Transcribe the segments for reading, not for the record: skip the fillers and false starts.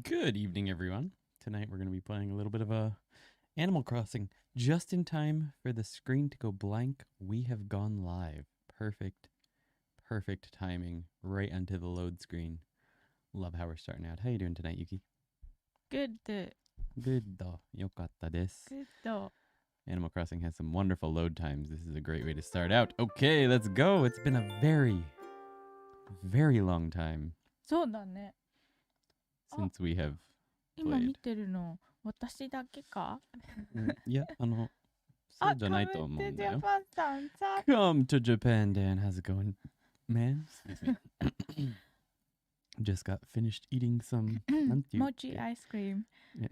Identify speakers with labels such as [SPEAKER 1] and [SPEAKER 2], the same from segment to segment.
[SPEAKER 1] Good evening, everyone. Tonight we're going to be playing a little bit of Animal Crossing. Just in time for the screen to go blank, we have gone live. Perfect, perfect timing right onto the load screen. Love how we're starting out. How you doing tonight, Yuki?
[SPEAKER 2] Good.
[SPEAKER 1] Good. Yokatta desu.
[SPEAKER 2] Good.
[SPEAKER 1] Animal Crossing has some wonderful load times. This is a great way to start out. Okay, let's go. It's been a very, very long time
[SPEAKER 2] そうだね。
[SPEAKER 1] since we have
[SPEAKER 2] 今
[SPEAKER 1] played.
[SPEAKER 2] 見てるの私だけか？
[SPEAKER 1] いや、そうじゃないと思うんだよ。
[SPEAKER 2] ジャパンさんさ。
[SPEAKER 1] Come to Japan, Dan. How's it going, man? Excuse me. Just got finished eating some なんていうっけ
[SPEAKER 2] Mochi ice cream.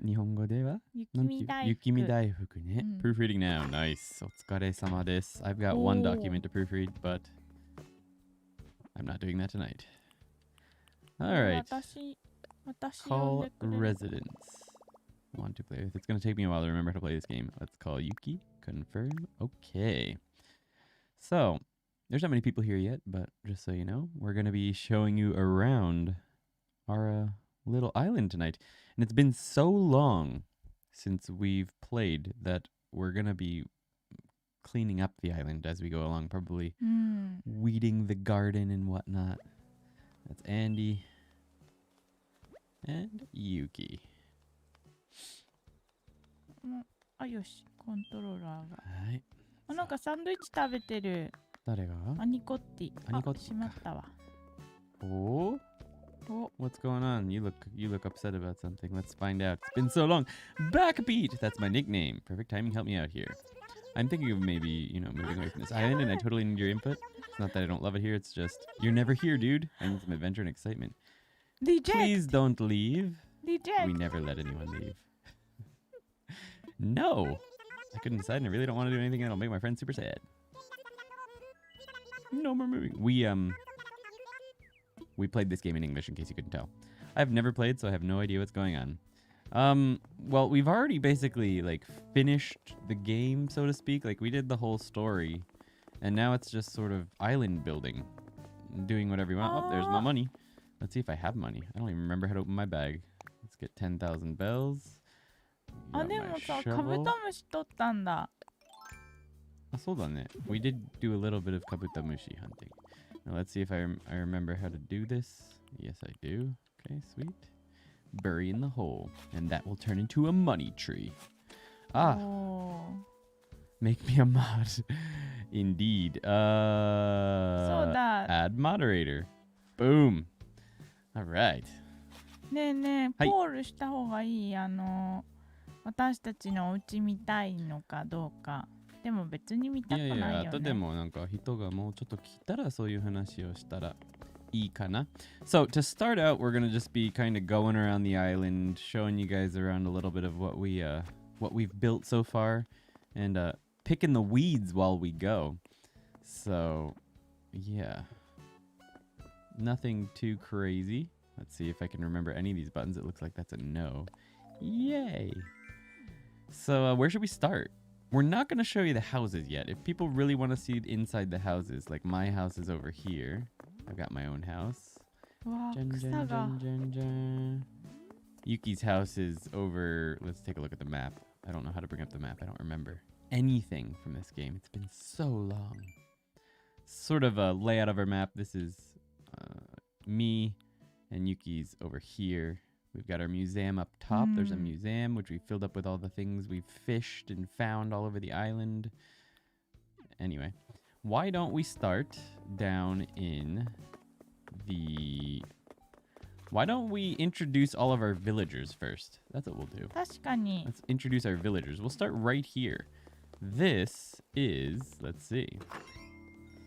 [SPEAKER 1] 日本語では
[SPEAKER 2] 雪見大福。
[SPEAKER 1] 雪見大福ね。
[SPEAKER 2] うん。
[SPEAKER 1] Proofreading now. Nice. お疲れ様です。I've got one document to proofread, but I'm not doing that tonight. All right.
[SPEAKER 2] 私呼ん
[SPEAKER 1] Call
[SPEAKER 2] でくれるか
[SPEAKER 1] residence. Want to play with. It's going to take me a while to remember how to play this game. Let's call Yuki. Confirm. Okay. So, there's not many people here yet, but just so you know, we're going to be showing you around our little island tonight. And it's been so long since we've played that we're going to be cleaning up the island as we go along, probably
[SPEAKER 2] うん。
[SPEAKER 1] weeding the garden and whatnot. That's Andy and Yuki.
[SPEAKER 2] あ、よし。コントローラーが。
[SPEAKER 1] はい。
[SPEAKER 2] なんかサンドイッチ食べてる。
[SPEAKER 1] 誰が
[SPEAKER 2] アニコッティ。
[SPEAKER 1] アニコッティか。
[SPEAKER 2] しまったわ。
[SPEAKER 1] Oh?
[SPEAKER 2] お、
[SPEAKER 1] What's going on? You look upset about something. Let's find out. It's been so long. Backbeat! That's my nickname. Perfect timing. Help me out here. I'm thinking of maybe, moving away from this island, and I totally need your input. It's not that I don't love it here, it's just, you're never here, dude. I need some adventure and excitement.
[SPEAKER 2] Reject!
[SPEAKER 1] Please don't leave.
[SPEAKER 2] Reject!
[SPEAKER 1] We never let anyone leave. No! I couldn't decide, and I really don't want to do anything that'll make my friends super sad. No more moving. We played this game in English, in case you couldn't tell. I've never played, so I have no idea what's going on. Well, we've already basically, finished the game, so to speak. Like, we did the whole story, and now it's just sort of island building. Doing whatever you want. Oh, there's my money. Let's see if I have money. I don't even remember how to open my bag. Let's get 10,000 bells.
[SPEAKER 2] あ、
[SPEAKER 1] Got
[SPEAKER 2] で
[SPEAKER 1] my
[SPEAKER 2] もさ、
[SPEAKER 1] shovel.
[SPEAKER 2] カブトムシ取ったんだ。
[SPEAKER 1] Hold on it. We did do a little bit of kabutamushi hunting. Now let's see if I remember how to do this. Yes, I do. Okay, sweet. Bury in the hole, and that will turn into a money tree. Ah,
[SPEAKER 2] おー
[SPEAKER 1] make me a mod. Indeed.
[SPEAKER 2] そうだ。
[SPEAKER 1] Add moderator. Boom. All right.
[SPEAKER 2] ねえねえ、
[SPEAKER 1] はい
[SPEAKER 2] ポールした方がいい。私たちのお家見たいのかどうか。でも別に見たくないよね。
[SPEAKER 1] いやいや、後でもなんか人がもうちょっと来たらそういう話をしたらいいかな。So to start out, we're gonna just be kind of going around the island, showing you guys around a little bit of what we've built so far, and picking the weeds while we go. So yeah, nothing too crazy. Let's see if I can remember any of these buttons. It looks like that's a no. Yay! So where should we start? We're not going to show you the houses yet. If people really want to see inside the houses, like my house is over here. I've got my own house.
[SPEAKER 2] わあ、
[SPEAKER 1] Dun,
[SPEAKER 2] 草
[SPEAKER 1] dun,
[SPEAKER 2] が。
[SPEAKER 1] dun, dun, dun. Yuki's house is over. Let's take a look at the map. I don't know how to bring up the map. I don't remember anything from this game. It's been so long. Sort of a layout of our map. This is me and Yuki's over here. We've got our museum up top. There's a museum, which we filled up with all the things we've fished and found all over the island. Anyway, why don't we start down in the... Why don't we introduce all of our villagers first? That's what we'll do.
[SPEAKER 2] 確かに。
[SPEAKER 1] Let's introduce our villagers. We'll start right here. This is... Let's see.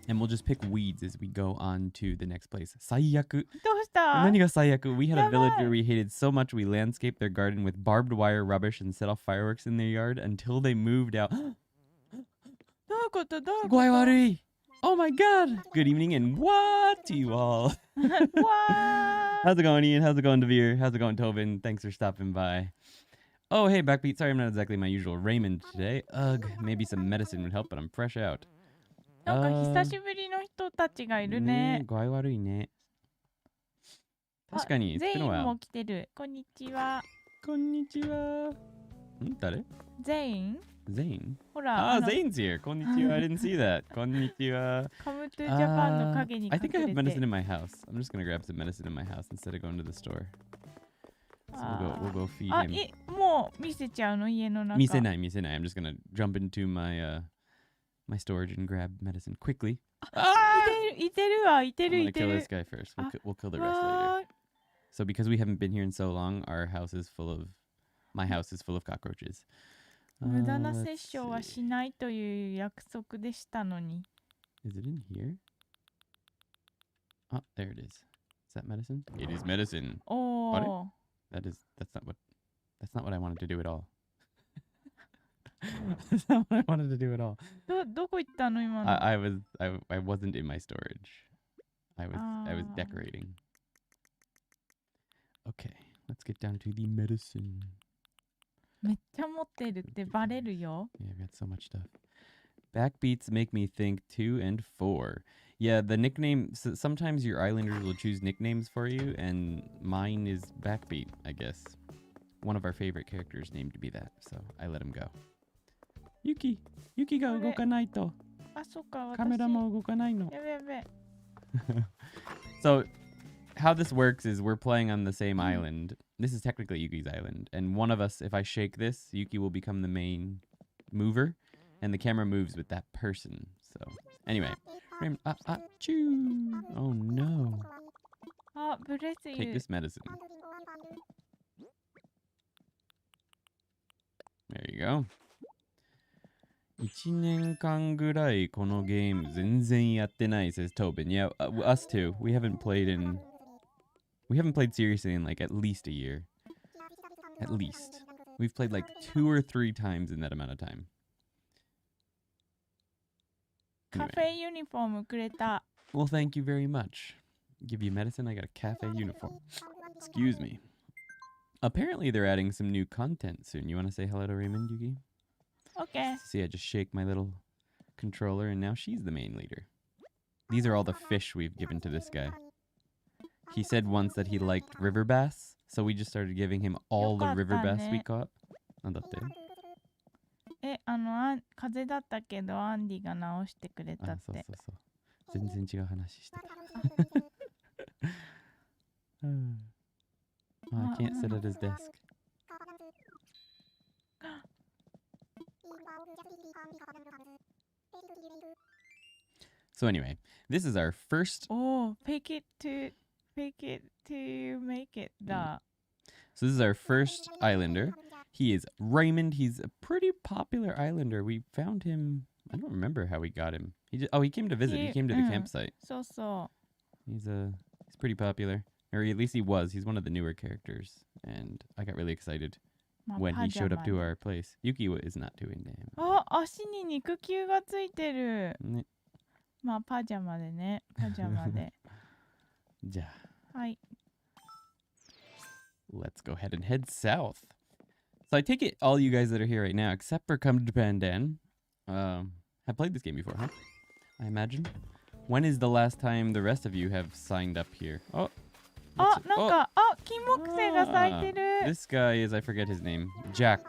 [SPEAKER 1] And we'll just pick weeds as we go on to the next place. 最悪.
[SPEAKER 2] どうした？
[SPEAKER 1] 何が最悪? We had a
[SPEAKER 2] やばい。
[SPEAKER 1] villager we hated so much we landscaped their garden with barbed wire rubbish and set off fireworks in their yard until they moved out.
[SPEAKER 2] どういうことどういうこと？
[SPEAKER 1] 具合悪い. Oh my god! Good evening and what to you all?
[SPEAKER 2] わー。
[SPEAKER 1] How's it going, Ian? How's it going, Devere? How's it going, Tobin? Thanks for stopping by. Oh, hey, Backbeat. Sorry I'm not exactly my usual Raymond today. Ugh, maybe some medicine would help, but I'm fresh out.
[SPEAKER 2] なんか久しぶりの人たちがいるね。
[SPEAKER 1] 具合悪いね.確かに、it's
[SPEAKER 2] 全
[SPEAKER 1] been a
[SPEAKER 2] 員
[SPEAKER 1] while.
[SPEAKER 2] も来てる。こんにちは。
[SPEAKER 1] こんにちは。誰？
[SPEAKER 2] 全員
[SPEAKER 1] Zane?
[SPEAKER 2] ほら、
[SPEAKER 1] Zane's here. こんにちは. I didn't see that. こんにちは.
[SPEAKER 2] カムトゥジャパンの影に
[SPEAKER 1] I
[SPEAKER 2] 隠
[SPEAKER 1] think I
[SPEAKER 2] れ
[SPEAKER 1] have medicine
[SPEAKER 2] て。
[SPEAKER 1] in my house. I'm just gonna grab some medicine in my house instead of going to the store. So we'll go feed
[SPEAKER 2] あ、
[SPEAKER 1] him.
[SPEAKER 2] もう見せちゃうの家の中。
[SPEAKER 1] 見せない. I'm just gonna jump into my my storage and grab medicine quickly.
[SPEAKER 2] いてるわ、いて
[SPEAKER 1] I'm
[SPEAKER 2] る
[SPEAKER 1] gonna
[SPEAKER 2] いて
[SPEAKER 1] kill
[SPEAKER 2] る
[SPEAKER 1] this。guy first. We'll kill the rest later.
[SPEAKER 2] わー
[SPEAKER 1] So because we haven't been here in so long, our house is full of my house is full of cockroaches.
[SPEAKER 2] 無駄な
[SPEAKER 1] Let's
[SPEAKER 2] 殺生は
[SPEAKER 1] see.
[SPEAKER 2] しないという約束でしたのに。
[SPEAKER 1] Is it in here? Oh, there it is. Is that medicine? It is medicine.
[SPEAKER 2] おお。
[SPEAKER 1] That's not what I wanted to do at all. That's not what I wanted to do at all.
[SPEAKER 2] どこ行ったの今の。
[SPEAKER 1] I wasn't in my storage. I was decorating. Okay, let's get down to the medicine.
[SPEAKER 2] めっちゃ持ってるってバレるよ。
[SPEAKER 1] Yeah, I've got so much stuff. Backbeats make me think 2 and 4. Yeah, the nickname. Sometimes your islanders will choose nicknames for you, and mine is Backbeat, I guess. One of our favorite characters named to be that, so I let him go. Yuki ga 動かないと。
[SPEAKER 2] あ、そっか、私。
[SPEAKER 1] カメラも動かないの。
[SPEAKER 2] やべやべ。
[SPEAKER 1] So, how this works is we're playing on the same island. This is technically Yuki's island, and one of us, if I shake this, Yuki will become the main mover, and the camera moves with that person. So, anyway. Choo! Oh no.
[SPEAKER 2] あ、ブレス
[SPEAKER 1] Take
[SPEAKER 2] ユ
[SPEAKER 1] this medicine. There you go. 1年間ぐらいこのゲーム全然やってない says Tobin. Yeah, us too. We haven't played seriously in like at least a year. At least. We've played like 2 or 3 times in that amount of time.
[SPEAKER 2] カフェユニフォームくれた。
[SPEAKER 1] Well, thank you very much. Give you medicine, I got a cafe uniform. Excuse me. Apparently they're adding some new content soon. You want to say hello to Raymond, Yuki?
[SPEAKER 2] OK。
[SPEAKER 1] See, I just shake my little controller and now she's the main leader. These are all the fish we've given to this guy. He said once that he liked river bass, so we just started giving him all the river bass we caught. なんだって？
[SPEAKER 2] 風邪だったけどアンディが治してくれたって。
[SPEAKER 1] そうそうそう。全然違う話してた。I can't sit at his desk. So anyway, this is our first.
[SPEAKER 2] Oh, fake it to make it だ。
[SPEAKER 1] So this is our first islander. He is Raymond. He's a pretty popular islander. We found him. I don't remember how we got him. He came to visit. He came to the campsite.
[SPEAKER 2] そうそう。
[SPEAKER 1] He's pretty popular, or at least he was. He's one of the newer characters, and I got really excited when he showed up to our place. Yuki is not doing damage.
[SPEAKER 2] あ、足に肉球がついてる。
[SPEAKER 1] ね。
[SPEAKER 2] まあパジャマでね。パジャマで。
[SPEAKER 1] じゃあ。
[SPEAKER 2] はい。
[SPEAKER 1] Let's go ahead and head south. So I take it all you guys that are here right now, except for Come to Pandan, have played this game before, huh? I imagine. When is the last time the rest of you have signed up here? Oh.
[SPEAKER 2] あ、なんか、あ、金木犀が咲いてる。
[SPEAKER 1] This guy is, I forget his name, Jack.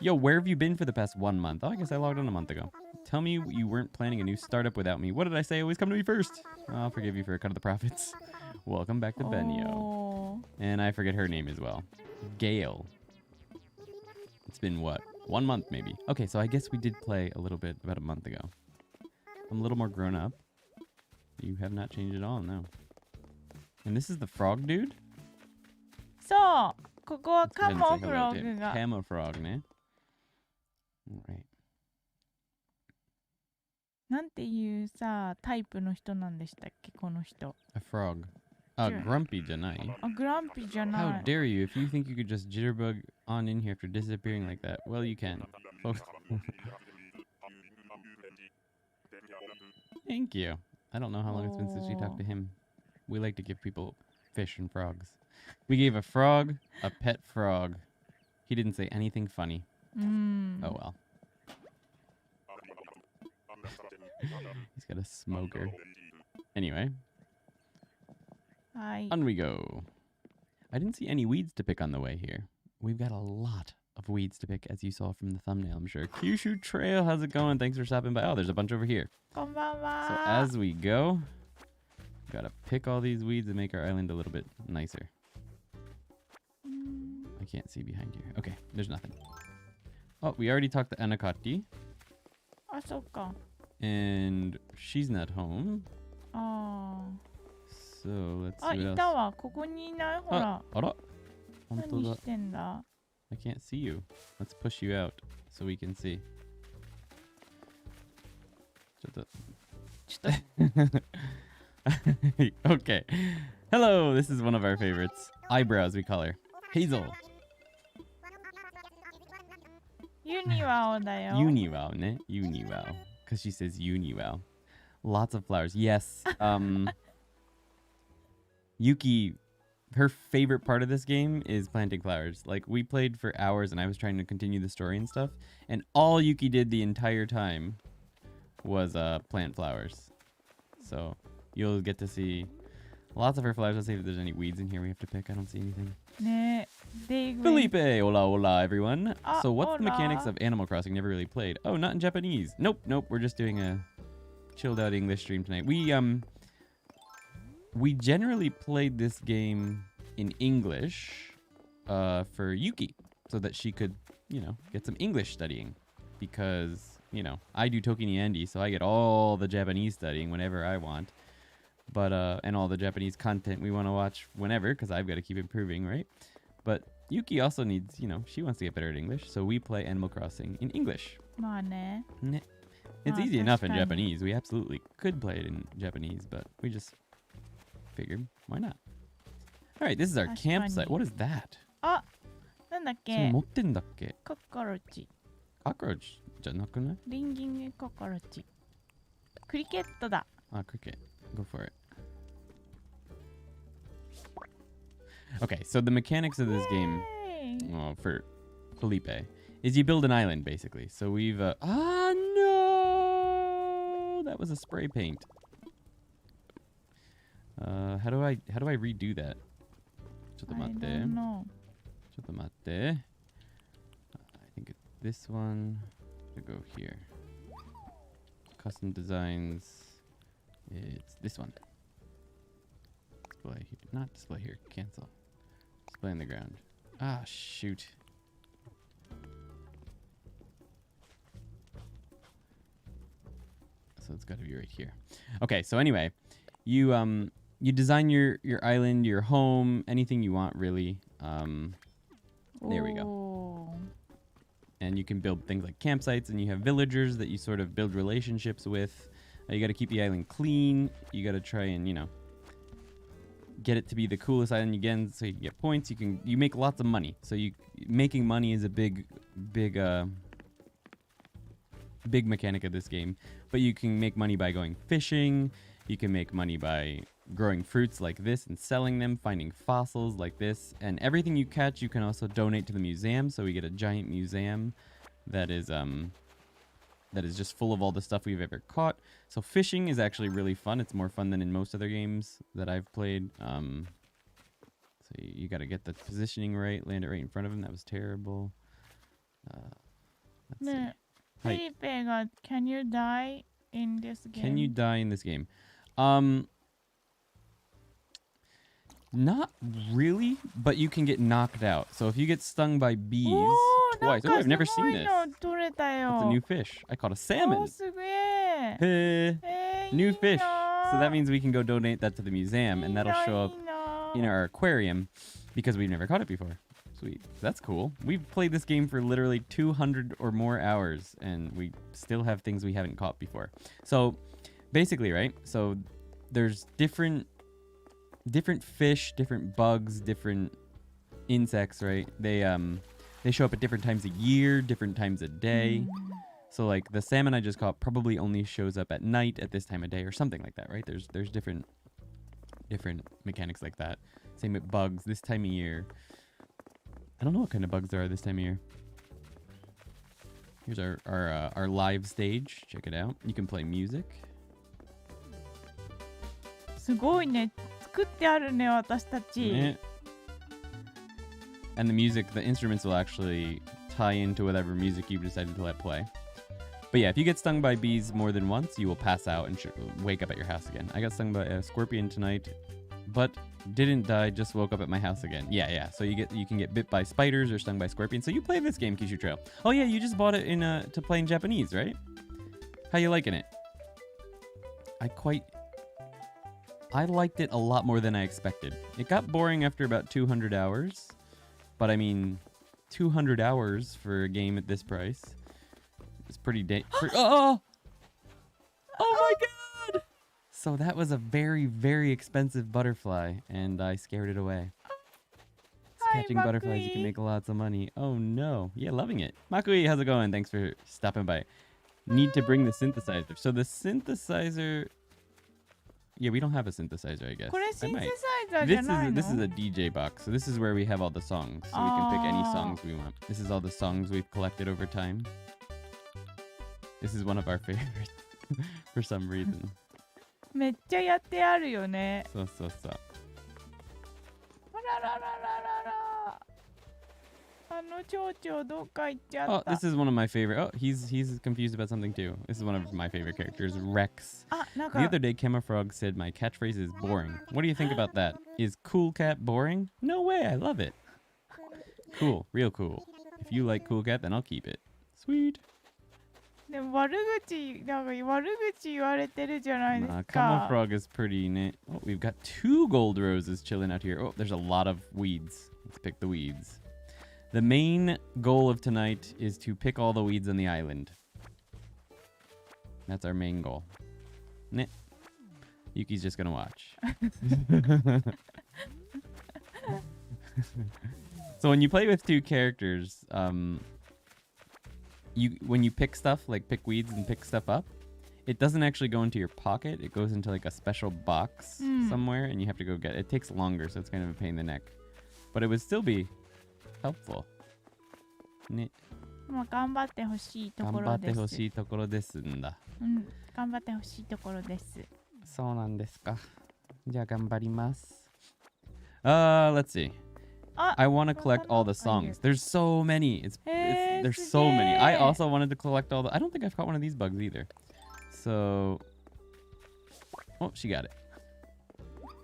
[SPEAKER 1] Yo, where have you been for the past 1 month? Oh, I guess I logged on a month ago. Tell me you weren't planning a new startup without me. What did I say? Always come to me first. I'll forgive you for a cut of the profits. Welcome back to Benyo. And I forget her name as well. Gail. It's been what? 1 month maybe. Okay, so I guess we did play a little bit about a month ago. I'm a little more grown up. You have not changed at all, no. And this is the frog dude?
[SPEAKER 2] そう。ここは
[SPEAKER 1] Let's go ahead
[SPEAKER 2] カ
[SPEAKER 1] and
[SPEAKER 2] モ
[SPEAKER 1] say
[SPEAKER 2] フ
[SPEAKER 1] hello
[SPEAKER 2] ロ
[SPEAKER 1] to
[SPEAKER 2] グ
[SPEAKER 1] him.
[SPEAKER 2] が。
[SPEAKER 1] Camo frog, ne? Alright.
[SPEAKER 2] なんていうさ、タイプの人なんでしたっけ、この人。
[SPEAKER 1] A frog.
[SPEAKER 2] Sure.
[SPEAKER 1] Grumpy じゃない?
[SPEAKER 2] あ、グランピーじゃ
[SPEAKER 1] How
[SPEAKER 2] ない。
[SPEAKER 1] dare you? If you think you could just jitterbug on in here after disappearing like that, well, you can. Thank you. I don't know how long it's been since we talked to him. We like to give people fish and frogs. We gave a frog a pet frog. He didn't say anything funny.
[SPEAKER 2] うん。
[SPEAKER 1] Oh well. He's got a smoker. Anyway.
[SPEAKER 2] はい。
[SPEAKER 1] On we go. I didn't see any weeds to pick on the way here. We've got a lot of weeds to pick, as you saw from the thumbnail, I'm sure. Kyushu Trail, how's it going? Thanks for stopping by. Oh, there's a bunch over here.
[SPEAKER 2] こんばん
[SPEAKER 1] So
[SPEAKER 2] は。
[SPEAKER 1] as we go, gotta pick all these weeds and make our island a little bit nicer. I can't see behind here. Okay, there's nothing. Oh, we already talked to Anakati,
[SPEAKER 2] あ、そっか。
[SPEAKER 1] and she's not home.
[SPEAKER 2] あ
[SPEAKER 1] So let's
[SPEAKER 2] あ。あ、
[SPEAKER 1] see
[SPEAKER 2] い
[SPEAKER 1] what
[SPEAKER 2] た
[SPEAKER 1] else.
[SPEAKER 2] わ。ここにいない。ほら。
[SPEAKER 1] Ara. 本当だ。
[SPEAKER 2] 何してんだ。
[SPEAKER 1] I can't see you. Let's push you out so we can see. ちょっと。
[SPEAKER 2] ちょっと。
[SPEAKER 1] Okay. Hello, this is one of our favorites. Eyebrows, we call her. Hazel.
[SPEAKER 2] ユニワオだよ。
[SPEAKER 1] Uniwow, ne? Uniwow. Because she says Uniwow. Lots of flowers. Yes. Yuki, her favorite part of this game is planting flowers. Like, we played for hours and I was trying to continue the story and stuff. And all Yuki did the entire time was plant flowers. So you'll get to see lots of her flowers. Let's see if there's any weeds in here we have to pick. I don't see anything.
[SPEAKER 2] ねえ。
[SPEAKER 1] Felipe, hola, hola, everyone.
[SPEAKER 2] Ah,
[SPEAKER 1] So what's the mechanics
[SPEAKER 2] hola.
[SPEAKER 1] of Animal Crossing? Never really played. Oh, not in Japanese. Nope, nope. We're just doing a chilled out English stream tonight. We generally played this game in English for Yuki so that she could, you know, get some English studying because, you know, I do ToKini Andy, so I get all the Japanese studying whenever I want. But and all the Japanese content we want to watch whenever, because I've got to keep improving, right? But Yuki also needs, you know, she wants to get better at English, so we play Animal Crossing in English.
[SPEAKER 2] まあね。
[SPEAKER 1] It's
[SPEAKER 2] Ah,
[SPEAKER 1] easy enough in
[SPEAKER 2] 確かに。
[SPEAKER 1] Japanese. We absolutely could play it in Japanese, but we just figured, why not? All right, this is our
[SPEAKER 2] 確かに。
[SPEAKER 1] campsite. What is that?
[SPEAKER 2] あ、なんだっ
[SPEAKER 1] それ
[SPEAKER 2] け。
[SPEAKER 1] 持ってんだっけ？
[SPEAKER 2] ココロチ。
[SPEAKER 1] Cockroach じゃなくない？
[SPEAKER 2] リンギングココロチ。クリケットだ。
[SPEAKER 1] Ah, cricket. Go for it. Okay, so the mechanics of this game,
[SPEAKER 2] イエーイ
[SPEAKER 1] well, for Felipe, is you build an island basically. So we've ah no, that was a spray paint. How do I redo that? ちょっと
[SPEAKER 2] I
[SPEAKER 1] 待って。
[SPEAKER 2] don't know.
[SPEAKER 1] ちょっと待って。I think it's this one to go here. Custom designs. It's this one. Display here. Not display here. Cancel. Display on the ground. Ah, shoot. So it's got to be right here. Okay, so anyway, you design your island, your home, anything you want really. There we go.
[SPEAKER 2] おー
[SPEAKER 1] And you can build things like campsites, and you have villagers that you sort of build relationships with. You got to keep the island clean. You got to try and, you know, get it to be the coolest island you can, so you can get points. You make lots of money. So making money is a big mechanic of this game. But you can make money by going fishing. You can make money by growing fruits like this and selling them, finding fossils like this, and everything you catch you can also donate to the museum. So we get a giant museum that is just full of all the stuff we've ever caught. So fishing is actually really fun. It's more fun than in most other games that I've played. So you got to get the positioning right, land it right in front of him. That was terrible. Let's see.
[SPEAKER 2] ねえ、フ
[SPEAKER 1] はい
[SPEAKER 2] ィリペが Can you die in this game?
[SPEAKER 1] Can you die in this game? Not really, but you can get knocked out. So if you get stung by bees
[SPEAKER 2] おー、なん
[SPEAKER 1] twice,
[SPEAKER 2] か
[SPEAKER 1] oh, I've never
[SPEAKER 2] すご
[SPEAKER 1] seen
[SPEAKER 2] い
[SPEAKER 1] this.
[SPEAKER 2] の取れた
[SPEAKER 1] That's a
[SPEAKER 2] よ。
[SPEAKER 1] new fish. I caught a
[SPEAKER 2] お
[SPEAKER 1] salmon.
[SPEAKER 2] ー、すげえ。
[SPEAKER 1] Hey,
[SPEAKER 2] い
[SPEAKER 1] new
[SPEAKER 2] い
[SPEAKER 1] fish.
[SPEAKER 2] な
[SPEAKER 1] So that means we can go donate that to the museum, and that'll show up
[SPEAKER 2] いいな
[SPEAKER 1] in our aquarium because we've never caught it before. Sweet. That's cool. We've played this game for literally 200 or more hours, and we still have things we haven't caught before. So basically, right? So there's different fish, different bugs, different insects, right? They show up at different times a year, different times a day. So like the salmon I just caught probably only shows up at night at this time of day or something like that, right? There's different mechanics like that. Same with bugs this time of year. I don't know what kind of bugs there are this time of year. Here's our live stage. Check it out. You can play music.
[SPEAKER 2] すごいね。作ってあるね、私たち。
[SPEAKER 1] Yeah. And the music, the instruments will actually tie into whatever music you've decided to let play. But yeah, if you get stung by bees more than once, you will pass out and wake up at your house again. I got stung by a scorpion tonight, but didn't die, just woke up at my house again. Yeah. So you can get bit by spiders or stung by scorpions. So you play this game, Kishu Trail. Oh yeah, you just bought it to play in Japanese, right? How you liking it? I liked it a lot more than I expected. It got boring after about 200 hours. But I mean, 200 hours for a game at this price is pretty oh my god! So that was a very, very expensive butterfly, and I scared it away.
[SPEAKER 2] Hi,
[SPEAKER 1] Catching butterflies, you can make lots of money. Oh no. Yeah, loving it. Makui, how's it going? Thanks for stopping by. Need to bring the synthesizer. So the synthesizer... Yeah, we don't have a synthesizer, I guess.
[SPEAKER 2] これ
[SPEAKER 1] I might.
[SPEAKER 2] シンセサイザーじゃないの？
[SPEAKER 1] This is a DJ box, so this is where we have all the songs, so we can pick any songs we want. This is all the songs we've collected over time. This is one of our favorites for some reason.
[SPEAKER 2] めっちゃやってあるよね。
[SPEAKER 1] So.
[SPEAKER 2] あらららららら。あの蝶々どっか行っちゃっ
[SPEAKER 1] Oh,
[SPEAKER 2] た。
[SPEAKER 1] this is one of my favorite. Oh, he's confused about something too. This is one of my favorite characters, Rex.
[SPEAKER 2] あ、なん
[SPEAKER 1] The
[SPEAKER 2] か
[SPEAKER 1] other day, Kemma Frog said my catchphrase is boring. What do you think about that? Is Cool Cat boring? No way, I love it. Cool, real cool. If you like Cool Cat, then I'll keep it. Sweet.
[SPEAKER 2] でも悪口言われてるじゃないです
[SPEAKER 1] Kemma
[SPEAKER 2] か。
[SPEAKER 1] Frog is pretty neat. Oh, we've got 2 gold roses chilling out here. Oh, there's a lot of weeds. Let's pick the weeds. The main goal of tonight is to pick all the weeds on the island. That's our main goal. Nah. Yuki's just gonna watch. So when you play with 2 characters, when you pick stuff, like pick weeds and pick stuff up, it doesn't actually go into your pocket. It goes into like a special box somewhere, and you have to go get it. It takes longer, so it's kind of a pain in the neck. But it would still be helpful.
[SPEAKER 2] まあ頑張ってほしいところです。
[SPEAKER 1] 頑張ってほしいところですんだ。
[SPEAKER 2] うん、頑張ってほしいところです。
[SPEAKER 1] そうなんですか。じゃあ頑張ります。Let's see. I want to collect all the songs. There's so many. There's so many. I also wanted to collect all the... I don't think I've caught one of these bugs either. So... Oh, she got it.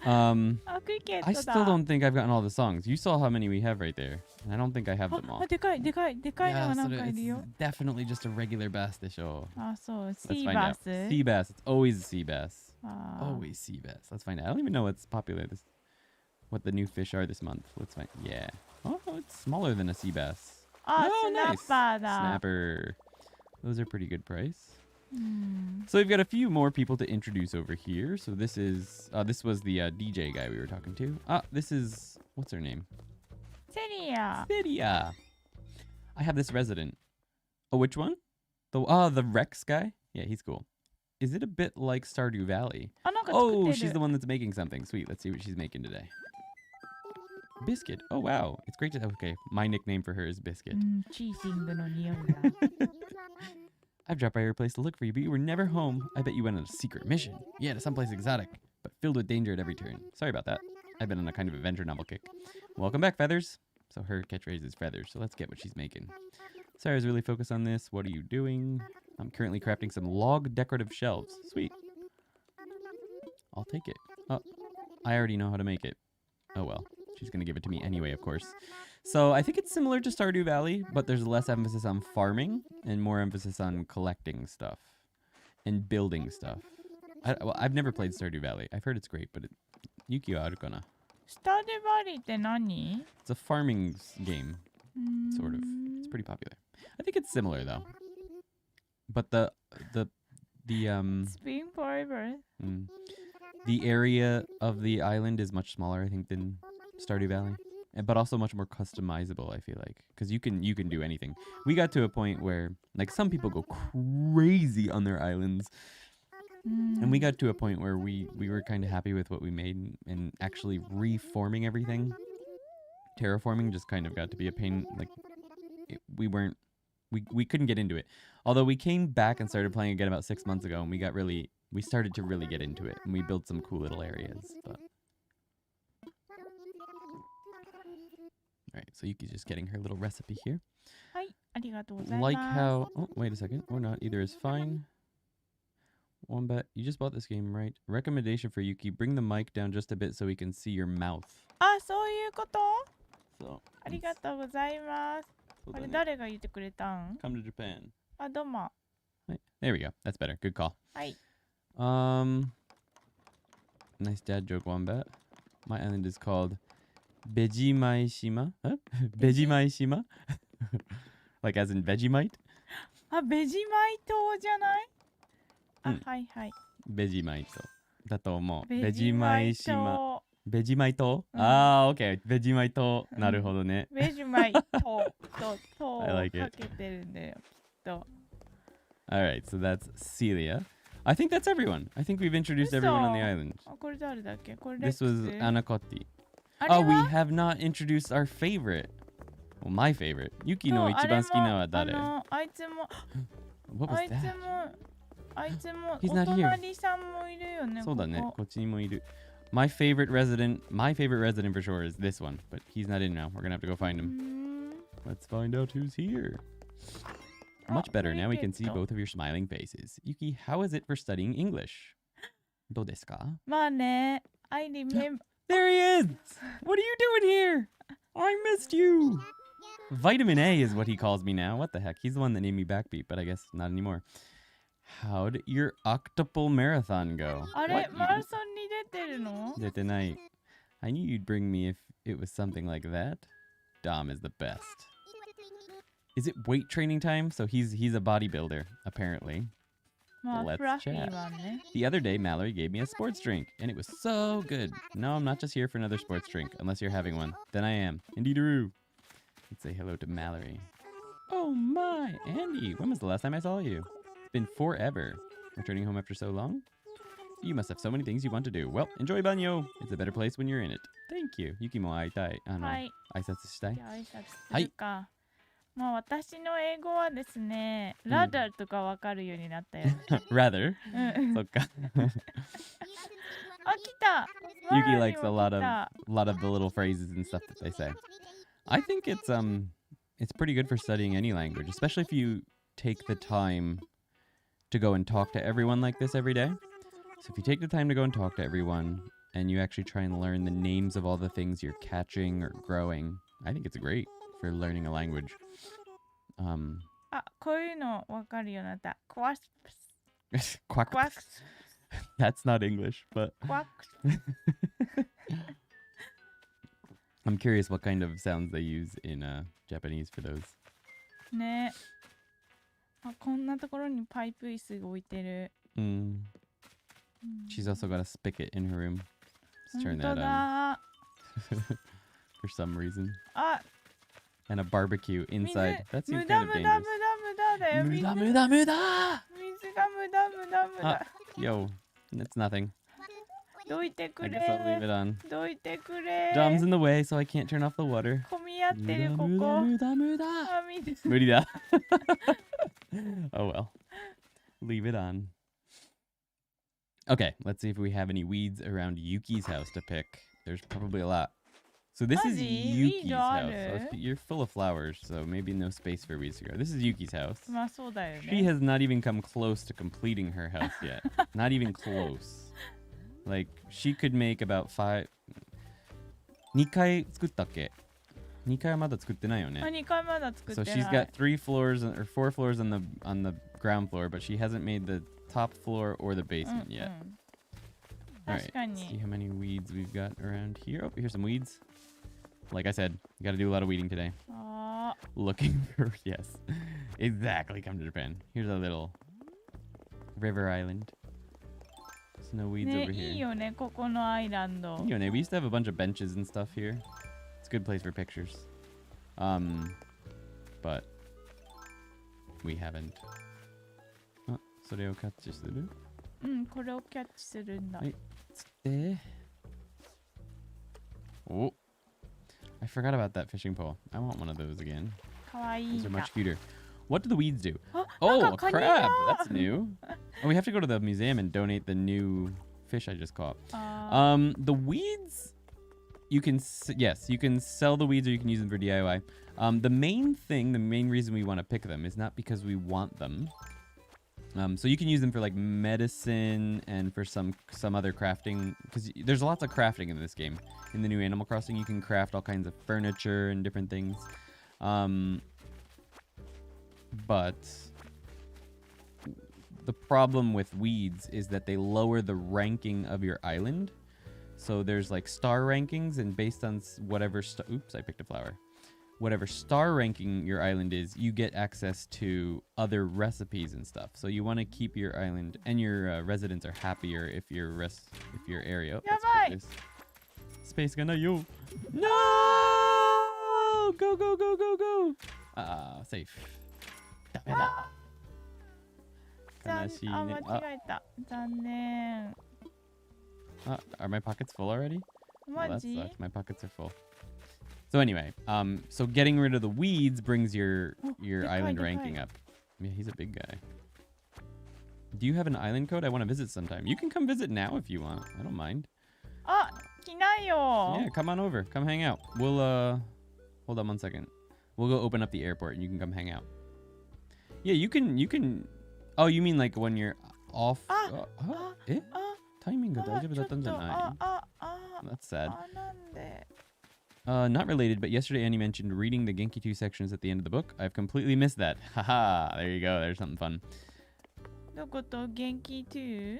[SPEAKER 1] I still don't think I've gotten all the songs. You saw how many we have right there. And I don't think I have them all.
[SPEAKER 2] でかいのがなんかいるよ。
[SPEAKER 1] It's definitely just a regular bass でしょ。
[SPEAKER 2] あ、そう。
[SPEAKER 1] Let's
[SPEAKER 2] シー
[SPEAKER 1] find
[SPEAKER 2] バ
[SPEAKER 1] out.
[SPEAKER 2] ス。
[SPEAKER 1] Sea bass. It's always a sea bass.
[SPEAKER 2] あー
[SPEAKER 1] Always sea bass. Let's find out. I don't even know what's popular what the new fish are this month. Let's find. Yeah. Oh, it's smaller than a sea bass.
[SPEAKER 2] あ、
[SPEAKER 1] Oh,
[SPEAKER 2] スナ
[SPEAKER 1] nice.
[SPEAKER 2] ッパーだ。
[SPEAKER 1] Snapper. Those are pretty good price.
[SPEAKER 2] うん。
[SPEAKER 1] So we've got a few more people to introduce over here. So this was the DJ guy we were talking to. This is, what's her name?
[SPEAKER 2] セリア。
[SPEAKER 1] Lydia. I have this resident. Oh, which one? The Rex guy? Yeah, he's cool. Is it a bit like Stardew Valley?
[SPEAKER 2] あ、なんか作ってる。
[SPEAKER 1] Oh, she's the one that's making something. Sweet. Let's see what she's making today. Biscuit. Oh, wow. It's great to... Okay, my nickname for her is Biscuit.
[SPEAKER 2] うん、チーティングの匂いが。
[SPEAKER 1] I've dropped by your place to look for you, but you were never home. I bet you went on a secret mission. Yeah, to someplace exotic, but filled with danger at every turn. Sorry about that. I've been on a kind of adventure novel kick. Welcome back, Feathers. So her catchphrase is Feathers, so let's get what she's making. Sarah's really focused on this. What are you doing? I'm currently crafting some log decorative shelves. Sweet. I'll take it. Oh, I already know how to make it. Oh well. She's going to give it to me anyway, of course. So I think it's similar to Stardew Valley, but there's less emphasis on farming and more emphasis on collecting stuff and building stuff. I've never played Stardew Valley. I've heard it's great, but Yuki wa aru kana?
[SPEAKER 2] スタデュバリーって何？
[SPEAKER 1] It's a farming game, sort of. It's pretty popular. I think it's similar though. But the
[SPEAKER 2] It's been forever.
[SPEAKER 1] the area of the island is much smaller, I think, than Stardew Valley, but also much more customizable, I feel like, because you can do anything. We got to a point where, like, some people go crazy on their islands, and we got to a point where we were kind of happy with what we made, and actually reforming everything, terraforming just kind of got to be a pain. Like, we couldn't get into it. Although we came back and started playing again about 6 months ago, and we started to really get into it, and we built some cool little areas. But right, so Yuki's just getting her little recipe here.
[SPEAKER 2] はい、ありがとうございます。
[SPEAKER 1] Like how... Oh, wait a second. Or not. Either is fine. Wombat, you just bought this game, right? Recommendation for Yuki. Bring the mic down just a bit so we can see your mouth.
[SPEAKER 2] あ、そういうこと
[SPEAKER 1] So,
[SPEAKER 2] ありがとうございます。これ誰が言ってくれたん
[SPEAKER 1] Come to Japan.
[SPEAKER 2] あ、どうも。
[SPEAKER 1] There we go. That's better. Good call.
[SPEAKER 2] はい。
[SPEAKER 1] Nice dad joke, Wombat. My island is called Vegimaishima. Huh? Vegimaishima? Like as in Vegemite?
[SPEAKER 2] あ、ベジマイ島じゃない？あ、はいはい。
[SPEAKER 1] Vegemite. だと思う。
[SPEAKER 2] ベジマイ島。
[SPEAKER 1] ベジマイ島? Okay. ベジマイ島。なるほどね。
[SPEAKER 2] ベジマイ島と島を
[SPEAKER 1] I
[SPEAKER 2] か
[SPEAKER 1] like
[SPEAKER 2] け
[SPEAKER 1] it.
[SPEAKER 2] てるんだよ、きっと。
[SPEAKER 1] Alright, so that's Celia. I think that's everyone. I think we've introduced everyone on the island.
[SPEAKER 2] あ、これ誰だっけ？これレッ
[SPEAKER 1] This
[SPEAKER 2] クス
[SPEAKER 1] was Anakotti.
[SPEAKER 2] あれ
[SPEAKER 1] Oh, we
[SPEAKER 2] は
[SPEAKER 1] have not introduced our favorite. Well, my favorite. Yuki no 一番好きなのは誰？
[SPEAKER 2] あいつも
[SPEAKER 1] What
[SPEAKER 2] あ
[SPEAKER 1] was
[SPEAKER 2] いつ
[SPEAKER 1] that?
[SPEAKER 2] もあいつも
[SPEAKER 1] He's
[SPEAKER 2] お
[SPEAKER 1] not here.
[SPEAKER 2] 隣さんもいるよね。
[SPEAKER 1] そうだね。
[SPEAKER 2] ここ
[SPEAKER 1] こっちにもいる。My favorite resident for sure is this one, but he's not in now. We're gonna have to go find him. Let's find out who's here. Much better. Now we can see both of your smiling faces. Yuki, how is it for studying English? どうですか？
[SPEAKER 2] まあね、I remember.
[SPEAKER 1] There he is! What are you doing here? I missed you! Vitamin A is what he calls me now. What the heck? He's the one that named me Backbeat, but I guess not anymore. How'd your octuple marathon go?
[SPEAKER 2] あれ、
[SPEAKER 1] What,
[SPEAKER 2] マラソンに出てるの？
[SPEAKER 1] you- tonight. I knew you'd bring me if it was something like that. Dom is the best. Is it weight training time? So he's a bodybuilder, apparently.
[SPEAKER 2] まあ、
[SPEAKER 1] Let's
[SPEAKER 2] フラッフィ
[SPEAKER 1] chat.
[SPEAKER 2] ーはね。
[SPEAKER 1] The other day, Mallory gave me a sports drink, and it was so good. No, I'm not just here for another sports drink, unless you're having one. Then I am. Indeed-a-roo. Let's say hello to Mallory. Oh my, Andy, when was the last time I saw you? It's been forever. Returning home after so long? You must have so many things you want to do. Well, enjoy Banyo. It's a better place when you're in it. Thank you. Yuki mo aitai.
[SPEAKER 2] はい。
[SPEAKER 1] 挨拶したい。
[SPEAKER 2] じゃあ挨拶するか。まあ私の英語はですね、ラダーとかわかるようになったよ。
[SPEAKER 1] Rather.
[SPEAKER 2] うん。
[SPEAKER 1] そっか。
[SPEAKER 2] あ、来た。
[SPEAKER 1] Yuki
[SPEAKER 2] マリ
[SPEAKER 1] likes
[SPEAKER 2] も
[SPEAKER 1] a
[SPEAKER 2] 来た。
[SPEAKER 1] lot of the little phrases and stuff that they say. I think it's pretty good for studying any language, especially if you take the time to go and talk to everyone like this every day. So if you take the time to go and talk to everyone and you actually try and learn the names of all the things you're catching or growing, I think it's great for learning a language.
[SPEAKER 2] あ、こういうのわかるようになった。クワッス
[SPEAKER 1] Quack.
[SPEAKER 2] クワッス
[SPEAKER 1] That's not English, but
[SPEAKER 2] クワッス
[SPEAKER 1] I'm curious what kind of sounds they use in Japanese for those.
[SPEAKER 2] ね。あ、こんなところにパイプ椅子が置いてる。
[SPEAKER 1] She's also got a spigot in her room. Let's
[SPEAKER 2] 本
[SPEAKER 1] turn
[SPEAKER 2] 当
[SPEAKER 1] that on
[SPEAKER 2] だ。
[SPEAKER 1] for some reason.
[SPEAKER 2] あ、
[SPEAKER 1] And a barbecue
[SPEAKER 2] 水
[SPEAKER 1] inside. That
[SPEAKER 2] 無
[SPEAKER 1] seems
[SPEAKER 2] 駄
[SPEAKER 1] kind of
[SPEAKER 2] 無駄無駄
[SPEAKER 1] dangerous.
[SPEAKER 2] 無駄だよ。水が無
[SPEAKER 1] Muda.
[SPEAKER 2] 駄無駄無駄無
[SPEAKER 1] Ah,
[SPEAKER 2] 駄。
[SPEAKER 1] yo, it's nothing.
[SPEAKER 2] どいてく
[SPEAKER 1] I
[SPEAKER 2] れ。
[SPEAKER 1] guess I'll leave it on.
[SPEAKER 2] どいてくれ。
[SPEAKER 1] Dom's in the way, so I can't turn off the water.
[SPEAKER 2] 混み合ってる
[SPEAKER 1] Muda,
[SPEAKER 2] こ
[SPEAKER 1] muda,
[SPEAKER 2] こ。
[SPEAKER 1] muda, muda.
[SPEAKER 2] あ、水。
[SPEAKER 1] Murida. Oh well. Leave it on. Okay, let's see if we have any weeds around Yuki's house to pick. There's probably a lot. So this is
[SPEAKER 2] Maji?
[SPEAKER 1] Yuki's
[SPEAKER 2] Weed
[SPEAKER 1] house.
[SPEAKER 2] are.
[SPEAKER 1] You're full of flowers, so maybe no space for weeds to go. This is Yuki's house.
[SPEAKER 2] まあそうだよ
[SPEAKER 1] She
[SPEAKER 2] ね。
[SPEAKER 1] has not even come close to completing her house yet. Not even close. Like, she could make about 2回作ったっけ? 2回はまだ作ってないよね。
[SPEAKER 2] あ、2回まだ作っ
[SPEAKER 1] So
[SPEAKER 2] てない
[SPEAKER 1] she's got 3 floors or 4 floors on the ground floor, but she hasn't made the top floor or the
[SPEAKER 2] うん
[SPEAKER 1] basement
[SPEAKER 2] うん
[SPEAKER 1] yet.
[SPEAKER 2] 確
[SPEAKER 1] Alright,
[SPEAKER 2] か
[SPEAKER 1] let's see
[SPEAKER 2] に。
[SPEAKER 1] how many weeds we've got around here. Oh, here's some weeds. Like I said, you gotta do a lot of weeding today.
[SPEAKER 2] あ
[SPEAKER 1] Looking for, yes, exactly, come to Japan. Here's a little river island. There's no
[SPEAKER 2] ー
[SPEAKER 1] weeds
[SPEAKER 2] ね、
[SPEAKER 1] over
[SPEAKER 2] いい
[SPEAKER 1] here.
[SPEAKER 2] よね、ここのアイランド。
[SPEAKER 1] You know, we used to have a bunch of benches and stuff here. It's a good place for pictures. But we haven't. あ、それをキャッチする？
[SPEAKER 2] うん、これをキャッチするんだ。
[SPEAKER 1] はい。つって。Oh, I forgot about that fishing pole. I want one of those again.
[SPEAKER 2] かわいい
[SPEAKER 1] Those are
[SPEAKER 2] んだ
[SPEAKER 1] much。cuter. What do the weeds do?
[SPEAKER 2] あ、
[SPEAKER 1] Oh,
[SPEAKER 2] なん
[SPEAKER 1] a
[SPEAKER 2] かカニ
[SPEAKER 1] crab!
[SPEAKER 2] だ
[SPEAKER 1] That's new. Oh, we have to go to the museum and donate the new fish I just caught.
[SPEAKER 2] あ
[SPEAKER 1] The weeds, You can yes, you can sell the weeds or you can use them for DIY. The main reason we want to pick them is not because we want them. So you can use them for like medicine and for some other crafting, because there's lots of crafting in this game. In the new Animal Crossing, you can craft all kinds of furniture and different things. But the problem with weeds is that they lower the ranking of your island. So there's like star rankings, and based on whatever oops, I picked a flower. Whatever star ranking your island is, you get access to other recipes and stuff. So you want to keep your island, and your residents are happier if your area. Let's space gonna yo. No! Go go go go go! Safe. 悲しいね。
[SPEAKER 2] 間違えた。残念。
[SPEAKER 1] Are my pockets full already? Well, that
[SPEAKER 2] マジ
[SPEAKER 1] sucks. My pockets are full. So anyway, so getting rid of the weeds brings your island ranking up. Yeah, he's a big guy. Do you have an island code? I want to visit sometime. You can come visit now if you want. I don't mind.
[SPEAKER 2] あ、来ないよ。
[SPEAKER 1] Yeah, come on over. Come hang out. We'll hold on one second. We'll go open up the airport and you can come hang out. Yeah, you can. Oh, you mean like when you're off? Timingが大丈夫だったんじゃない? That's sad.
[SPEAKER 2] なんで
[SPEAKER 1] Not related, but yesterday Annie mentioned reading the Genki 2 sections at the end of the book. I've completely missed that. Haha, there you go. There's something fun.
[SPEAKER 2] どこと Genki 2?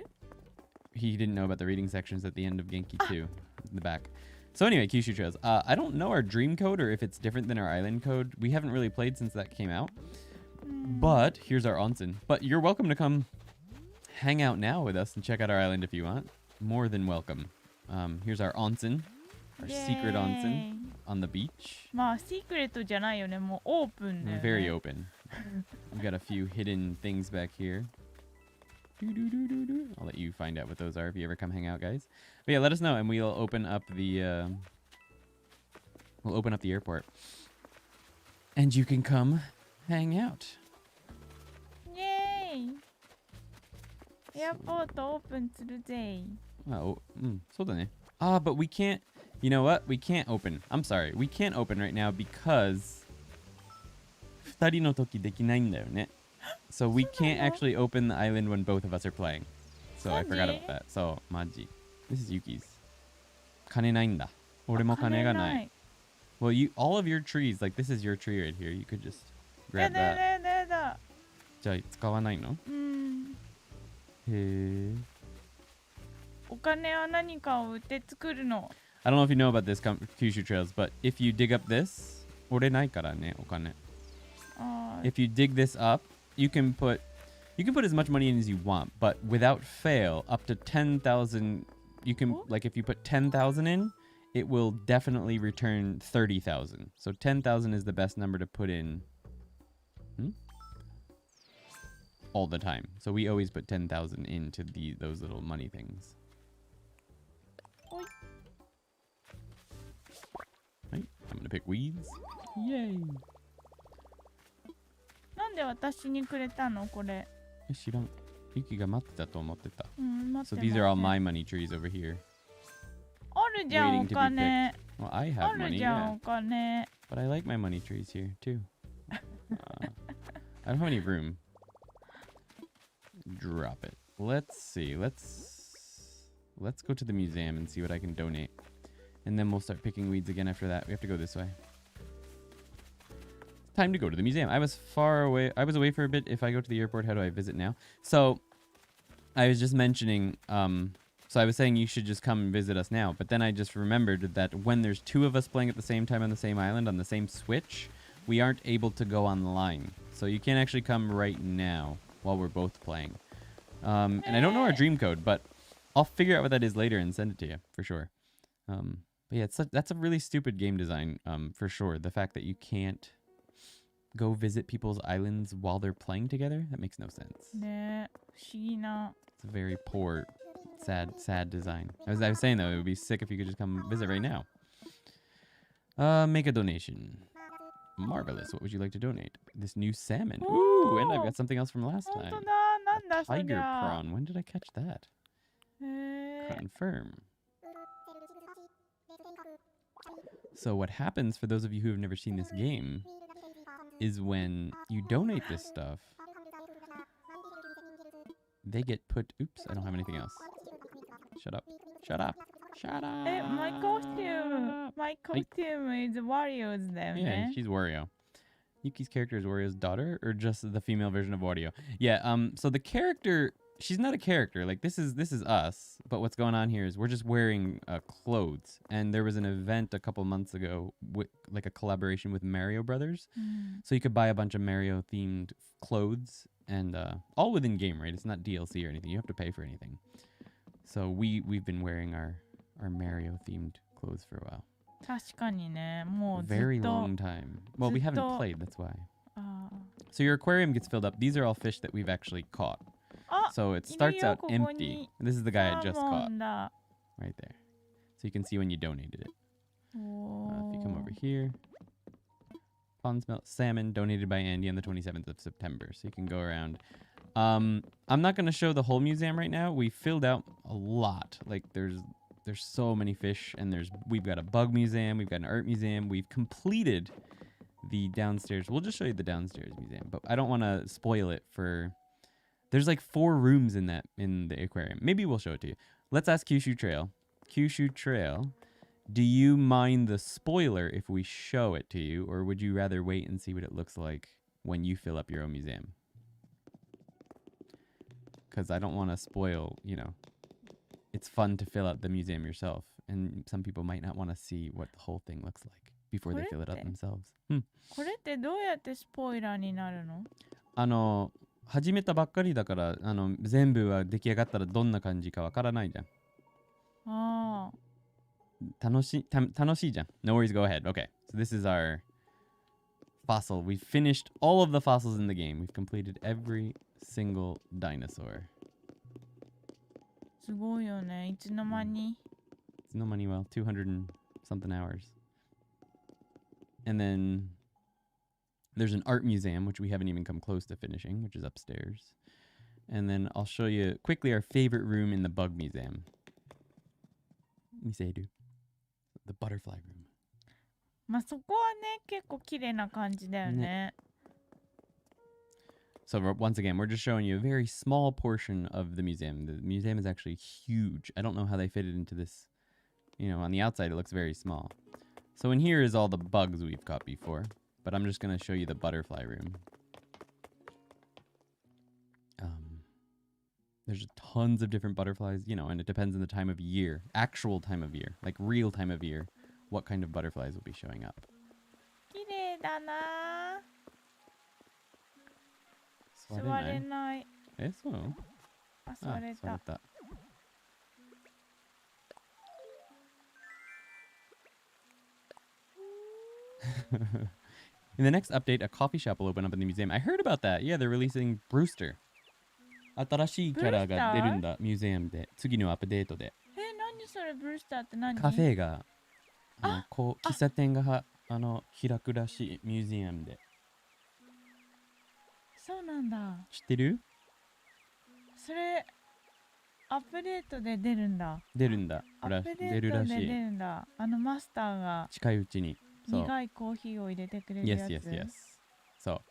[SPEAKER 1] He didn't know about the reading sections at the end of Genki 2 in the back. So anyway, Kyushu Trails. I don't know our dream code or if it's different than our island code. We haven't really played since that came out. But here's our onsen. But you're welcome to come hang out now with us and check out our island if you want. More than welcome. Here's our onsen. Our secret onsen on the beach.
[SPEAKER 2] まあ、シークレットじゃないよね。もうオープンだよね。
[SPEAKER 1] Very open. We've got a few hidden things back here. I'll let you find out what those are if you ever come hang out, guys. But yeah, let us know and we'll open up the airport. And you can come hang out.
[SPEAKER 2] イエーイエアポートオープンするぜ。
[SPEAKER 1] Oh, so dane. But we can't. You know what? We can't open. I'm sorry. We can't open right now because 二人の時できないんだよね. So we can't actually open the island when both of us are playing. So I forgot about that. So, Maji. This is Yuki's. 金ないんだ. 俺も金がない. Well, all of your trees, like this is your tree right here. You could just grab that.
[SPEAKER 2] やだ。
[SPEAKER 1] じゃあ使わないの? へー。
[SPEAKER 2] お金は何かを売って作るの。
[SPEAKER 1] I don't know if you know about this, Kyushu Trails, but if you dig up this, 俺ないからね、お金. If you dig this up, you can put as much money in as you want, but without fail, up to 10,000, you can, like if you put 10,000 in, it will definitely return 30,000. So 10,000 is the best number to put in all the time. So we always put 10,000 into those little money things. Right, I'm gonna pick weeds. Yay!
[SPEAKER 2] なんで私にくれたのこれ。
[SPEAKER 1] 知らん。ユキが待ってたと思ってた。
[SPEAKER 2] 待って
[SPEAKER 1] So these are all my money trees over here.
[SPEAKER 2] あるじゃん、お
[SPEAKER 1] Waiting to be
[SPEAKER 2] 金。
[SPEAKER 1] Well, I
[SPEAKER 2] あ
[SPEAKER 1] have
[SPEAKER 2] る
[SPEAKER 1] money,
[SPEAKER 2] じゃん、
[SPEAKER 1] yeah.
[SPEAKER 2] お金。
[SPEAKER 1] But I like my money trees here, too. I don't have any room. Drop it. Let's see. Let's go to the museum and see what I can donate. And then we'll start picking weeds again after that. We have to go this way. Time to go to the museum. I was far away. I was away for a bit. If I go to the airport, how do I visit now? So I was just mentioning, so I was saying you should just come and visit us now. But then I just remembered that when there's two of us playing at the same time on the same island, on the same Switch, we aren't able to go online. So you can't actually come right now while we're both playing. And I don't know our dream code, but I'll figure out what that is later and send it to you for sure. But yeah, that's a really stupid game design, for sure. The fact that you can't go visit people's islands while they're playing together, that makes no sense.
[SPEAKER 2] ね、不思議な。
[SPEAKER 1] It's a very poor, sad design. As I was saying though, it would be sick if you could just come visit right now. Make a donation. Marvelous. What would you like to donate? This new salmon. Ooh, and I've got something else from last
[SPEAKER 2] 本
[SPEAKER 1] time.
[SPEAKER 2] 当だ、なんだそり
[SPEAKER 1] Tiger
[SPEAKER 2] ゃ。
[SPEAKER 1] prawn. When did I catch that?
[SPEAKER 2] へー
[SPEAKER 1] Confirm. So what happens, for those of you who have never seen this game, is when you donate this stuff, they get put... Oops, I don't have anything else. Shut up. Shut up. Shut up.
[SPEAKER 2] My costume is Wario's there,
[SPEAKER 1] Yeah, she's Wario. Yuki's character is Wario's daughter, or just the female version of Wario? Yeah, so the character... She's not a character. Like, this is us. But what's going on here is we're just wearing clothes. And there was an event a couple months ago, with like a collaboration with Mario Brothers. So you could buy a bunch of Mario-themed clothes, and all within game, right? It's not DLC or anything. You have to pay for anything. So we've been wearing our Mario-themed clothes for a while.
[SPEAKER 2] 確かにね、もうずっと
[SPEAKER 1] Very long time. Well, we haven't
[SPEAKER 2] ずっと
[SPEAKER 1] played, that's why.
[SPEAKER 2] あ
[SPEAKER 1] So your aquarium gets filled up. These are all fish that we've actually caught.
[SPEAKER 2] あ
[SPEAKER 1] So it
[SPEAKER 2] いる
[SPEAKER 1] starts
[SPEAKER 2] よ
[SPEAKER 1] out
[SPEAKER 2] ここ
[SPEAKER 1] empty.
[SPEAKER 2] に
[SPEAKER 1] This is the guy I just
[SPEAKER 2] サーモ
[SPEAKER 1] caught
[SPEAKER 2] ンだ
[SPEAKER 1] right there. So you can see when you donated it.
[SPEAKER 2] お
[SPEAKER 1] If you come
[SPEAKER 2] ー
[SPEAKER 1] over here, pond smelt salmon donated by Andy on the 27th of September. So you can go around. I'm not going to show the whole museum right now. We filled out a lot. Like there's so many fish, and we've got a bug museum, we've got an art museum. We've completed the downstairs. We'll just show you the downstairs museum, but I don't want to spoil it for... There's like 4 rooms in the aquarium. Maybe we'll show it to you. Let's ask Kyushu Trail. Kyushu Trail, do you mind the spoiler if we show it to you, or would you rather wait and see what it looks like when you fill up your own museum? Because I don't want to spoil, it's fun to fill out the museum yourself, and some people might not want to see what the whole thing looks like before they fill it up themselves.
[SPEAKER 2] これってどうやってスポイラーになるの？
[SPEAKER 1] 始めたばっかりだから、全部は出来上がったらどんな感じかわからないじゃん。
[SPEAKER 2] ああ。
[SPEAKER 1] 楽しいじゃん。No worries, go ahead. Okay, so this is our fossil. We've finished all of the fossils in the game. We've completed every single dinosaur.
[SPEAKER 2] すごいよね。いつの間に。
[SPEAKER 1] It's no money, well, 200 and something hours. And then there's an art museum, which we haven't even come close to finishing, which is upstairs. And then I'll show you quickly our favorite room in the bug museum. Miseiru. The butterfly room.
[SPEAKER 2] まあそこはね、結構綺麗な感じだよね。
[SPEAKER 1] So once again, we're just showing you a very small portion of the museum. The museum is actually huge. I don't know how they fit it into this. On the outside, it looks very small. So in here is all the bugs we've caught before. But I'm just going to show you the butterfly room. There's tons of different butterflies, and it depends on the time of year. Actual time of year. Like real time of year. What kind of butterflies will be showing up.
[SPEAKER 2] 綺麗だな。座
[SPEAKER 1] 座れ
[SPEAKER 2] れない。
[SPEAKER 1] そう？
[SPEAKER 2] あ、座れた。
[SPEAKER 1] In the next update, a coffee shop will open up in the museum. I heard about that. Yeah, they're releasing Brewster. 新しいキャラが出るんだ、ミュージアムで。次のアップデートで。
[SPEAKER 2] 何それ、ブルースターって何？
[SPEAKER 1] カフェが、喫茶店が開くらしい、ミュージアムで。
[SPEAKER 2] そうなんだ。
[SPEAKER 1] 知ってる？
[SPEAKER 2] それ、アップデートで出るんだ。
[SPEAKER 1] 出るんだ。
[SPEAKER 2] アップデートで出るんだ。マスターが
[SPEAKER 1] 近いうちに。
[SPEAKER 2] 苦いコーヒーを入れてくれるやつ。
[SPEAKER 1] Yes. So,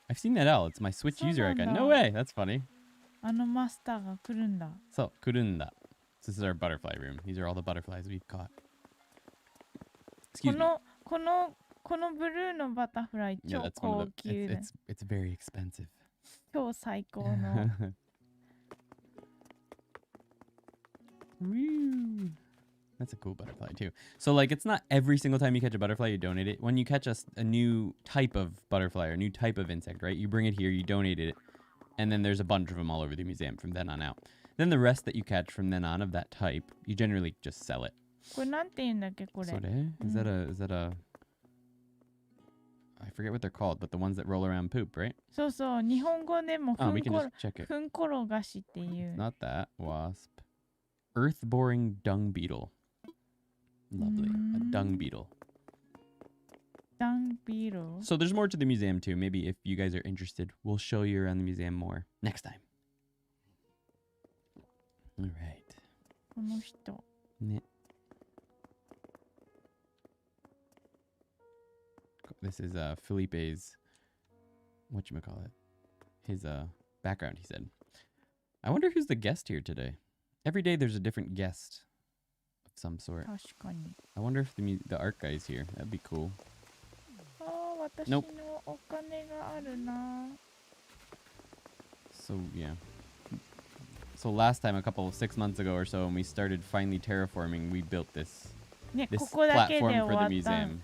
[SPEAKER 1] I've seen that out. It's my Switch user icon. No way! That's funny.
[SPEAKER 2] マスターが来るんだ。
[SPEAKER 1] そう、来るんだ。This is our butterfly room. These are all the butterflies we've caught. Excuse me.
[SPEAKER 2] このブルーのバタフライ超高級。
[SPEAKER 1] It's very expensive.
[SPEAKER 2] 超最高の。
[SPEAKER 1] Woo! That's a cool butterfly too. So like it's not every single time you catch a butterfly you donate it. When you catch a new type of butterfly or new type of insect, right? You bring it here, you donate it, and then there's a bunch of them all over the museum from then on out. Then the rest that you catch from then on of that type, you generally just sell it.
[SPEAKER 2] これなんて言うんだっけこれ。
[SPEAKER 1] それ? Is that a I forget what they're called, but the ones that roll around poop, right?
[SPEAKER 2] そうそう、日本語でも
[SPEAKER 1] we can just check it.
[SPEAKER 2] ふん転がしっていう。
[SPEAKER 1] Not that. Wasp. Earth boring dung beetle. Lovely. A dung beetle.
[SPEAKER 2] Dung beetle.
[SPEAKER 1] So there's more to the museum too. Maybe if you guys are interested, we'll show you around the museum more next time. All right.
[SPEAKER 2] この人。
[SPEAKER 1] ね。This is Felipe's, whatchamacallit, his background, he said. I wonder who's the guest here today. Every day there's a different guest of some sort.
[SPEAKER 2] 確かに。
[SPEAKER 1] I wonder if the art guy's here. That'd be cool.
[SPEAKER 2] ああ、私の
[SPEAKER 1] Nope.
[SPEAKER 2] お金があるな。
[SPEAKER 1] So, yeah. So last time, 6 months ago or so, when we started finally terraforming, we built this
[SPEAKER 2] ね、
[SPEAKER 1] this
[SPEAKER 2] ここだけで
[SPEAKER 1] platform
[SPEAKER 2] 終
[SPEAKER 1] for
[SPEAKER 2] わ
[SPEAKER 1] the
[SPEAKER 2] った。
[SPEAKER 1] museum.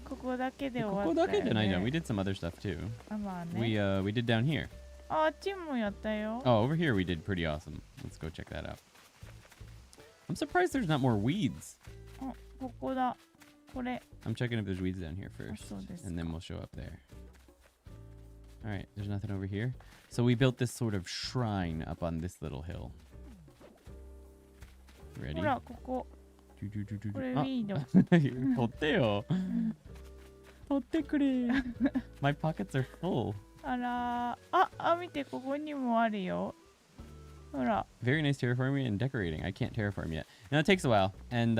[SPEAKER 2] ここだけで終わった
[SPEAKER 1] Kokodake
[SPEAKER 2] よ
[SPEAKER 1] didn't
[SPEAKER 2] ね。
[SPEAKER 1] We did some other stuff too.
[SPEAKER 2] あ、まあね。
[SPEAKER 1] We did down here.
[SPEAKER 2] あっちもやったよ。
[SPEAKER 1] Oh, over here we did pretty awesome. Let's go check that out. I'm surprised there's not more weeds.
[SPEAKER 2] あ、ここだ。これ。
[SPEAKER 1] I'm checking if there's weeds down here first,
[SPEAKER 2] そうですか。
[SPEAKER 1] and then we'll show up there. All right, there's nothing over here. So we built this sort of shrine up on this little hill. Ready?
[SPEAKER 2] ほら、ここ。これウ
[SPEAKER 1] Ah,
[SPEAKER 2] ィード。
[SPEAKER 1] 取ってよ。取ってくれ。My pockets are full.
[SPEAKER 2] あらー。あ、見て、ここにもあるよ。ほら。
[SPEAKER 1] Very nice terraforming and decorating. I can't terraform yet. Now it takes a while, and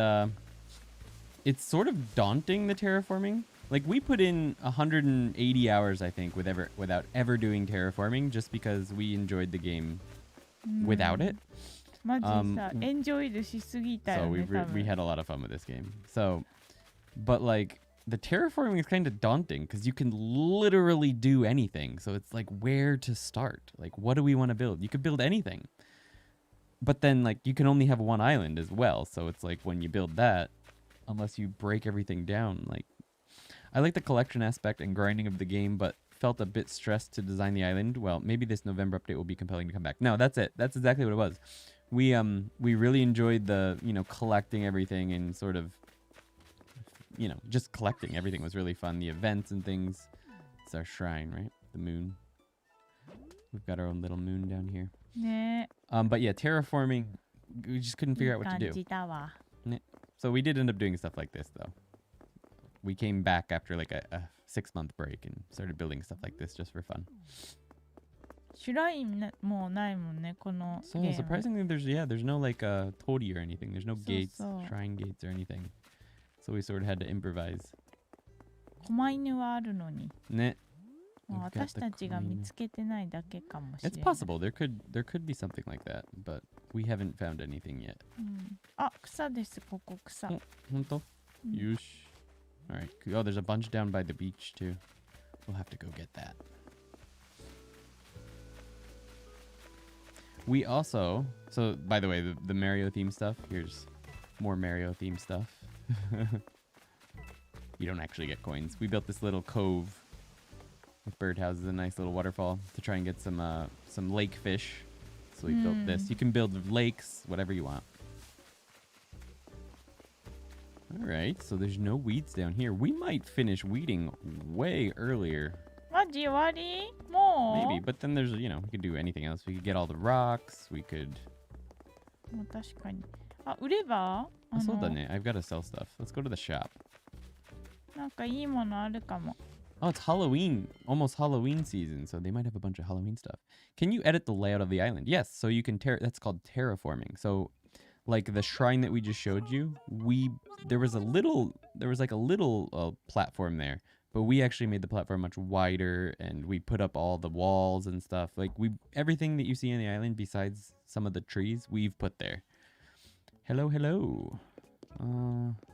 [SPEAKER 1] it's sort of daunting, the terraforming. Like, we put in 180 hours, I think, without ever doing terraforming, just because we enjoyed the game without it.
[SPEAKER 2] マジさ、エンジョイルしすぎた
[SPEAKER 1] So
[SPEAKER 2] よ
[SPEAKER 1] we
[SPEAKER 2] ね、多
[SPEAKER 1] we
[SPEAKER 2] 分。
[SPEAKER 1] had a lot of fun with this game. So, but like, the terraforming is kind of daunting because you can literally do anything. So it's like, where to start? Like, what do we want to build? You could build anything. But then, like, you can only have one island as well. So it's like, when you build that, unless you break everything down, like, I like the collection aspect and grinding of the game, but felt a bit stressed to design the island. Well, maybe this November update will be compelling to come back. No, that's it. That's exactly what it was. We really enjoyed the, collecting everything and sort of, just collecting everything was really fun. The events and things. It's our shrine, right? The moon. We've got our own little moon down here.
[SPEAKER 2] ね
[SPEAKER 1] But yeah, terraforming, we just couldn't
[SPEAKER 2] え。い
[SPEAKER 1] figure
[SPEAKER 2] い
[SPEAKER 1] out what
[SPEAKER 2] 感
[SPEAKER 1] to do.
[SPEAKER 2] じだわ。
[SPEAKER 1] So we did end up doing stuff like this, though. We came back after like a 6-month break and started building stuff like this just for fun.
[SPEAKER 2] シュラインもうないもんね、この
[SPEAKER 1] So
[SPEAKER 2] ゲーム。
[SPEAKER 1] surprisingly, there's no like torii or anything. There's no gates,
[SPEAKER 2] so.
[SPEAKER 1] shrine gates or anything. So we sort of had to improvise.
[SPEAKER 2] 狛犬はあるのに。
[SPEAKER 1] Ne.
[SPEAKER 2] もう
[SPEAKER 1] We've got
[SPEAKER 2] 私
[SPEAKER 1] the
[SPEAKER 2] たちが見
[SPEAKER 1] queen.
[SPEAKER 2] つけてないだけかもしれ
[SPEAKER 1] It's
[SPEAKER 2] ない。
[SPEAKER 1] possible. There could be something like that, but we haven't found anything yet.
[SPEAKER 2] うんあ、草です、ここ草。
[SPEAKER 1] Oh, Honto?
[SPEAKER 2] うん
[SPEAKER 1] Yush. All right. Oh, there's a bunch down by the beach too. We'll have to go get that. We also, so by the way, the Mario theme stuff, here's more Mario theme stuff. You don't actually get coins. We built this little cove with birdhouses, a nice little waterfall to try and get some lake fish. So we built this. You can build lakes, whatever you want. All right, so there's no weeds down here. We might finish weeding way earlier.
[SPEAKER 2] マジ終わりもう
[SPEAKER 1] Maybe, but then there's, we could do anything else. We could get all the rocks. We could...
[SPEAKER 2] もう確かに。あ、売れば
[SPEAKER 1] そうだね. I've got to sell stuff. Let's go to the shop.
[SPEAKER 2] なんかいいものあるかも。
[SPEAKER 1] Oh, it's Halloween. Almost Halloween season, so they might have a bunch of Halloween stuff. Can you edit the layout of the island? Yes, so you can that's called terraforming. So like the shrine that we just showed you, there was like a little platform there, but we actually made the platform much wider and we put up all the walls and stuff. Like everything that you see on the island besides some of the trees, we've put there. Hello.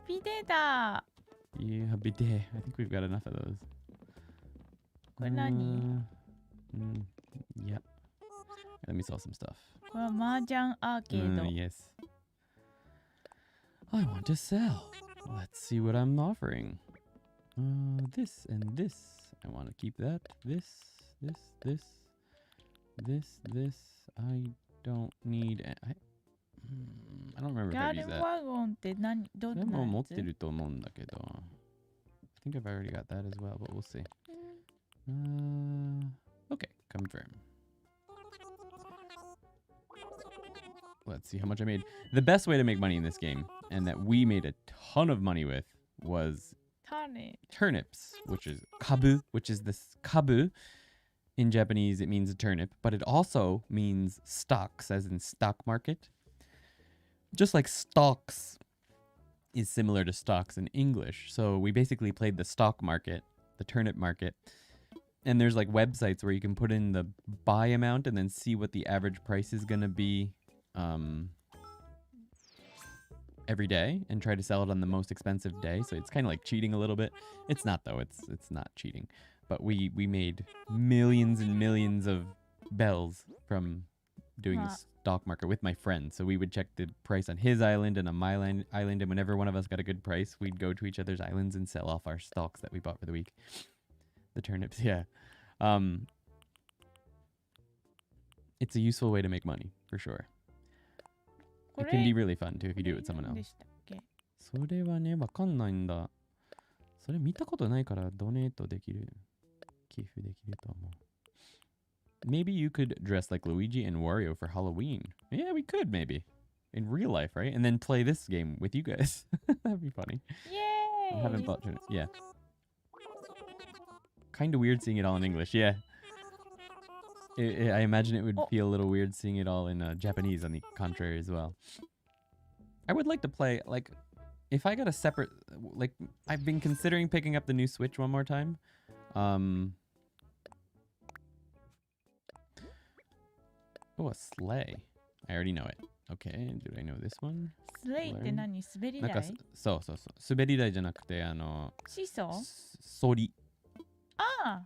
[SPEAKER 2] ビデだ
[SPEAKER 1] Yeah, bidet. I think we've got enough of those.
[SPEAKER 2] これ何
[SPEAKER 1] Yeah. Let me sell some stuff.
[SPEAKER 2] これは麻雀アーケード。
[SPEAKER 1] Yes. I want to sell. Let's see what I'm offering. This and this. I want to keep that. This. I don't need. I don't remember if
[SPEAKER 2] ガ
[SPEAKER 1] I've
[SPEAKER 2] ー
[SPEAKER 1] used
[SPEAKER 2] デン
[SPEAKER 1] that.
[SPEAKER 2] ワゴンってどんな
[SPEAKER 1] でも持っ
[SPEAKER 2] やつ
[SPEAKER 1] てると思うんだけど. I think I've already got that as well, but we'll see. Okay, confirm. Let's see how much I made. The best way to make money in this game, and that we made a ton of money with, was
[SPEAKER 2] 種
[SPEAKER 1] turnips, which is kabu, which is this kabu. In Japanese, it means a turnip, but it also means stocks, as in stock market. Just like stocks is similar to stocks in English. So we basically played the stock market, the turnip market. And there's like websites where you can put in the buy amount and then see what the average price is going to be every day and try to sell it on the most expensive day. So it's kind of like cheating a little bit. It's not though. It's not cheating. But we made millions and millions of bells from doing the stock market with my friend. So we would check the price on his island and on my island, and whenever one of us got a good price, we'd go to each other's islands and sell off our stocks that we bought for the week. The turnips, yeah. It's a useful way to make money, for sure. It can be really fun, too, if you do it with someone else. それはね、わかんないんだ。それ見たことないからドネートできる。寄付できると思う。Maybe you could dress like Luigi and Wario for Halloween. Yeah, we could, maybe. In real life, right? And then play this game with you guys. That'd be funny.
[SPEAKER 2] Yay!
[SPEAKER 1] I haven't bought it. Yeah. Kind of weird seeing it all in English, yeah. I imagine it would feel a little weird seeing it all in Japanese on the contrary as well. I would like to play, like, if I got a separate, like, I've been considering picking up the new Switch one more time. Oh, a sleigh. I already know it. Okay, do I know this one?
[SPEAKER 2] Sleigh って何？滑り台？
[SPEAKER 1] そう。滑り台じゃなくて、
[SPEAKER 2] シーソー？
[SPEAKER 1] ソリ。
[SPEAKER 2] ああ。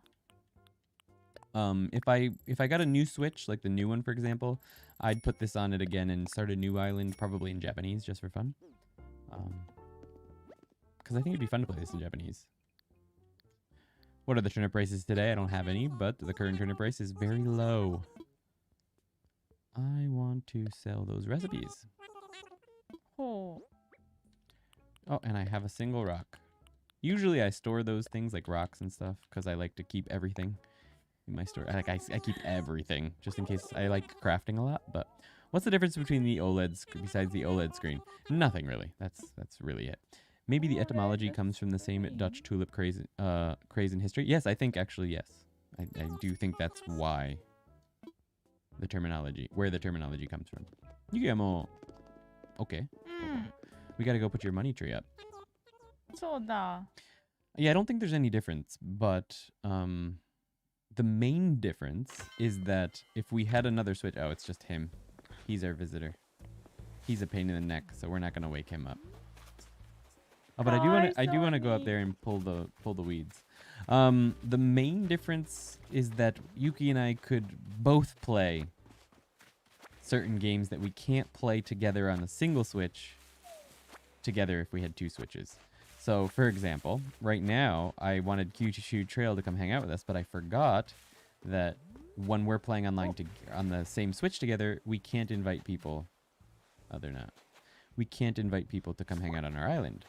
[SPEAKER 1] If I got a new Switch, like the new one, for example, I'd put this on it again and start a new island, probably in Japanese, just for fun. Because I think it'd be fun to play this in Japanese. What are the turnip prices today? I don't have any, but the current turnip price is very low. I want to sell those recipes.
[SPEAKER 2] Oh,
[SPEAKER 1] and I have a single rock. Usually I store those things like rocks and stuff because I like to keep everything in my store. I keep everything just in case. I like crafting a lot. But what's the difference between the OLEDs besides the OLED screen? Nothing really. That's really it. Maybe the etymology comes from the same Dutch tulip craze in history. Yes, I think actually yes. I do think that's why the terminology comes from. Yuki, okay. We gotta go put your money tree up.
[SPEAKER 2] そうだ。
[SPEAKER 1] Yeah, I don't think there's any difference, but the main difference is that if we had another Switch, oh, it's just him. He's our visitor. He's a pain in the neck, so we're not gonna wake him up. Oh, but I do wanna go up there and pull the weeds. The main difference is that Yuki and I could both play certain games that we can't play together on a single Switch together if we had two Switches. So, for example, right now, I wanted Q2 Trail to come hang out with us, but I forgot that when we're playing online on the same Switch together, we can't invite people. Oh, they're not. We can't invite people to come hang out on our island.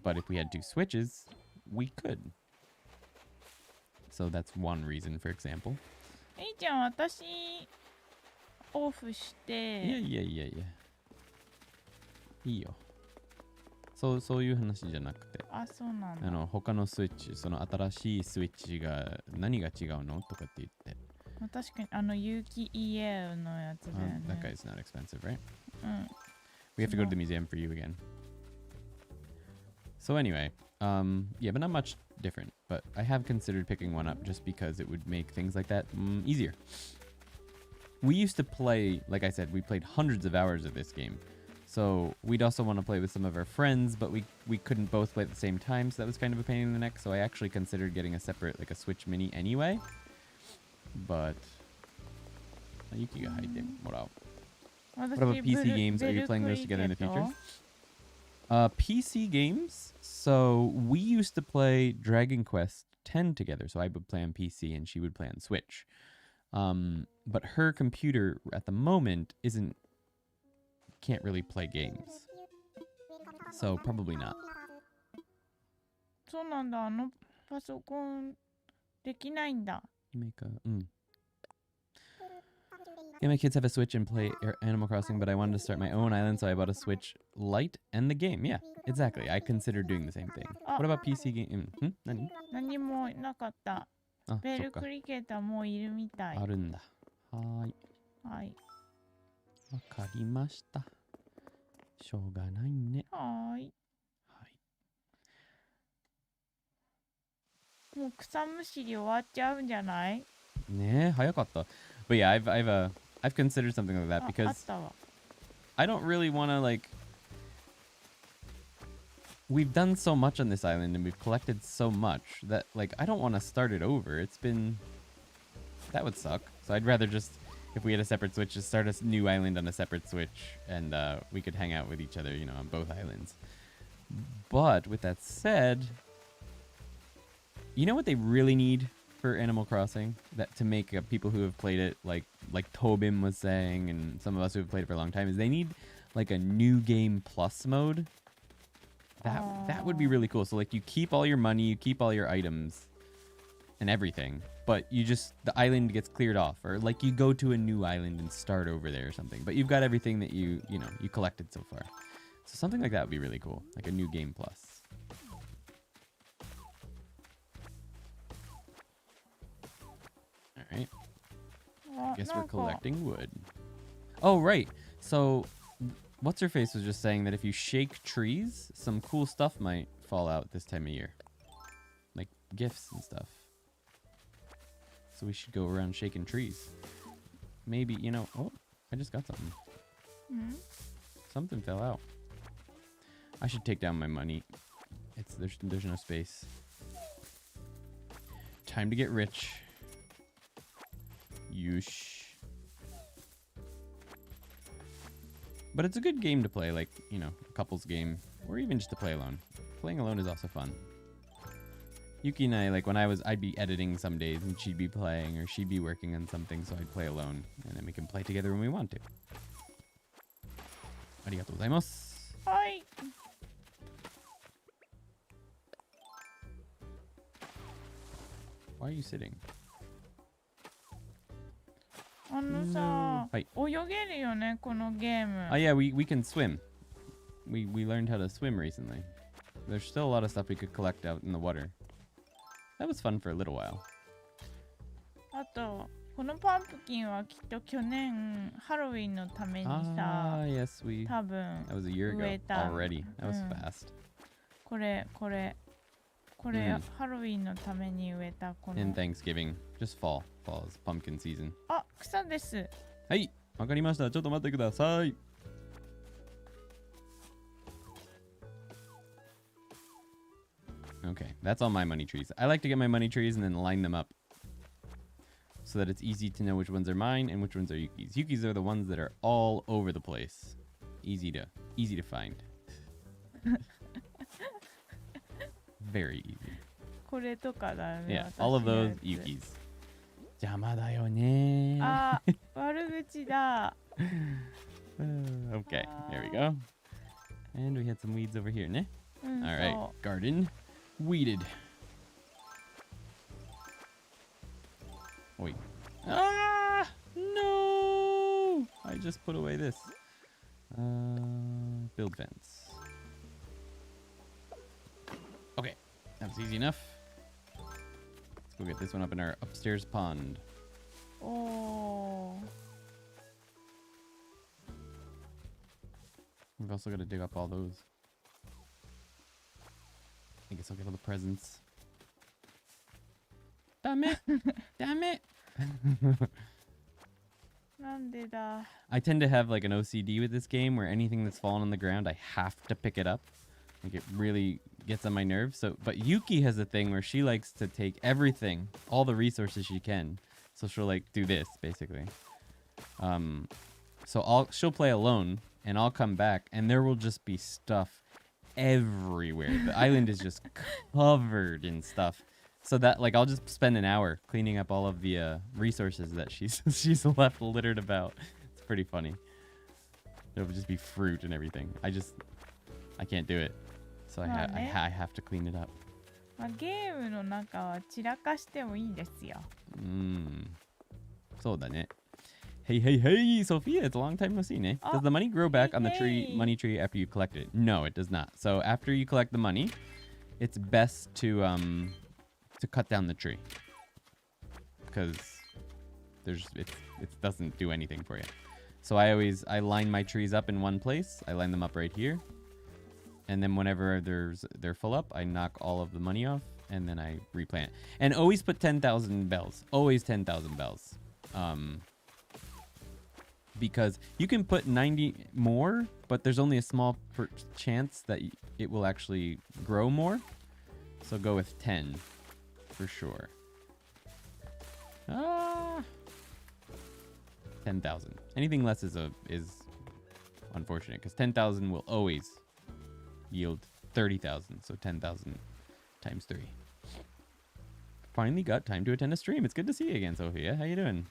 [SPEAKER 1] But if we had two Switches, we could. So that's one reason, for example.
[SPEAKER 2] えいちゃん、私オフして。
[SPEAKER 1] いや。いいよ。そういう話じゃなくて。
[SPEAKER 2] あ、そうなんだ。
[SPEAKER 1] 他のスイッチ、その新しいスイッチが何が違うのとかって言って。
[SPEAKER 2] 確かに有機 EA のやつだよね。
[SPEAKER 1] That guy's not expensive, right? We have to go to the museum for you again. So anyway, yeah, but not much different. But I have considered picking one up just because it would make things like that easier. We used to play, like I said, we played hundreds of hours of this game. So we'd also want to play with some of our friends, but we couldn't both play at the same time, so that was kind of a pain in the neck. So I actually considered getting a separate, like a Switch Mini anyway. But Yuki ga haite morao. What about PC games? Are you playing those together in the future? PC games? So we used to play Dragon Quest X together. So I would play on PC and she would play on Switch. But her computer at the moment can't really play games. So probably not.
[SPEAKER 2] そうなんだ。パソコンできないんだ。
[SPEAKER 1] Yeah, my kids have a Switch and play Animal Crossing, but I wanted to start my own island, so I bought a Switch Lite and the game. Yeah, exactly. I considered doing the same thing. What about PC game?
[SPEAKER 2] 何もなかった。ベルクリケーターもういるみたい。
[SPEAKER 1] あるんだ。はい。
[SPEAKER 2] はい。
[SPEAKER 1] わかりました。しょうがないね。
[SPEAKER 2] はい。もう草むしり終わっちゃうんじゃない？
[SPEAKER 1] ね、早かった。But yeah, I've considered something like that
[SPEAKER 2] あっ
[SPEAKER 1] because
[SPEAKER 2] たわ。
[SPEAKER 1] I don't really want to like. We've done so much on this island and we've collected so much that like I don't want to start it over. It's been that would suck. So I'd rather just if we had a separate switch, just start a new island on a separate switch and we could hang out with each other, you know, on both islands. But with that said, you know what they really need for Animal Crossing that to make people who have played it like Tobin was saying and some of us who have played it for a long time is they need like a new game plus mode. That would be really cool. So like you keep all your money, you keep all your items and everything, but you just the island gets cleared off or like you go to a new island and start over there or something. But you've got everything that you collected so far. So something like that would be really cool. Like a new game plus. All right. Guess we're collecting wood. Oh, right. So what's her face was just saying that if you shake trees, some cool stuff might fall out this time of year. Like gifts and stuff. So we should go around shaking trees. Maybe, oh, I just got something.
[SPEAKER 2] Mm-hmm.
[SPEAKER 1] Something fell out. I should take down my money. There's no space. Time to get rich. Yush. But it's a good game to play, like, a couple's game, or even just to play alone. Playing alone is also fun. Yuki and I, like, I'd be editing some days, and she'd be playing, or she'd be working on something, so I'd play alone, and then we can play together when we want to. Arigatou gozaimasu.
[SPEAKER 2] Hi.
[SPEAKER 1] Why are you sitting?
[SPEAKER 2] あのさ、
[SPEAKER 1] はい。
[SPEAKER 2] 泳げるよね、このゲーム。
[SPEAKER 1] Oh yeah, we can swim. We learned how to swim recently. There's still a lot of stuff we could collect out in the water. That was fun for a little while.
[SPEAKER 2] あと、このパンプキンはきっと去年ハロウィンのためにさ、
[SPEAKER 1] yes, that
[SPEAKER 2] 多分
[SPEAKER 1] was a year
[SPEAKER 2] 植
[SPEAKER 1] ago
[SPEAKER 2] えた。
[SPEAKER 1] already. That was fast.
[SPEAKER 2] これ、ハロウィンのために植えたこの。
[SPEAKER 1] In Thanksgiving, just fall. Fall is pumpkin season.
[SPEAKER 2] あ、草です。
[SPEAKER 1] はい、わかりました。ちょっと待ってください。Okay, that's all my money trees. I like to get my money trees and then line them up so that it's easy to know which ones are mine and which ones are Yuki's. Yuki's are the ones that are all over the place. Easy to find. Very easy.
[SPEAKER 2] これとかだね。
[SPEAKER 1] Yeah, all of those
[SPEAKER 2] 私のやつ。
[SPEAKER 1] Yuki's. 邪魔だよね。
[SPEAKER 2] あ、悪口だ。
[SPEAKER 1] Okay, there we go. And we had some weeds over here, ne?
[SPEAKER 2] うん、
[SPEAKER 1] All right,
[SPEAKER 2] そ
[SPEAKER 1] garden weeded. Wait. Ah! No! I just put away this. Build fence. Okay, that was easy enough. Let's go get this one up in our upstairs pond.
[SPEAKER 2] う。おー。
[SPEAKER 1] We've also got to dig up all those. I guess I'll get all the presents. Damn it! Damn it!
[SPEAKER 2] なんでだ。
[SPEAKER 1] I tend to have like an OCD with this game where anything that's fallen on the ground, I have to pick it up. Like it really gets on my nerves. So, but Yuki has a thing where she likes to take everything, all the resources she can. So she'll like do this basically. So she'll play alone and I'll come back and there will just be stuff everywhere. The island is just covered in stuff. So that like I'll just spend an hour cleaning up all of the resources that she's left littered about. It's pretty funny. There will just be fruit and everything. I can't do it. So I have to clean it up.
[SPEAKER 2] まあ、ゲームの中は散らかしてもいいですよ。
[SPEAKER 1] そうだね。Hey, Sophia, it's a long time no see, ne? Does the money grow back on the money tree after you collect it? No, it does not. So after you collect the money, it's best to cut down the tree because it doesn't do anything for you. So I line my trees up in one place. I line them up right here. And then whenever they're full up, I knock all of the money off and then I replant. And always put 10,000 bells. Always 10,000 bells. Because you can put 90 more, but there's only a small chance that it will actually grow more. So go with 10 for sure. 10,000. Anything less is unfortunate because 10,000 will always yield 30,000. So 10,000 times 3. Finally got time to attend a stream. It's good to see you again, Sophia. How you doing?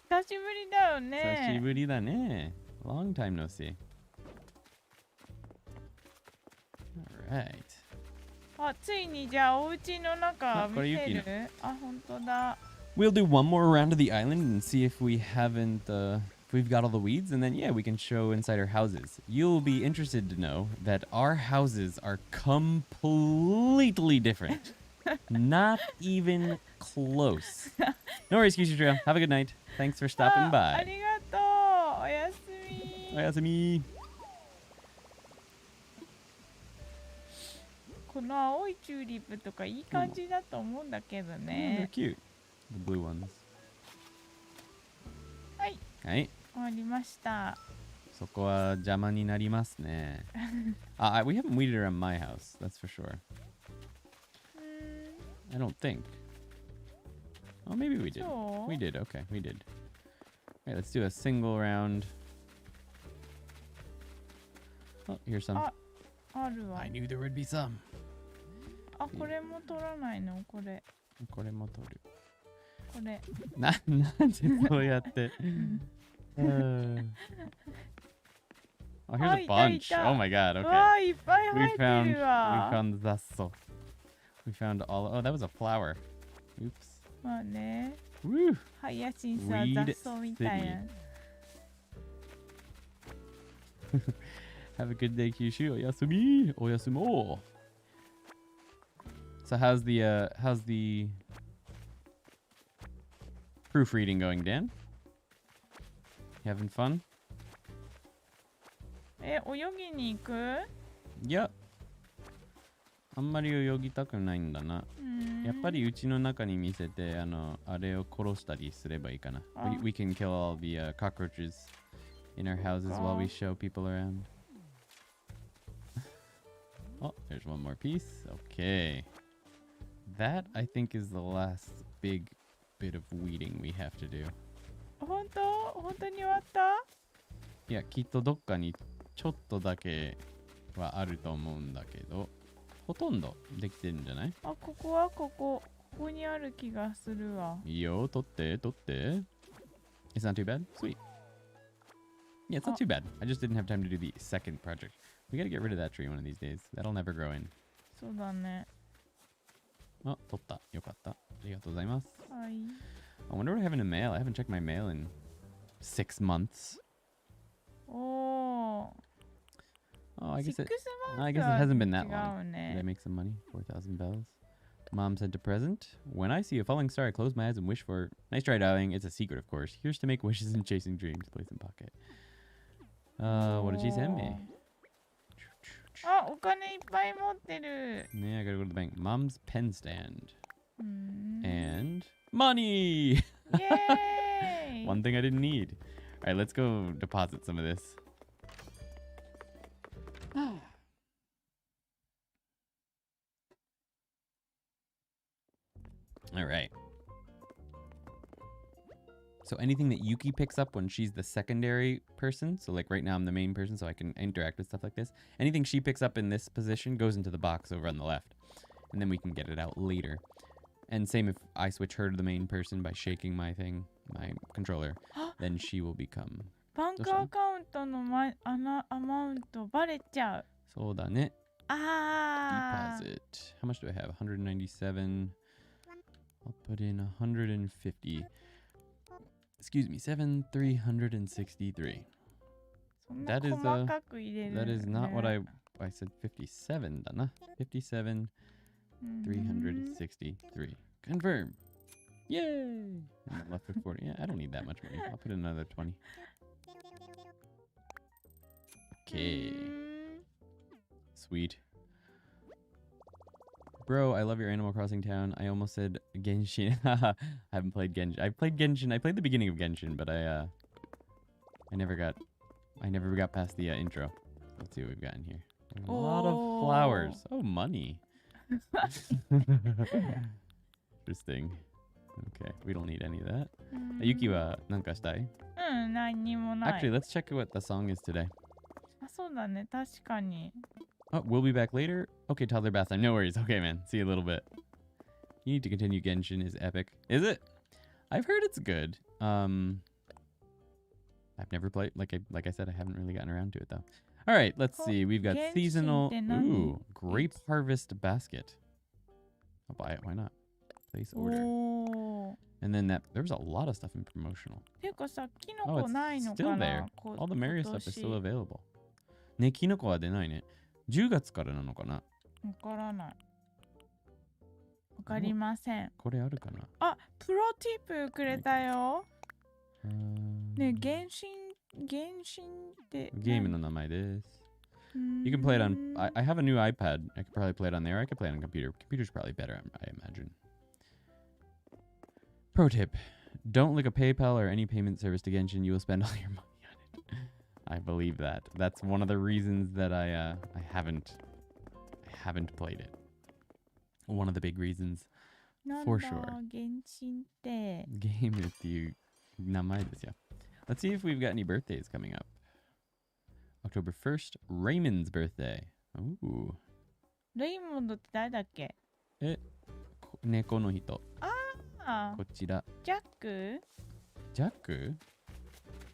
[SPEAKER 2] 久しぶりだよね。
[SPEAKER 1] 久しぶりだね. Long time no see. Alright.
[SPEAKER 2] あ、ついにじゃあお家の中見せる？あ、本当だ。
[SPEAKER 1] We'll do one more round of the island and see if we haven't, if we've got all the weeds, and then yeah, we can show inside our houses. You'll be interested to know that our houses are completely different. Not even close. No worries, Kyushu Trail. Have a good night. Thanks for stopping
[SPEAKER 2] あ
[SPEAKER 1] by.
[SPEAKER 2] りがとう。おやすみ。
[SPEAKER 1] おやすみ。
[SPEAKER 2] この青いチューリップとかいい感じだと思うんだけど
[SPEAKER 1] Yeah, they're
[SPEAKER 2] ね。
[SPEAKER 1] cute. The blue ones.
[SPEAKER 2] はい、
[SPEAKER 1] はい。
[SPEAKER 2] 終わりました。
[SPEAKER 1] そこは邪魔になりますね。We haven't weeded around my house, that's for sure. I don't think. Oh, maybe we did.
[SPEAKER 2] So?
[SPEAKER 1] We did. Okay, we did. All right, let's do a single round. Oh, here's some.
[SPEAKER 2] あるわ。
[SPEAKER 1] I knew there would be some.
[SPEAKER 2] あ、これも取らないの？これ。
[SPEAKER 1] これも取る。
[SPEAKER 2] これ。
[SPEAKER 1] なんでそうやって。Oh, here's a bunch. Oh my god,
[SPEAKER 2] わ
[SPEAKER 1] okay.
[SPEAKER 2] あ、いっぱい
[SPEAKER 1] We
[SPEAKER 2] 入って
[SPEAKER 1] found
[SPEAKER 2] るわ。
[SPEAKER 1] the zasso. We found all. Oh, that was a flower. Oops.
[SPEAKER 2] まあね。
[SPEAKER 1] Woo.
[SPEAKER 2] ハヤシンスは
[SPEAKER 1] Weed
[SPEAKER 2] 雑草みたいな。
[SPEAKER 1] Have a good day, Kyushu. Oyasumi. Oyasumo. So how's the proofreading going, Dan? You having fun?
[SPEAKER 2] え、泳ぎに行く？
[SPEAKER 1] Yeah. あんまり泳ぎたくないんだな。やっぱりうちの中に見せて、あれを殺したりすればいいかな。We can kill all the cockroaches in our houses while we show people around. Oh, there's one more piece. Okay. That, I think, is the last big bit of weeding we have to do.
[SPEAKER 2] 本当に終わった？
[SPEAKER 1] いや、きっとどっかにちょっとだけはあると思うんだけど、ほとんどできてるんじゃない？
[SPEAKER 2] あ、ここにある気がするわ。
[SPEAKER 1] いいよ、取って。It's not too bad? Sweet. Yeah, it's not too bad. I just didn't have time to do the second project. We gotta get rid of that tree one of these days. That'll never grow in.
[SPEAKER 2] そうだね。
[SPEAKER 1] あ、取った。よかった。ありがとうございます。
[SPEAKER 2] はい。
[SPEAKER 1] I wonder what I have in the mail. I haven't checked my mail in 6 months.
[SPEAKER 2] おー。
[SPEAKER 1] Oh, I guess it
[SPEAKER 2] 6
[SPEAKER 1] I guess it hasn't been that
[SPEAKER 2] 違
[SPEAKER 1] long.
[SPEAKER 2] う
[SPEAKER 1] Did I
[SPEAKER 2] ね。
[SPEAKER 1] make some money? 4,000 bells. Mom sent a present. When I see a falling star, I close my eyes and wish for... Nice try, darling. It's a secret, of course. Here's to make wishes and chasing dreams. Place in pocket. What did she send me?
[SPEAKER 2] あ、お金いっぱい持ってる。
[SPEAKER 1] Yeah, I gotta go to the bank. Mom's pen stand.
[SPEAKER 2] うん。
[SPEAKER 1] And money!
[SPEAKER 2] イエーイ
[SPEAKER 1] One thing I didn't need. All right, let's go deposit some of this. All right. So anything that Yuki picks up when she's the secondary person, so like right now I'm the main person, so I can interact with stuff like this. Anything she picks up in this position goes into the box over on the left, and then we can get it out later. And same if I switch her to the main person by shaking my controller, then she will become...
[SPEAKER 2] バンクアカウントのアマウントバレちゃう。
[SPEAKER 1] そうだね。
[SPEAKER 2] あー。
[SPEAKER 1] Deposit. How much do I have? 197. I'll put in 150. Excuse me, 7,363.
[SPEAKER 2] そんな
[SPEAKER 1] That is
[SPEAKER 2] 細かく入れる、ね。
[SPEAKER 1] that is not what I said. 57 だな。57, 363. Confirm. Yay! And I'm left with 40. Yeah, I don't need that much money. I'll put in another 20. Okay. Sweet. Bro, I love your Animal Crossing town. I almost said Genshin. I haven't played Genshin. I played Genshin. I played the beginning of Genshin, but I never got past the intro. Let's see what we've got in here. A lot of flowers. Oh, money. Interesting. Okay, we don't need any of that. Yuki wa nanka shitai?
[SPEAKER 2] 何にもない。
[SPEAKER 1] Actually, let's check what the song is today.
[SPEAKER 2] あ、そうだね。確かに。
[SPEAKER 1] Oh, we'll be back later. Okay, toddler bath time. No worries. Okay, man. See you in a little bit. You need to continue. Genshin is epic. Is it? I've heard it's good. I've never played. Like I said, I haven't really gotten around to it though. All right, let's see. We've got
[SPEAKER 2] Genshin
[SPEAKER 1] seasonal.
[SPEAKER 2] って何?
[SPEAKER 1] Ooh, grape harvest basket. I'll buy it. Why not? Place order.
[SPEAKER 2] おー。
[SPEAKER 1] And then there was a lot of stuff in promotional.
[SPEAKER 2] ていうかさ、キノ
[SPEAKER 1] Oh,
[SPEAKER 2] コない
[SPEAKER 1] it's
[SPEAKER 2] の
[SPEAKER 1] still
[SPEAKER 2] か
[SPEAKER 1] there.
[SPEAKER 2] な
[SPEAKER 1] All the Mario stuff is
[SPEAKER 2] 今
[SPEAKER 1] still
[SPEAKER 2] 年
[SPEAKER 1] available. ね、キノコは出ないね。10月からなのかな？
[SPEAKER 2] わからない。わかりません。
[SPEAKER 1] これあるかな？
[SPEAKER 2] あ、プロティップくれたよ。ね、原神って
[SPEAKER 1] ゲームの名前です。You can play it on. I have a new iPad. I could probably play it on there. I could play it on computer. Computer's probably better, I imagine. Pro tip: don't link a PayPal or any payment service to Genshin. You will spend all your money on it. I believe that. That's one of the reasons that I haven't played it. One of the big reasons.
[SPEAKER 2] なんだ
[SPEAKER 1] For sure.
[SPEAKER 2] 原神って。
[SPEAKER 1] Game っていう名前ですよ。Let's see if we've got any birthdays coming up. October 1st, Raymond's birthday. Ooh.
[SPEAKER 2] レイモンドって誰だっけ？
[SPEAKER 1] 猫の人。
[SPEAKER 2] あ、
[SPEAKER 1] こちら。
[SPEAKER 2] ジャック？
[SPEAKER 1] ジャック？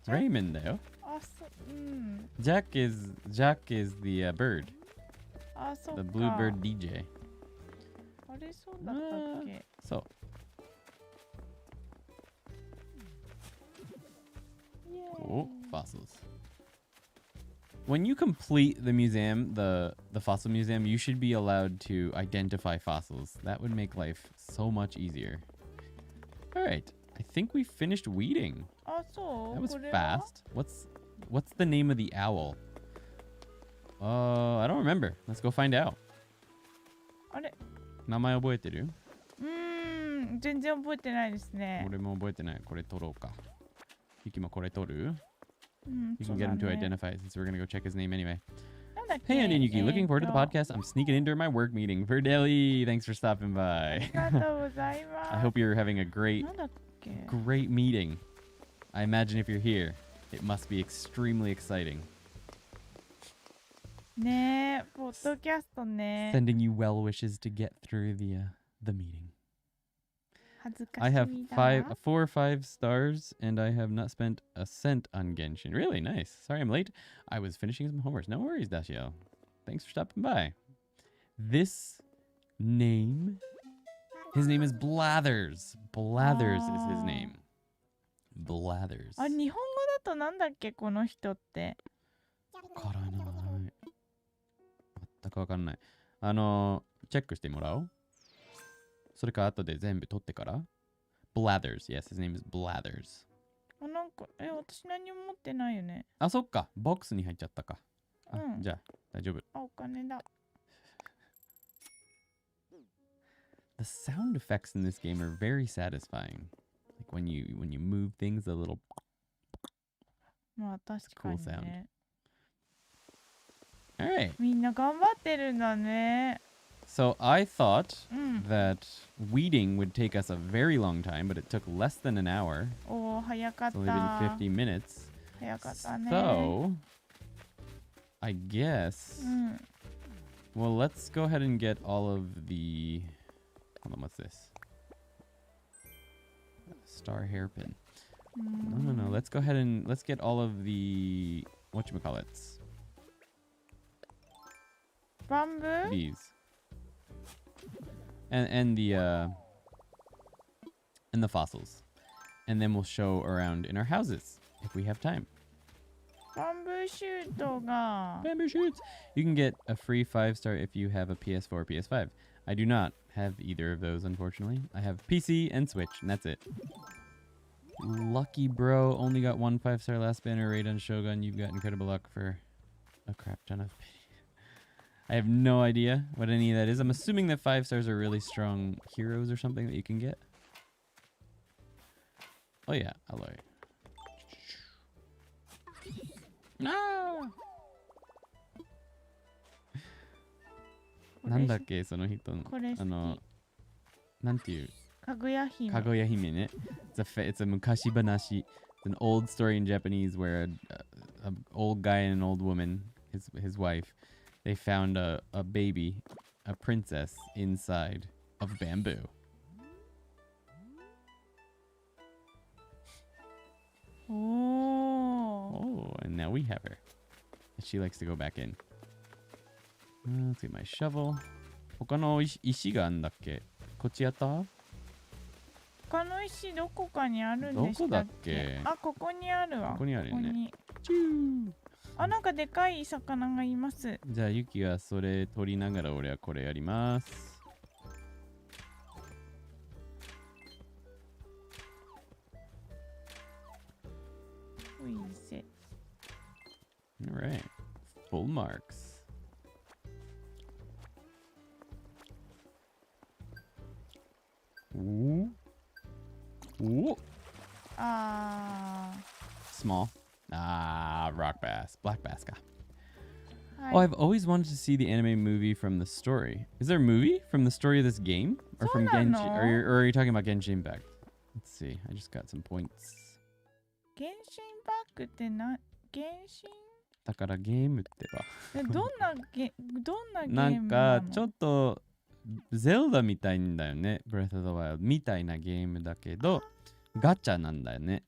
[SPEAKER 1] Raymond だよ。
[SPEAKER 2] あ、そう、うん。
[SPEAKER 1] Jack is the bird.
[SPEAKER 2] あ、そうか。
[SPEAKER 1] The bluebird DJ.
[SPEAKER 2] あれそうだったっけ？
[SPEAKER 1] So. Oh, fossils. When you complete the museum, the fossil museum, you should be allowed to identify fossils. That would make life so much easier. All right, I think we finished weeding.
[SPEAKER 2] あ、そう。
[SPEAKER 1] That was
[SPEAKER 2] これは
[SPEAKER 1] fast. What's the name of the owl? I don't remember. Let's go find out.
[SPEAKER 2] あれ？
[SPEAKER 1] 名前覚えてる？
[SPEAKER 2] 全然覚えてないですね。
[SPEAKER 1] 俺も覚えてない。これ取ろうか。ゆきもこれ取る？ You
[SPEAKER 2] そ
[SPEAKER 1] can
[SPEAKER 2] う
[SPEAKER 1] get
[SPEAKER 2] だ
[SPEAKER 1] him to
[SPEAKER 2] ね。
[SPEAKER 1] identify since we're gonna go check his name anyway.
[SPEAKER 2] なんだっけ？
[SPEAKER 1] Hey, Andy and Yuki, looking forward to the podcast. I'm sneaking in during my work meeting. Verdelli, thanks for stopping
[SPEAKER 2] あ
[SPEAKER 1] by.
[SPEAKER 2] りがとうございます。
[SPEAKER 1] I hope you're having a great
[SPEAKER 2] なんだっけ？
[SPEAKER 1] meeting. I imagine if you're here, it must be extremely exciting.
[SPEAKER 2] ねえ、ポッドキャストね。
[SPEAKER 1] Sending you well wishes to get through the meeting.
[SPEAKER 2] 恥ずかし
[SPEAKER 1] I have
[SPEAKER 2] みだ。
[SPEAKER 1] 4 or 5 stars, and I have not spent a cent on Genshin. Really nice. Sorry I'm late. I was finishing some homework. No worries, Dashio. Thanks for stopping by. This name, his name is Blathers. Blathers is his name. Blathers.
[SPEAKER 2] あ、日本語だとなんだっけこの人って。
[SPEAKER 1] わからない。全くわかんない。チェックしてもらおう。それか後で全部取ってから。Blathers. Yes, his name is Blathers.
[SPEAKER 2] あ、なんか、私何も持ってないよね。
[SPEAKER 1] あ、そっか。ボックスに入っちゃったか。あ、
[SPEAKER 2] うん
[SPEAKER 1] じゃあ、大丈夫。
[SPEAKER 2] あ、お金だ。
[SPEAKER 1] The sound effects in this game are very satisfying. Like when you move things, a little
[SPEAKER 2] まあ確かに
[SPEAKER 1] cool sound.
[SPEAKER 2] ね。
[SPEAKER 1] All right.
[SPEAKER 2] みんな頑張ってるんだね。
[SPEAKER 1] So I thought
[SPEAKER 2] うん。
[SPEAKER 1] that weeding would take us a very long time, but it took less than an hour.
[SPEAKER 2] おー、早かっ
[SPEAKER 1] It's only
[SPEAKER 2] た。
[SPEAKER 1] been 50 minutes.
[SPEAKER 2] 早かったね。
[SPEAKER 1] So I guess
[SPEAKER 2] うん。
[SPEAKER 1] well, let's go ahead and get all of the hold on, what's this? Star hairpin. No. Let's go ahead and let's get all of the whatchamacallits.
[SPEAKER 2] バンブー
[SPEAKER 1] These. And the fossils. And then we'll show around in our houses if we have time.
[SPEAKER 2] バンブーシュートが。
[SPEAKER 1] Bamboo shoots. You can get a free 5-star if you have a PS4 or PS5. I do not have either of those, unfortunately. I have PC and Switch, and that's it. Lucky bro, only got 1 5-star last banner raid on Shogun. You've got incredible luck for a crap ton of I have no idea what any of that is. I'm assuming that 5 stars are really strong heroes or something that you can get. Oh yeah, alloy. Ah! なんだっけその人の
[SPEAKER 2] これ好き。
[SPEAKER 1] なんていう
[SPEAKER 2] かぐや姫。
[SPEAKER 1] かぐや姫ね。It's a 昔話. It's an old story in Japanese where a old guy and an old woman, his wife, they found a baby, a princess inside of bamboo. Oh, and now we have her. She likes to go back in. Let's get my shovel. 他の石があんだっけこっちやった
[SPEAKER 2] 他の石どこかにあるんでしたっけ？
[SPEAKER 1] どこだっけ？
[SPEAKER 2] あ、ここにあるわ。
[SPEAKER 1] ここにあるよね。
[SPEAKER 2] ここに
[SPEAKER 1] チュー。
[SPEAKER 2] あ、なんかでかい魚がいます。
[SPEAKER 1] じゃあユキはそれ取りながら俺はこれやります。
[SPEAKER 2] おいせ。
[SPEAKER 1] Alright. Full marks. Ooh. Ooh. Small. Rock bass. Black bass ka. Oh, I've always wanted to see the anime movie from the story. Is there a movie from the story of this game? Or from Genshin? Or are you talking about Genshin Impact? Let's see. I just got some points.
[SPEAKER 2] 原神バックってな、原
[SPEAKER 1] だからゲームってば。
[SPEAKER 2] 神どんなゲーム
[SPEAKER 1] なんかちょっとゼルダみたいんだよね。Breath of the Wild みたいなゲームだけどガチャなんだよね。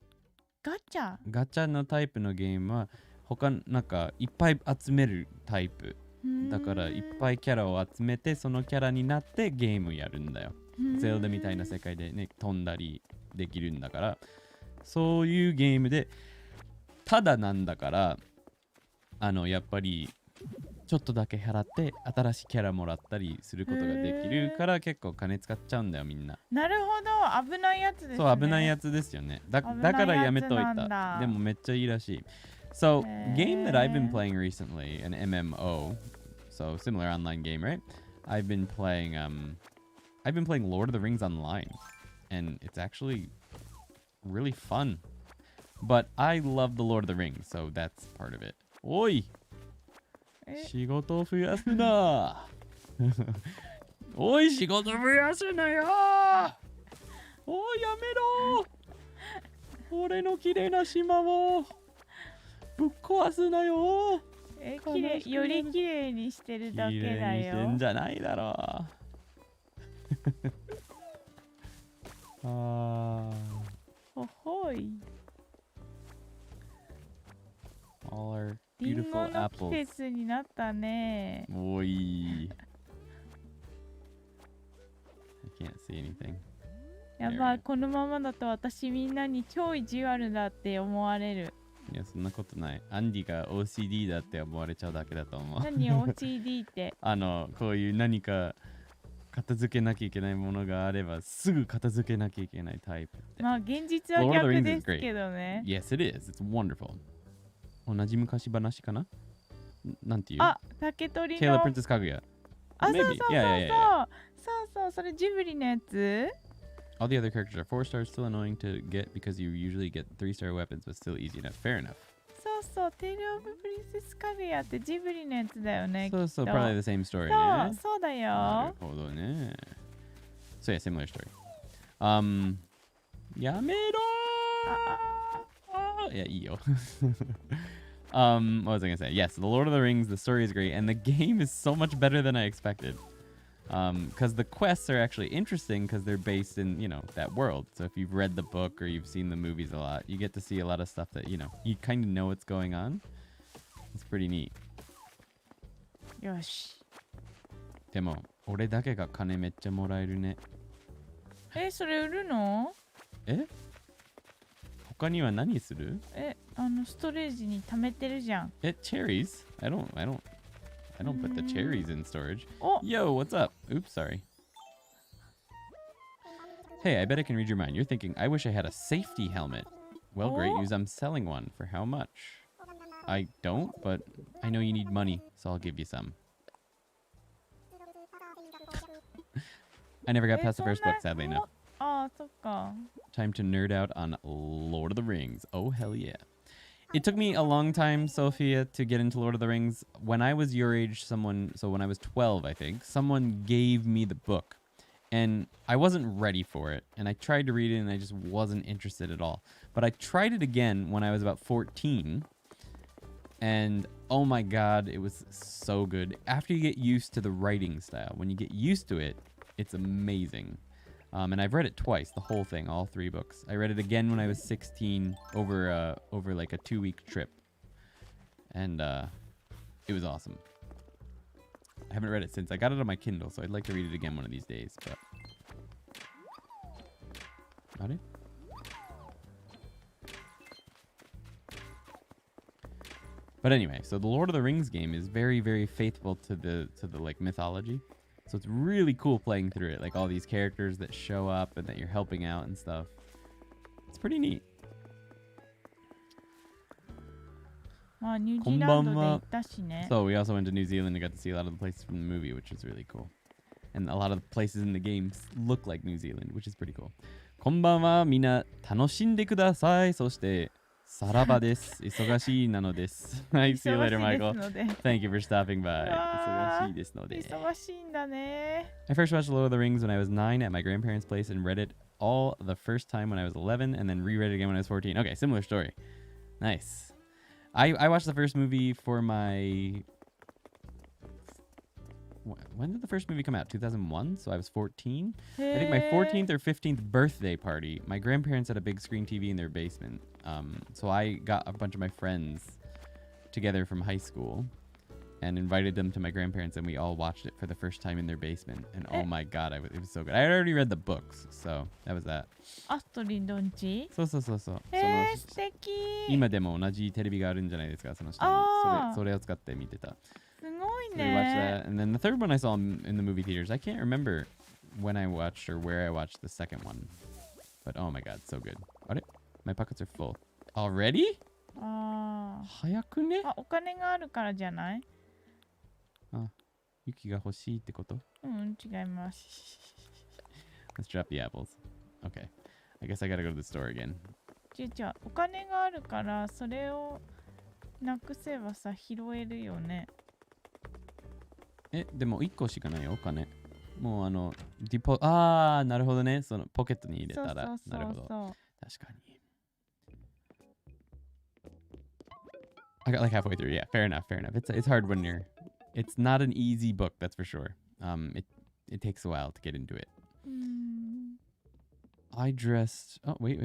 [SPEAKER 2] ガチャ？
[SPEAKER 1] ガチャのタイプのゲームは他なんかいっぱい集めるタイプ。だからいっぱいキャラを集めてそのキャラになってゲームやるんだよ。ゼルダみたいな世界でね飛んだりできるんだからそういうゲームでただなんだからやっぱりちょっとだけ払って新しいキャラもらったりすることができるから結構金使っちゃうんだよみんな。
[SPEAKER 2] なるほど、危ないやつですね。
[SPEAKER 1] そう危ないやつですよね。だからやめといた。でもめっちゃいいらしい。So game that I've been playing recently, an MMO, so similar online game, right? I've been playing Lord of the Rings online, and it's actually really fun. But I love the Lord of the Rings, so that's part of it. おい仕事を増やすなおい仕事増やすなよおいやめろ俺の綺麗な島をぶっ壊すなよ
[SPEAKER 2] より綺麗にしてるだけだよ。
[SPEAKER 1] 綺麗にしてんじゃないだろう
[SPEAKER 2] ほほい
[SPEAKER 1] All our
[SPEAKER 2] リン
[SPEAKER 1] beautiful
[SPEAKER 2] ゴの季
[SPEAKER 1] apples.
[SPEAKER 2] 節になったね。
[SPEAKER 1] おい I can't see anything.
[SPEAKER 2] やばい、このままだと私みんなに超意地悪だって思われる。
[SPEAKER 1] いやそんなことない。アンディが OCD だって思われちゃうだけだと思う。
[SPEAKER 2] 何 OCD って？
[SPEAKER 1] こういう何か片付けなきゃいけないものがあればすぐ片付けなきゃいけないタイプって。
[SPEAKER 2] まあ現実は逆ですけどね。
[SPEAKER 1] Yes, it is. It's wonderful. 同じ昔話かななんていう
[SPEAKER 2] あ、竹取の
[SPEAKER 1] Taylor Princess Kaguya.
[SPEAKER 2] あ、そうそうそうそう。
[SPEAKER 1] Yeah.
[SPEAKER 2] そうそう、それジブリのやつ
[SPEAKER 1] All the other characters are 4 stars, still annoying to get because you usually get 3-star weapons, but still easy enough. Fair enough.
[SPEAKER 2] そうそう、テイルオブプリンセスカグヤってジブリのやつだよね。
[SPEAKER 1] So probably the same story.
[SPEAKER 2] そうだよ。
[SPEAKER 1] なるほどね。So yeah, similar story. やめろーいや、いいよ。What was I gonna say? Yes, The Lord of the Rings, the story is great, and the game is so much better than I expected. Because the quests are actually interesting because they're based in, that world. So if you've read the book or you've seen the movies a lot, you get to see a lot of stuff that, you kind of know what's going on. It's pretty neat.
[SPEAKER 2] よし。
[SPEAKER 1] でも、俺だけが金めっちゃもらえるね。
[SPEAKER 2] それ売るの？
[SPEAKER 1] 他には何する？
[SPEAKER 2] ストレージに貯めてるじゃん。
[SPEAKER 1] Cherries? I don't put the cherries in storage.
[SPEAKER 2] Oh.
[SPEAKER 1] Yo, what's up? Oops, sorry. Hey, I bet I can read your mind. You're thinking, I wish I had a safety helmet. Well, great news. I'm selling one. For how much? I don't, but I know you need money, so I'll give you some. I never got past the first book, sadly enough.
[SPEAKER 2] ああ、そっか。
[SPEAKER 1] Time to nerd out on Lord of the Rings. Oh, hell yeah. It took me a long time, Sophia, to get into Lord of the Rings. When I was your age, when I was 12, I think, someone gave me the book. And I wasn't ready for it. And I tried to read it, and I just wasn't interested at all. But I tried it again when I was about 14. And, oh my god, it was so good. After you get used to the writing style, when you get used to it, it's amazing. And I've read it twice, the whole thing, all 3 books. I read it again when I was 16 over like a 2-week trip. And it was awesome. I haven't read it since. I got it on my Kindle, so I'd like to read it again one of these days. But... Got it? But anyway, so the Lord of the Rings game is very, very faithful to the like mythology. So it's really cool playing through it, like all these characters that show up and that you're helping out and stuff. It's pretty neat.
[SPEAKER 2] まあ、ニュージーランドで行ったしね。
[SPEAKER 1] So we also went to New Zealand and got to see a lot of the places from the movie, which was really cool. And a lot of the places in the game look like New Zealand, which is pretty cool. こんばんは、みんな楽しんでください。そして、さらばです。忙しいなのです。I see you later, Michael. Thank you for stopping by. 忙しいですので。
[SPEAKER 2] 忙しいんだね。
[SPEAKER 1] I first watched Lord of the Rings when I was 9 at my grandparents' place and read it all the first time when I was 11 and then reread it again when I was 14. Okay, similar story. Nice. I watched the first movie for my... When did the first movie come out? 2001? So I was 14? I think my 14th or 15th birthday party, my grandparents had a big screen TV in their basement. So I got a bunch of my friends together from high school and invited them to my grandparents, and we all watched it for the first time in their basement. And oh my god, it was so good. I had already read the books, so that was that.
[SPEAKER 2] アストリッドんち？
[SPEAKER 1] そう。素
[SPEAKER 2] 敵。
[SPEAKER 1] 今でも同じテレビがあるんじゃないですか、その下に。それを使って見てた。
[SPEAKER 2] すごい
[SPEAKER 1] So we watched
[SPEAKER 2] ね。
[SPEAKER 1] that, and then the third one I saw in the movie theaters. I can't remember when I watched or where I watched the second one, but oh my god, so good. What? My pockets are full already.
[SPEAKER 2] ああ。
[SPEAKER 1] 早くね？
[SPEAKER 2] あ、お金があるからじゃない？
[SPEAKER 1] あ、雪が欲しいってこと？
[SPEAKER 2] うん、違います。
[SPEAKER 1] Let's drop the apples. Okay. I guess I gotta go to the store again.
[SPEAKER 2] 違う、お金があるからそれをなくせばさ、拾えるよね。
[SPEAKER 1] でも1個しかないよ、お金。もうなるほどね。そのポケットに入れたら。なるほど。確かに。I got like halfway through. Yeah, fair enough. It's hard when it's not an easy book, that's for sure. It takes a while to get into it. Oh, wait.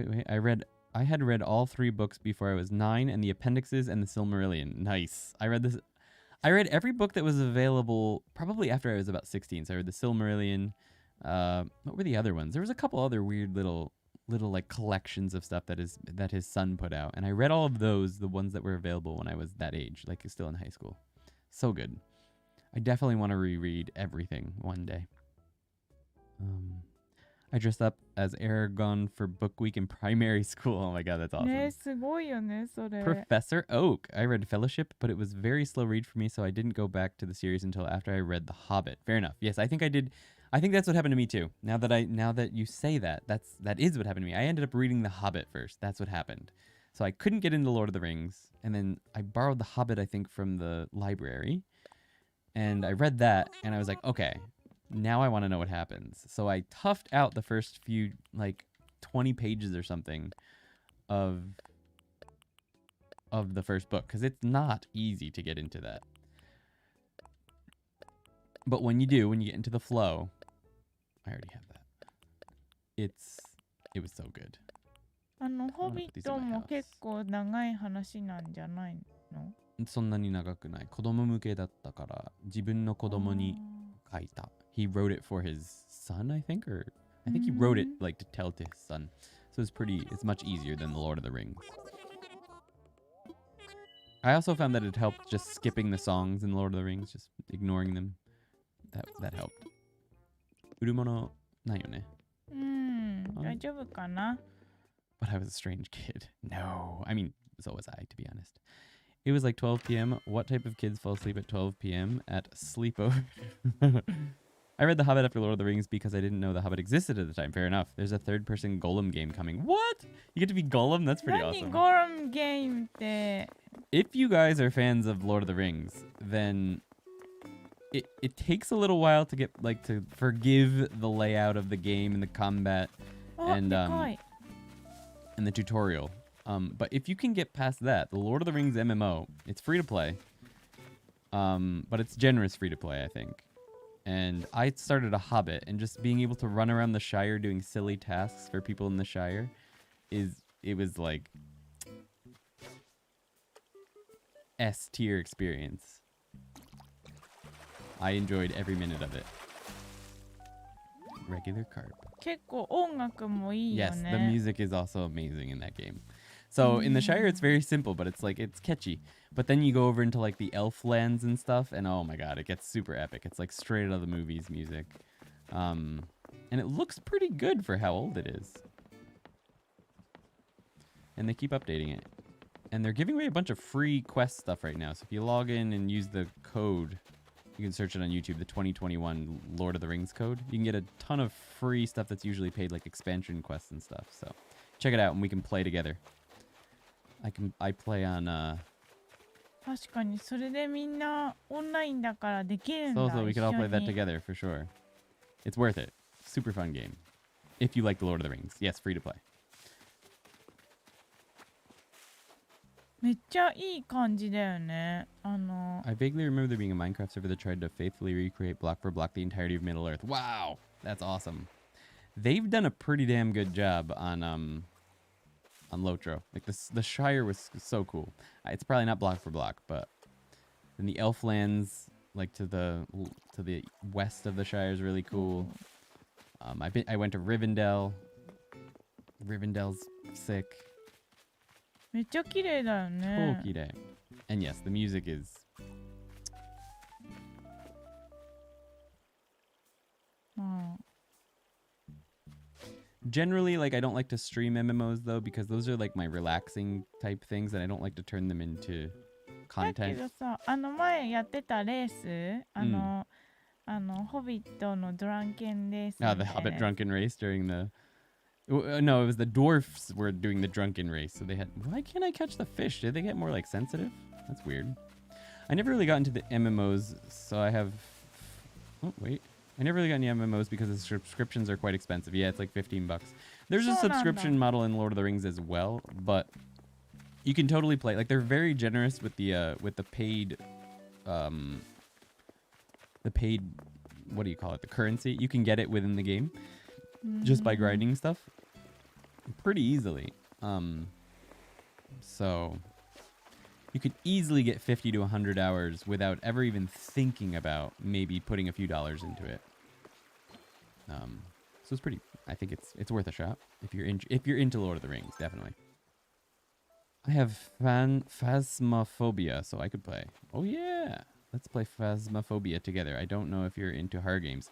[SPEAKER 1] I had read all 3 books before I was 9, and the appendixes and the Silmarillion. Nice. I read every book that was available probably after I was about 16. So I read the Silmarillion. What were the other ones? There was a couple other weird little like collections of stuff that his son put out, and I read all of those, the ones that were available when I was that age, like still in high school. So good. I definitely want to reread everything one day. I dressed up as Aragon for book week in primary school. Oh my god, that's awesome.
[SPEAKER 2] ね、すごいよね、それ。
[SPEAKER 1] Professor Oak. I read Fellowship, but it was very slow read for me, so I didn't go back to the series until after I read The Hobbit. Fair enough. Yes, I think I did. I think that's what happened to me too. Now that you say that is what happened to me. I ended up reading The Hobbit first. That's what happened. So I couldn't get into Lord of the Rings, and then I borrowed The Hobbit, I think, from the library, and I read that, and I was like, okay, now I want to know what happens. So I toughed out the first few, like 20 pages or something of the first book, because it's not easy to get into that. But when you get into the flow, I already have that. It was so good.
[SPEAKER 2] ホビットも結構長い話なんじゃないの？
[SPEAKER 1] そんなに長くない。子供向けだったから、自分の子供に書いた。He wrote it for his son, I think, or I think he wrote it like to tell to his son. So it's much easier than The Lord of the Rings. I also found that it helped just skipping the songs in The Lord of the Rings, just ignoring them. That helped. 売るものないよね。
[SPEAKER 2] 大丈夫かな?
[SPEAKER 1] But I was a strange kid. No. I mean, so was I, to be honest. It was like 12 p.m. What type of kids fall asleep at 12 p.m. at sleepover? I read The Hobbit after Lord of the Rings because I didn't know The Hobbit existed at the time. Fair enough. There's a third-person Golem game coming. What? You get to be Golem? That's pretty
[SPEAKER 2] 何
[SPEAKER 1] awesome.
[SPEAKER 2] ゴロムゲームって。
[SPEAKER 1] If you guys are fans of Lord of the Rings, then it takes a little while to get to forgive the layout of the game and the combat
[SPEAKER 2] あ、
[SPEAKER 1] and
[SPEAKER 2] でかい。
[SPEAKER 1] and the tutorial. But if you can get past that, the Lord of the Rings MMO, it's free to play. But it's generous free to play, I think. And I started a Hobbit, and just being able to run around the Shire doing silly tasks for people in the Shire it was like S tier experience. I enjoyed every minute of it. Regular carp.
[SPEAKER 2] 結構音楽もいいよ
[SPEAKER 1] Yes, the
[SPEAKER 2] ね。
[SPEAKER 1] music is also amazing in that game. So in the Shire, it's very simple, but it's catchy. But then you go over into the elf lands and stuff, and oh my god, it gets super epic. It's like straight out of the movies music. And it looks pretty good for how old it is. And they keep updating it. And they're giving away a bunch of free quest stuff right now. So if you log in and use the code, you can search it on YouTube, the 2021 Lord of the Rings code. You can get a ton of free stuff that's usually paid, like expansion quests and stuff. So check it out, and we can play together. I play on
[SPEAKER 2] 確かにそれでみんなオンラインだからできるんだ。
[SPEAKER 1] so we could all play that
[SPEAKER 2] 一緒に
[SPEAKER 1] together for sure. It's worth it. Super fun game. If you like the Lord of the Rings. Yes, free to play.
[SPEAKER 2] めっちゃいい感じだよね。
[SPEAKER 1] I vaguely remember there being a Minecraft server that tried to faithfully recreate block for block the entirety of Middle Earth. Wow, that's awesome. They've done a pretty damn good job on Lotro. Like the Shire was so cool. It's probably not block for block, but then the Elflands, like to the west of the Shire, is really cool. I went to Rivendell. Rivendell's sick.
[SPEAKER 2] めっちゃ綺麗だよね。
[SPEAKER 1] Tokide. And yes, the music is.
[SPEAKER 2] うん
[SPEAKER 1] Generally, I don't like to stream MMOs though, because those are my relaxing type things, and I don't like to turn them into
[SPEAKER 2] だけ
[SPEAKER 1] content.
[SPEAKER 2] どさ、前やってたレース、ホビットのドランケンレースみたい
[SPEAKER 1] Ah,
[SPEAKER 2] な
[SPEAKER 1] the Hobbit drunken race during the. No, it was the dwarfs were doing the drunken race, so they had. Why can't I catch the fish? Did they get more sensitive? That's weird. I never really got into the MMOs, so I have. Oh wait. I never really got any MMOs because the subscriptions are quite expensive. Yeah, it's like $15. There's a subscription model in Lord of the Rings as well, but you can totally play. They're very generous with the paid, what do you call it? The currency. You can get it within the game just by grinding stuff pretty easily. So you could easily get 50 to 100 hours without ever even thinking about maybe putting a few dollars into it. So it's pretty. I think it's worth a shot if you're into Lord of the Rings, definitely. I have Phasmophobia, so I could play. Oh yeah, let's play Phasmophobia together. I don't know if you're into horror games.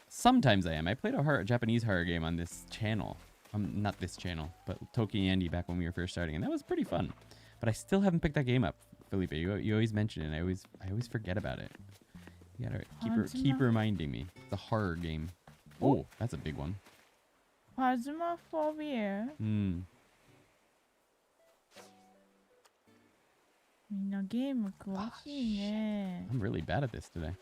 [SPEAKER 1] Sometimes I am. I played a Japanese horror game on this channel. Not this channel, but ToKini Andy back when we were first starting, and that was pretty fun. But I still haven't picked that game up, Felipe. You always mention it, and I always forget about it. You gotta keep reminding me. It's a horror game. Oh, that's a big one.
[SPEAKER 2] ファズマフォビア
[SPEAKER 1] Hmm.
[SPEAKER 2] みんなゲーム詳しいね。
[SPEAKER 1] I'm really bad at this today.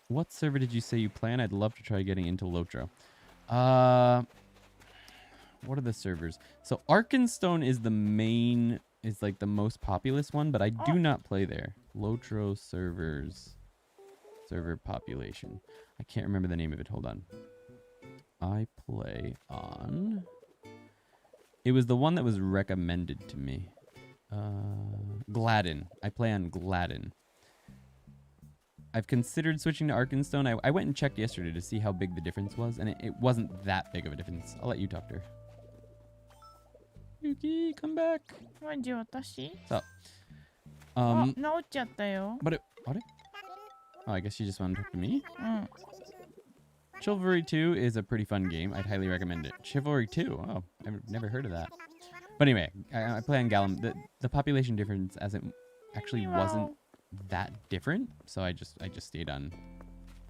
[SPEAKER 1] What server did you say you play on? I'd love to try getting into Lotro. What are the servers? So Arkenstone is the most populous one, but I do not play there. Lotro servers. Server population. I can't remember the name of it. Hold on. I play on. It was the one that was recommended to me. Gladden. I play on Gladden. I've considered switching to Arkenstone. I went and checked yesterday to see how big the difference was, and it wasn't that big of a difference. I'll let you talk to her. Yuki, come back.
[SPEAKER 2] マジ私
[SPEAKER 1] So,
[SPEAKER 2] あ、治っちゃったよ。
[SPEAKER 1] but what? Oh, I guess you just want to talk to me?
[SPEAKER 2] うん。
[SPEAKER 1] Chivalry 2 is a pretty fun game. I'd highly recommend it. Chivalry 2? Oh, I've never heard of that. But anyway, I play on Gallum. The population difference actually wasn't that different, so I just stayed on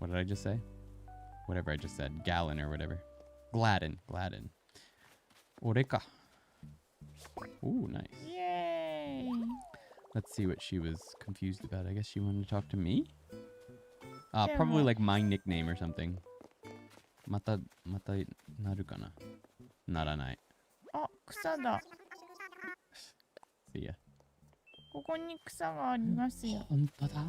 [SPEAKER 1] What did I just say? Whatever I just said. Gallon or whatever. Gladden. Oreka. Ooh, nice.
[SPEAKER 2] Yay!
[SPEAKER 1] Let's see what she was confused about. I guess she wanted to talk to me?
[SPEAKER 2] Yeah,
[SPEAKER 1] Probably
[SPEAKER 2] well-
[SPEAKER 1] like my nickname or something. Mata naru kana? Naranai.
[SPEAKER 2] あ、草だ。
[SPEAKER 1] See ya.
[SPEAKER 2] ここに草がありますよ。
[SPEAKER 1] Hontoda.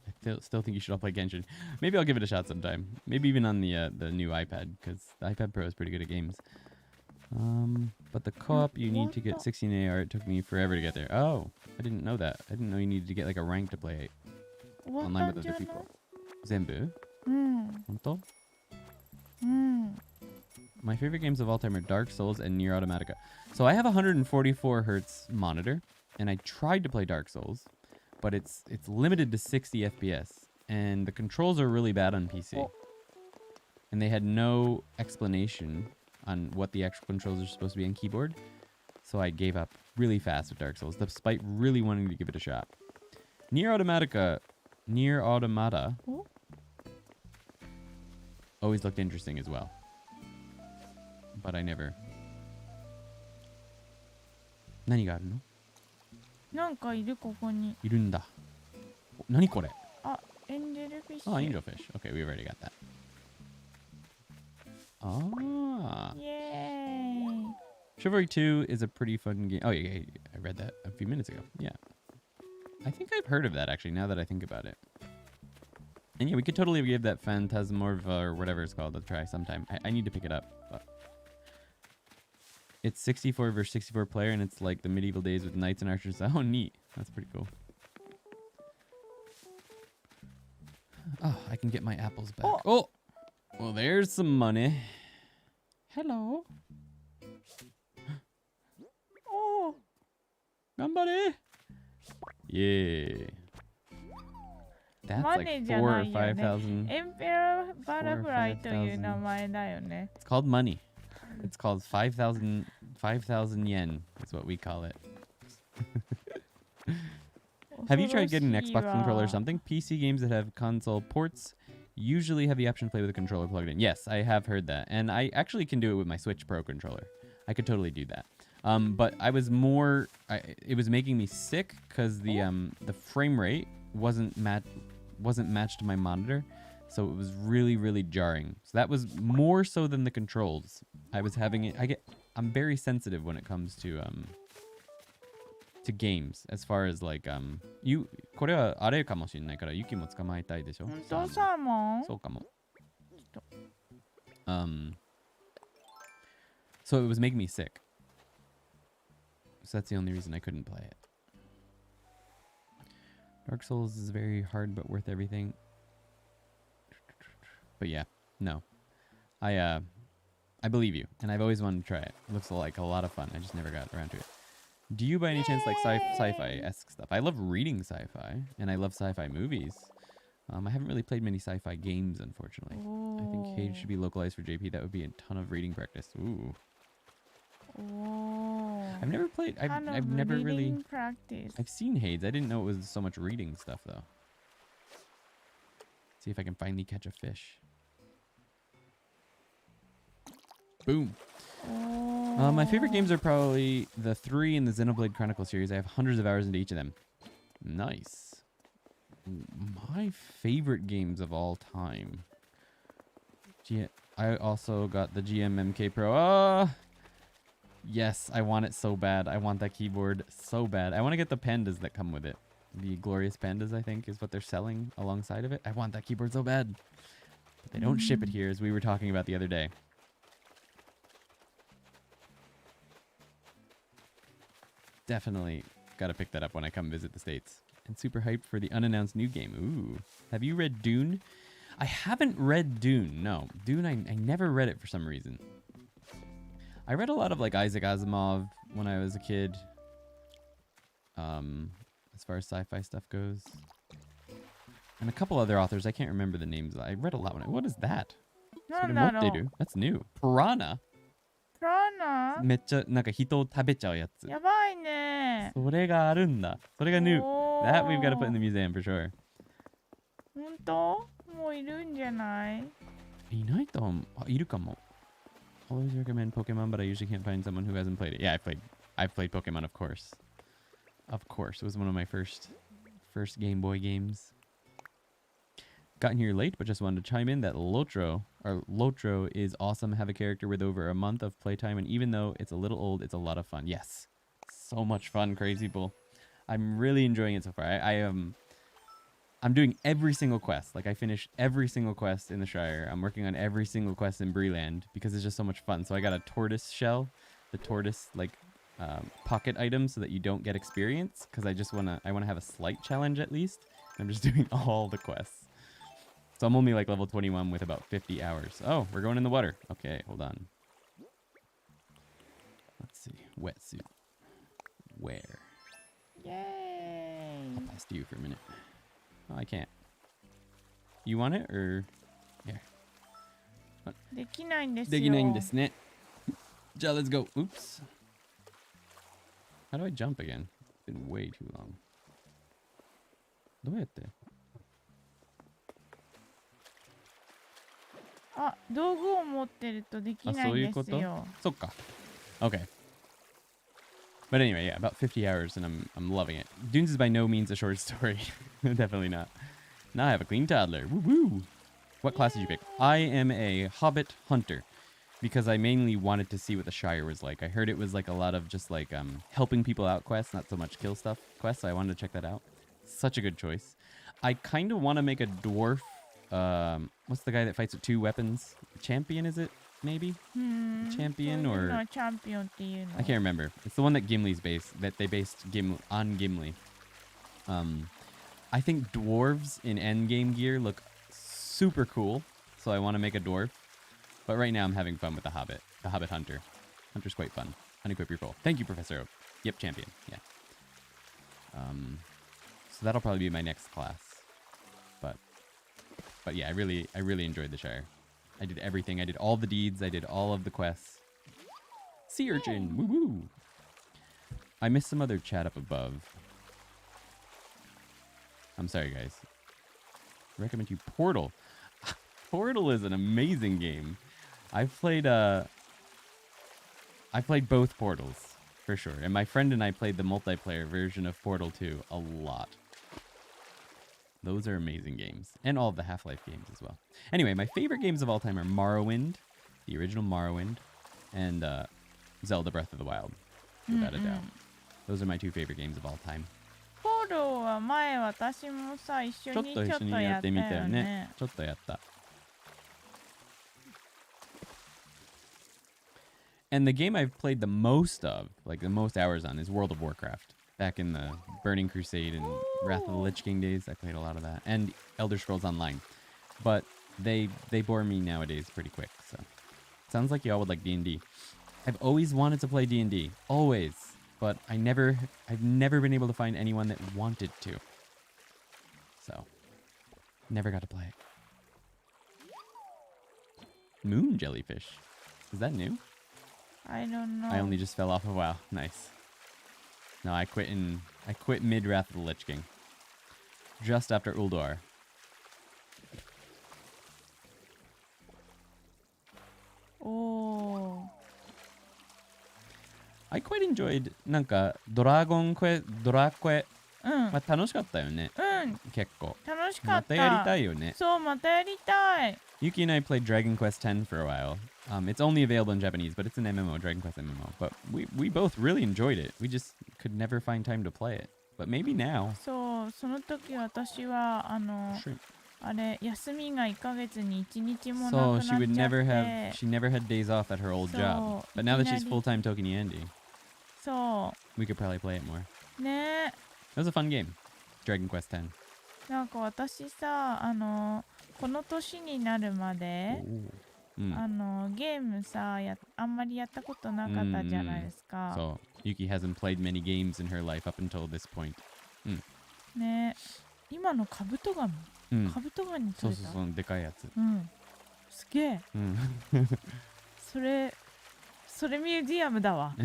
[SPEAKER 1] I still think you should all play Genshin. Maybe I'll give it a shot sometime. Maybe even on the new iPad, because the iPad Pro is pretty good at games. But the co-op, you need to get 16 AR. It took me forever to get there. Oh, I didn't know that. I didn't know you needed to get like a rank to play
[SPEAKER 2] 終わっ
[SPEAKER 1] online
[SPEAKER 2] た
[SPEAKER 1] with
[SPEAKER 2] んじゃ
[SPEAKER 1] other
[SPEAKER 2] ない
[SPEAKER 1] people. Zenbu?
[SPEAKER 2] うん。
[SPEAKER 1] Honto?
[SPEAKER 2] うん。
[SPEAKER 1] My favorite games of all time are Dark Souls and Nier Automata. So I have a 144 hertz monitor, and I tried to play Dark Souls, but it's limited to 60 FPS, and the controls are really bad on PC.
[SPEAKER 2] Oh.
[SPEAKER 1] And they had no explanation on what the actual controls are supposed to be on keyboard, so I gave up really fast with Dark Souls, despite really wanting to give it a shot. Nier Automata
[SPEAKER 2] Oh.
[SPEAKER 1] always looked interesting as well. But I never. 何があるの？
[SPEAKER 2] なんかいるここに。
[SPEAKER 1] いるんだ。何これ？
[SPEAKER 2] あ、エンジェルフィッシュ。
[SPEAKER 1] Oh, angelfish. Okay, we already got that. Ah.
[SPEAKER 2] イエーイ。
[SPEAKER 1] Chivalry 2 is a pretty fun game. Oh, yeah, I read that a few minutes ago. Yeah. I think I've heard of that, actually, now that I think about it. And yeah, we could totally give that Phantasmorpha or whatever it's called a try sometime. I need to pick it up. But it's 64 versus 64 player, and it's like the medieval days with knights and archers. Oh, neat. That's pretty cool. Oh, I can get my apples back. Oh! Well, there's some money. Hello.
[SPEAKER 2] おお。
[SPEAKER 1] Gambare. Yeah. That's
[SPEAKER 2] マ
[SPEAKER 1] like
[SPEAKER 2] ネじゃ
[SPEAKER 1] 4
[SPEAKER 2] な
[SPEAKER 1] or
[SPEAKER 2] いよね。
[SPEAKER 1] 5,000.
[SPEAKER 2] エンペラーバタフライという名前だよね。
[SPEAKER 1] It's called money. It's called 5,000 yen is what we call it. Have you tried getting an Xbox controller or something? PC games that have console ports usually have the option to play with a controller plugged in. Yes, I have heard that. And I actually can do it with my Switch Pro controller. I could totally do that. But I was more... it was making me sick because the frame rate wasn't matched to my monitor. So it was really, really jarring. So that was more so than the controls. I was having it... I'm very sensitive when it comes to games, as far as like これはあれかもしれないからユキも捕まえたいでしょ。
[SPEAKER 2] 本当サーモン？
[SPEAKER 1] そうかも。So it was making me sick. So that's the only reason I couldn't play it. Dark Souls is very hard but worth everything. But yeah, no. I believe you, and I've always wanted to try it. It looks like a lot of fun. I just never got around to it. Do you by any chance like sci-fi-esque stuff? I love reading sci-fi, and I love sci-fi movies. I haven't really played many sci-fi games, unfortunately. I think Cage should be localized for JP. That would be a ton of reading practice. Ooh. I've never played. I've never really.
[SPEAKER 2] Practice.
[SPEAKER 1] I've seen Hades. I didn't know it was so much reading stuff, though. See if I can finally catch a fish. Boom. My favorite games are probably the 3 in the Xenoblade Chronicles series. I have hundreds of hours into each of them. Nice. My favorite games of all time. I also got the GMMK Pro. Yes, I want it so bad. I want that keyboard so bad. I want to get the pandas that come with it. The Glorious Pandas, I think, is what they're selling alongside of it. I want that keyboard so bad. But they don't ship it here, as we were talking about the other day. Definitely got to pick that up when I come visit the States. And super hyped for the unannounced new game. Ooh. Have you read Dune? I haven't read Dune, no. Dune, I never read it for some reason. I read a lot of like Isaac Asimov when I was a kid. As far as sci-fi stuff goes. And a couple other authors, I can't remember the names. I read a lot when what is that? That's new. Piranha?
[SPEAKER 2] ピラーナ
[SPEAKER 1] めっちゃなんか人を食べちゃうやつ。
[SPEAKER 2] やばいね。
[SPEAKER 1] それがあるんだ。それが new.
[SPEAKER 2] お
[SPEAKER 1] That we've got to put in the
[SPEAKER 2] ー
[SPEAKER 1] museum for sure.
[SPEAKER 2] ほんともういるんじゃない？
[SPEAKER 1] いないと思う。あ、いるかも。Always recommend Pokemon, but I usually can't find someone who hasn't played it. Yeah, I've played Pokemon, of course. Of course. It was one of my first Game Boy games. Gotten here late, but just wanted to chime in that Lotro is awesome. Have a character with over a month of playtime, and even though it's a little old, it's a lot of fun. Yes. So much fun, Crazy Bull. I'm really enjoying it so far. I'm doing every single quest. Like I finished every single quest in the Shire. I'm working on every single quest in Breeland because it's just so much fun. So I got a tortoise shell, the tortoise like pocket item, so that you don't get experience. Because I wanna have a slight challenge at least. I'm just doing all the quests. So I'm only like level 21 with about 50 hours. Oh, we're going in the water. Okay, hold on. Let's see. Wetsuit. Where?
[SPEAKER 2] イエー
[SPEAKER 1] I'll
[SPEAKER 2] イ
[SPEAKER 1] pass to you for a minute. Oh, I can't. You want it or? Here.
[SPEAKER 2] できないんですよ。
[SPEAKER 1] できないんですね。じゃあ let's go. Oops. How do I jump again? It's been way too long. どうやって？
[SPEAKER 2] あ、道具を持ってるとできないんですよ。
[SPEAKER 1] そっか。Okay. But anyway, yeah, about 50 hours and I'm loving it. Dunes is by no means a short story. Definitely not. Now I have a clean toddler. Woo woo. What class did you pick? I am a Hobbit Hunter because I mainly wanted to see what the Shire was like. I heard it was like a lot of just like helping people out quests, not so much kill stuff quests. So I wanted to check that out. Such a good choice. I kind of want to make a dwarf. What's the guy that fights with two weapons? Champion, is it? Maybe? Champion or...
[SPEAKER 2] Champion っていうの
[SPEAKER 1] I can't remember. It's the one that Gimli's based, that they based on Gimli. I think dwarves in endgame gear look super cool, so I want to make a dwarf. But right now I'm having fun with the Hobbit Hunter. Hunter's quite fun. Unequip your full. Thank you, Professor Oak. Yep, champion. Yeah. So that'll probably be my next class. But yeah, I really enjoyed the Shire. I did everything. I did all the deeds. I did all of the quests. Sea urchin. Woo woo. I missed some other chat up above. I'm sorry, guys. Recommend you Portal. Portal is an amazing game. I've played both Portals for sure. And my friend and I played the multiplayer version of Portal 2 a lot. Those are amazing games. And all of the Half-Life games as well. Anyway, my favorite games of all time are Morrowind, the original Morrowind, and Zelda Breath of the Wild, without a doubt. Those are my two favorite games of all time.
[SPEAKER 2] ポールは前私もさ一緒にちょっとやったよね。
[SPEAKER 1] ちょっとやった。And the game I've played the most of, like the most hours on, is World of Warcraft. Back in the Burning Crusade and Wrath of the Lich King days, I played a lot of that. And Elder Scrolls Online. But they bore me nowadays pretty quick, so. Sounds like y'all would like D&D. I've always wanted to play D&D. Always. But I've never been able to find anyone that wanted to. So. Never got to play it. Moon jellyfish. Is that new?
[SPEAKER 2] I don't know.
[SPEAKER 1] I only just fell off a WoW. Nice. No, I quit mid Wrath of the Lich King. Just after Ulduar.
[SPEAKER 2] Oh.
[SPEAKER 1] I quite enjoyed なんかドラクエまあ楽しかったよね。結構。
[SPEAKER 2] 楽しかった。
[SPEAKER 1] またやりたいよね。
[SPEAKER 2] そう、またやりたい。
[SPEAKER 1] Yuki and I played Dragon Quest X for a while. It's only available in Japanese, but it's an MMO, Dragon Quest MMO. But we both really enjoyed it. We just could never find time to play it. But maybe now.
[SPEAKER 2] そう、その時私はあれ休みが1ヶ月に1日もなくなっちゃって。
[SPEAKER 1] So she never had days off at her old job. But now that she's full-time ToKini Andy,
[SPEAKER 2] そう。
[SPEAKER 1] we could probably play it more.
[SPEAKER 2] ね。
[SPEAKER 1] It was a fun game, Dragon Quest X.
[SPEAKER 2] なんか私さ、この年になるまで、ゲームさあんまりやったことなかったじゃないですか。
[SPEAKER 1] So Yuki hasn't played many games in her life up until this point.
[SPEAKER 2] ね。今のカブトガニ。カブトガニ取れた。
[SPEAKER 1] そうでかいやつ。
[SPEAKER 2] すげえ。それそれミュージアムだわ。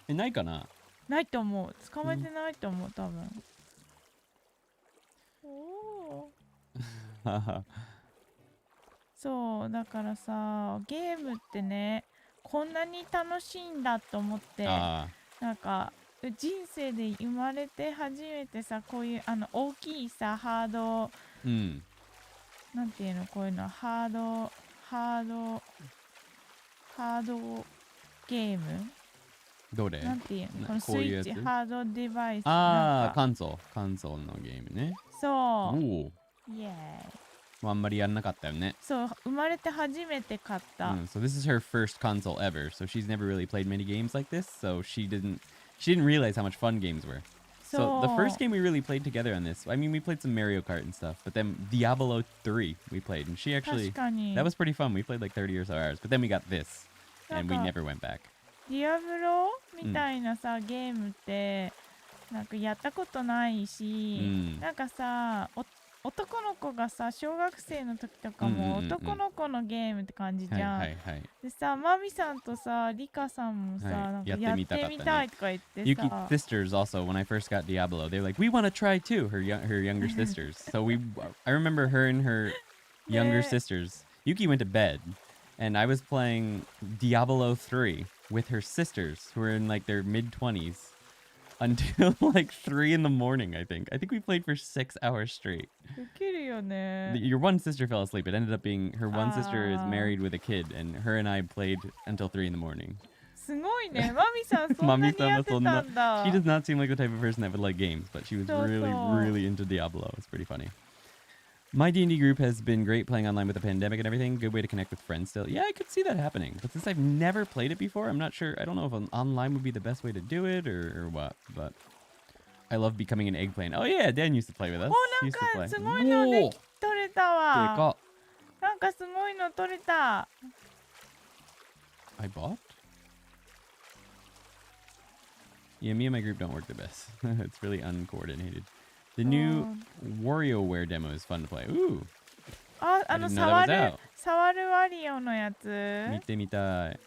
[SPEAKER 1] え、ないかな？
[SPEAKER 2] ないと思う。捕まえてないと思う、多分。おー。そう、だからさ、ゲームってね、こんなに楽しいんだと思って、なんか、人生で生まれて初めてさ、こういう大きいさ、ハード、なんていうの、こういうの、ハードゲーム
[SPEAKER 1] どれ？
[SPEAKER 2] なんていうの、このス
[SPEAKER 1] こういうやつ？
[SPEAKER 2] イッチ、ハードデバイス。
[SPEAKER 1] ああ、カンソールのゲームね。
[SPEAKER 2] そう。
[SPEAKER 1] おお。
[SPEAKER 2] イエーイ。
[SPEAKER 1] あんまりやんなかったよね。
[SPEAKER 2] そう、生まれて初めて買った。
[SPEAKER 1] So this is her first console ever. So she's never really played many games like this. So she didn't realize how much fun games were. So the first game we really played together on this, I mean, we played some Mario Kart and stuff, but then Diablo 3 we played, and she actually, that was pretty fun. We played like 30 or so hours, but then we got this, and we never went back.
[SPEAKER 2] ディアブロみたいなさ、ゲームってなんかやったことないし、なんかさ、男の子がさ、小学生の時とかも男の子のゲームって感じじゃん。でさ、マミさんとさ、リカさんもさ、なんかやってみたいとか言ってさ。
[SPEAKER 1] Yuki's sisters also, when I first got Diablo, they were like, we want to try too, her younger sisters. So I remember her and her younger sisters. Yuki went to bed, and I was playing Diablo 3 with her sisters, who were in like their mid-20s. Until like 3 in the morning, I think. I think we played for 6 hours straight. Your one sister fell asleep. It ended up being her one sister is married with a kid, and her and I played until 3 in the morning.
[SPEAKER 2] すごいね。マミさんそんなにやってたんだ。
[SPEAKER 1] She does not seem like the type of person that would like games, but she was really into Diablo. It's pretty funny. My D&D group has been great playing online with the pandemic and everything. Good way to connect with friends still. Yeah, I could see that happening. But since I've never played it before, I'm not sure. I don't know if online would be the best way to do it or what. But I love becoming an eggplant. Oh yeah, Dan used to play with us.
[SPEAKER 2] なんかすごいので取れたわ。なんかすごいの取れた。
[SPEAKER 1] I bought? Yeah, me and my group don't work the best. It's really uncoordinated. The new WarioWare demo is fun to play. Ooh.
[SPEAKER 2] 触るワリオのやつ。
[SPEAKER 1] 見てみたい。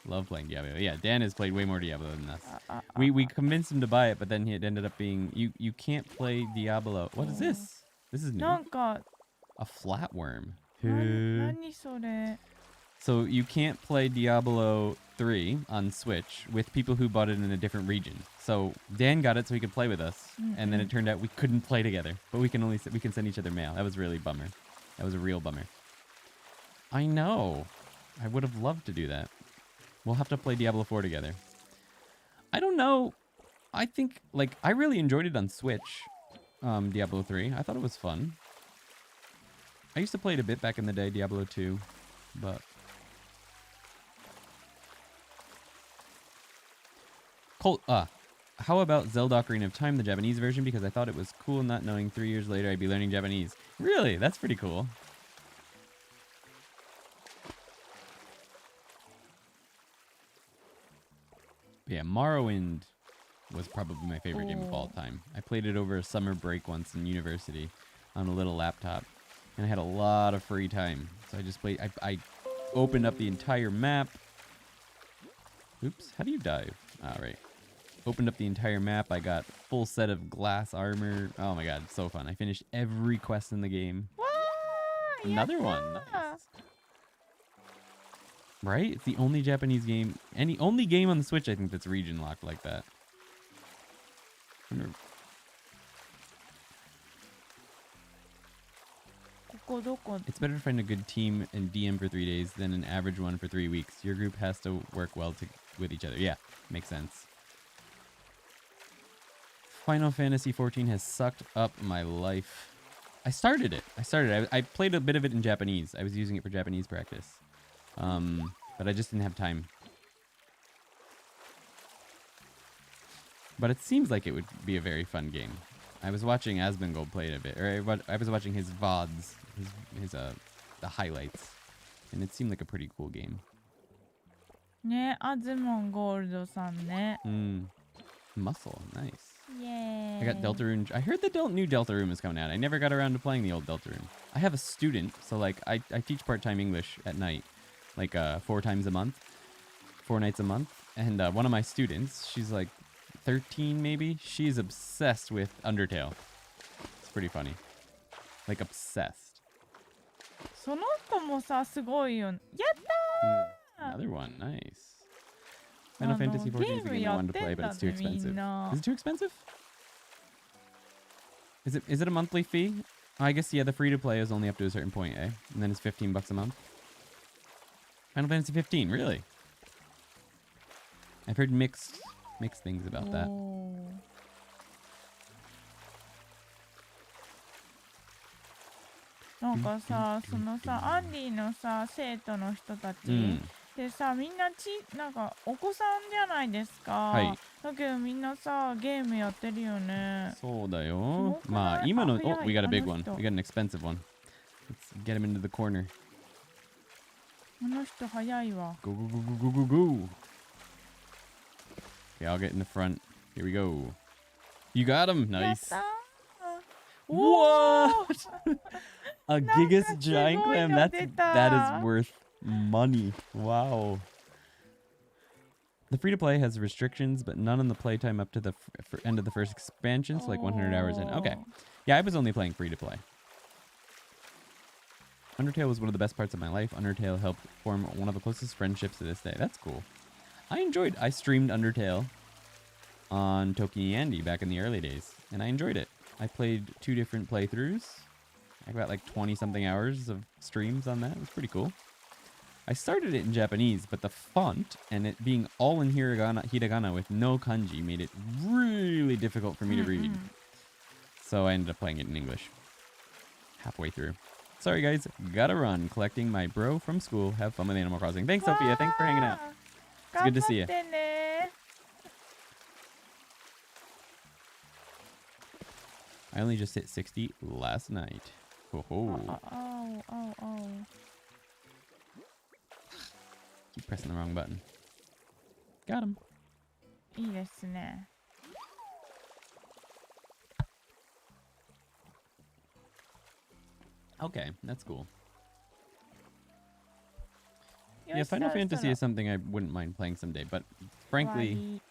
[SPEAKER 1] Love playing Diablo. Yeah, Dan has played way more Diablo than us. We convinced him to buy it, but then it ended up being you can't play Diablo. What is this? This is new.
[SPEAKER 2] なんか
[SPEAKER 1] a flatworm.
[SPEAKER 2] 何それ?
[SPEAKER 1] So you can't play Diablo 3 on Switch with people who bought it in a different region. So Dan got it so he could play with us, and then it turned out we couldn't play together, but we can send each other mail. That was really a bummer. That was a real bummer. I know. I would have loved to do that. We'll have to play Diablo 4 together. I don't know. I think I really enjoyed it on Switch. Diablo 3. I thought it was fun. I used to play it a bit back in the day, Diablo 2, but how about Zelda Ocarina of Time, the Japanese version? Because I thought it was cool not knowing 3 years later I'd be learning Japanese. Really? That's pretty cool. Yeah, Morrowind was probably my favorite game of all time. I played it over a summer break once in university on a little laptop, and I had a lot of free time. So I just played. I opened up the entire map. Oops, how do you dive? All right. Opened up the entire map. I got full set of glass armor. Oh my god, so fun. I finished every quest in the game. Another one. Nice. Right? It's the only Japanese game, only game on the Switch I think that's region locked like that. It's better to find a good team and DM for 3 days than an average one for 3 weeks. Your group has to work well with each other. Yeah, makes sense. Final Fantasy XIV has sucked up my life. I started it. I played a bit of it in Japanese. I was using it for Japanese practice. But I just didn't have time. But it seems like it would be a very fun game. I was watching Asmongold play it a bit, or I was watching his VODs, the highlights, and it seemed like a pretty cool game.
[SPEAKER 2] ね、アズモンゴールドさんね。
[SPEAKER 1] Muscle, nice.
[SPEAKER 2] Yay.
[SPEAKER 1] I got Deltarune. I heard the new Deltarune is coming out. I never got around to playing the old Deltarune. I have a student, so I teach part-time English at night, 4 times a month 4 nights a month. And one of my students, she's like 13 maybe. She's obsessed with Undertale. It's pretty funny. Like obsessed.
[SPEAKER 2] その子もさ、すごいよ。やったー
[SPEAKER 1] Another one, nice. Final Fantasy 14 is the game I wanted to play, but it's too expensive. Is it too expensive? Is it a monthly fee? I guess, yeah, the free-to-play is only up to a certain point, eh? And then it's $15 a month. Final Fantasy 15, really? I've heard mixed things about that.
[SPEAKER 2] なんかさ、そのさ、アンディのさ、生徒の人たち、でさ、みんななんかお子さんじゃないですか。
[SPEAKER 1] はい。
[SPEAKER 2] だけどみんなさ、ゲームやってるよね。
[SPEAKER 1] そうだよ。まあ、今の、oh, we got a big one. We got an expensive one. Let's get him into the corner.
[SPEAKER 2] あの人早いわ。
[SPEAKER 1] Go, go, go, go, go, go, go. Okay, I'll get in the front. Here we go. You got him. Nice. What? A Gigas giant clam. That is worth money. Wow. The free-to-play has restrictions, but none on the playtime up to the end of the first expansion, so like 100 hours in. Okay. Yeah, I was only playing free-to-play. Undertale was one of the best parts of my life. Undertale helped form one of the closest friendships to this day. That's cool. I streamed Undertale on ToKini Andy back in the early days, and I enjoyed it. I played 2 different playthroughs. I got like 20-something hours of streams on that. It was pretty cool. I started it in Japanese, but the font and it being all in hiragana with no kanji made it really difficult for me to read. So I ended up playing it in English. Halfway through. Sorry guys, gotta run. Collecting my bro from school. Have fun with Animal Crossing. Thanks, Sophia. Thanks for hanging out. It's good to see you. I only just hit 60 last night. Ho ho.
[SPEAKER 2] Oh.
[SPEAKER 1] Keep pressing the wrong button. Got him.
[SPEAKER 2] いいですね。
[SPEAKER 1] Okay, that's cool. Yeah, Final Fantasy is something I wouldn't mind playing someday, but frankly,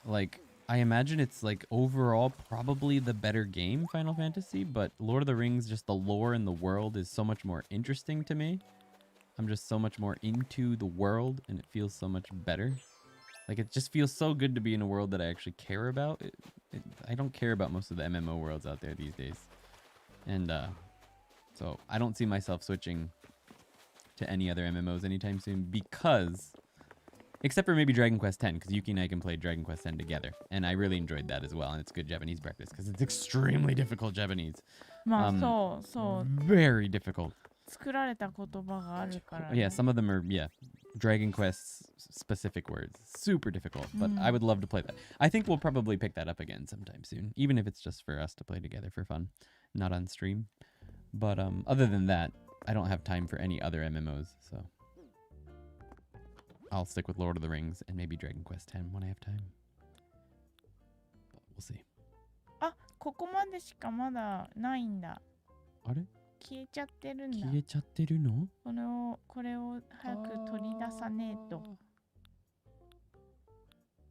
[SPEAKER 1] like, I imagine it's like overall probably the better game, Final Fantasy, but Lord of the Rings, just the lore in the world is so much more interesting to me. I'm just so much more into the world and it feels so much better. Like, it just feels so good to be in a world that I actually care about. I don't care about most of the MMO worlds out there these days. And so I don't see myself switching to any other MMOs anytime soon because, except for maybe Dragon Quest X, because Yuki and I can play Dragon Quest X together. And I really enjoyed that as well. And it's good Japanese practice because it's extremely difficult Japanese. Very difficult.
[SPEAKER 2] 作られた言葉があるからね。
[SPEAKER 1] Yeah, some of them are, Dragon Quest specific words. Super difficult, but I would love to play that. I think we'll probably pick that up again sometime soon, even if it's just for us to play together for fun, not on stream. But other than that, I don't have time for any other MMOs, so I'll stick with Lord of the Rings and maybe Dragon Quest X when I have time. But we'll see.
[SPEAKER 2] あ、ここまでしかまだないんだ。
[SPEAKER 1] あれ？
[SPEAKER 2] 消えちゃってるんだ。
[SPEAKER 1] 消えちゃってるの？
[SPEAKER 2] これを早く取り出さねえと。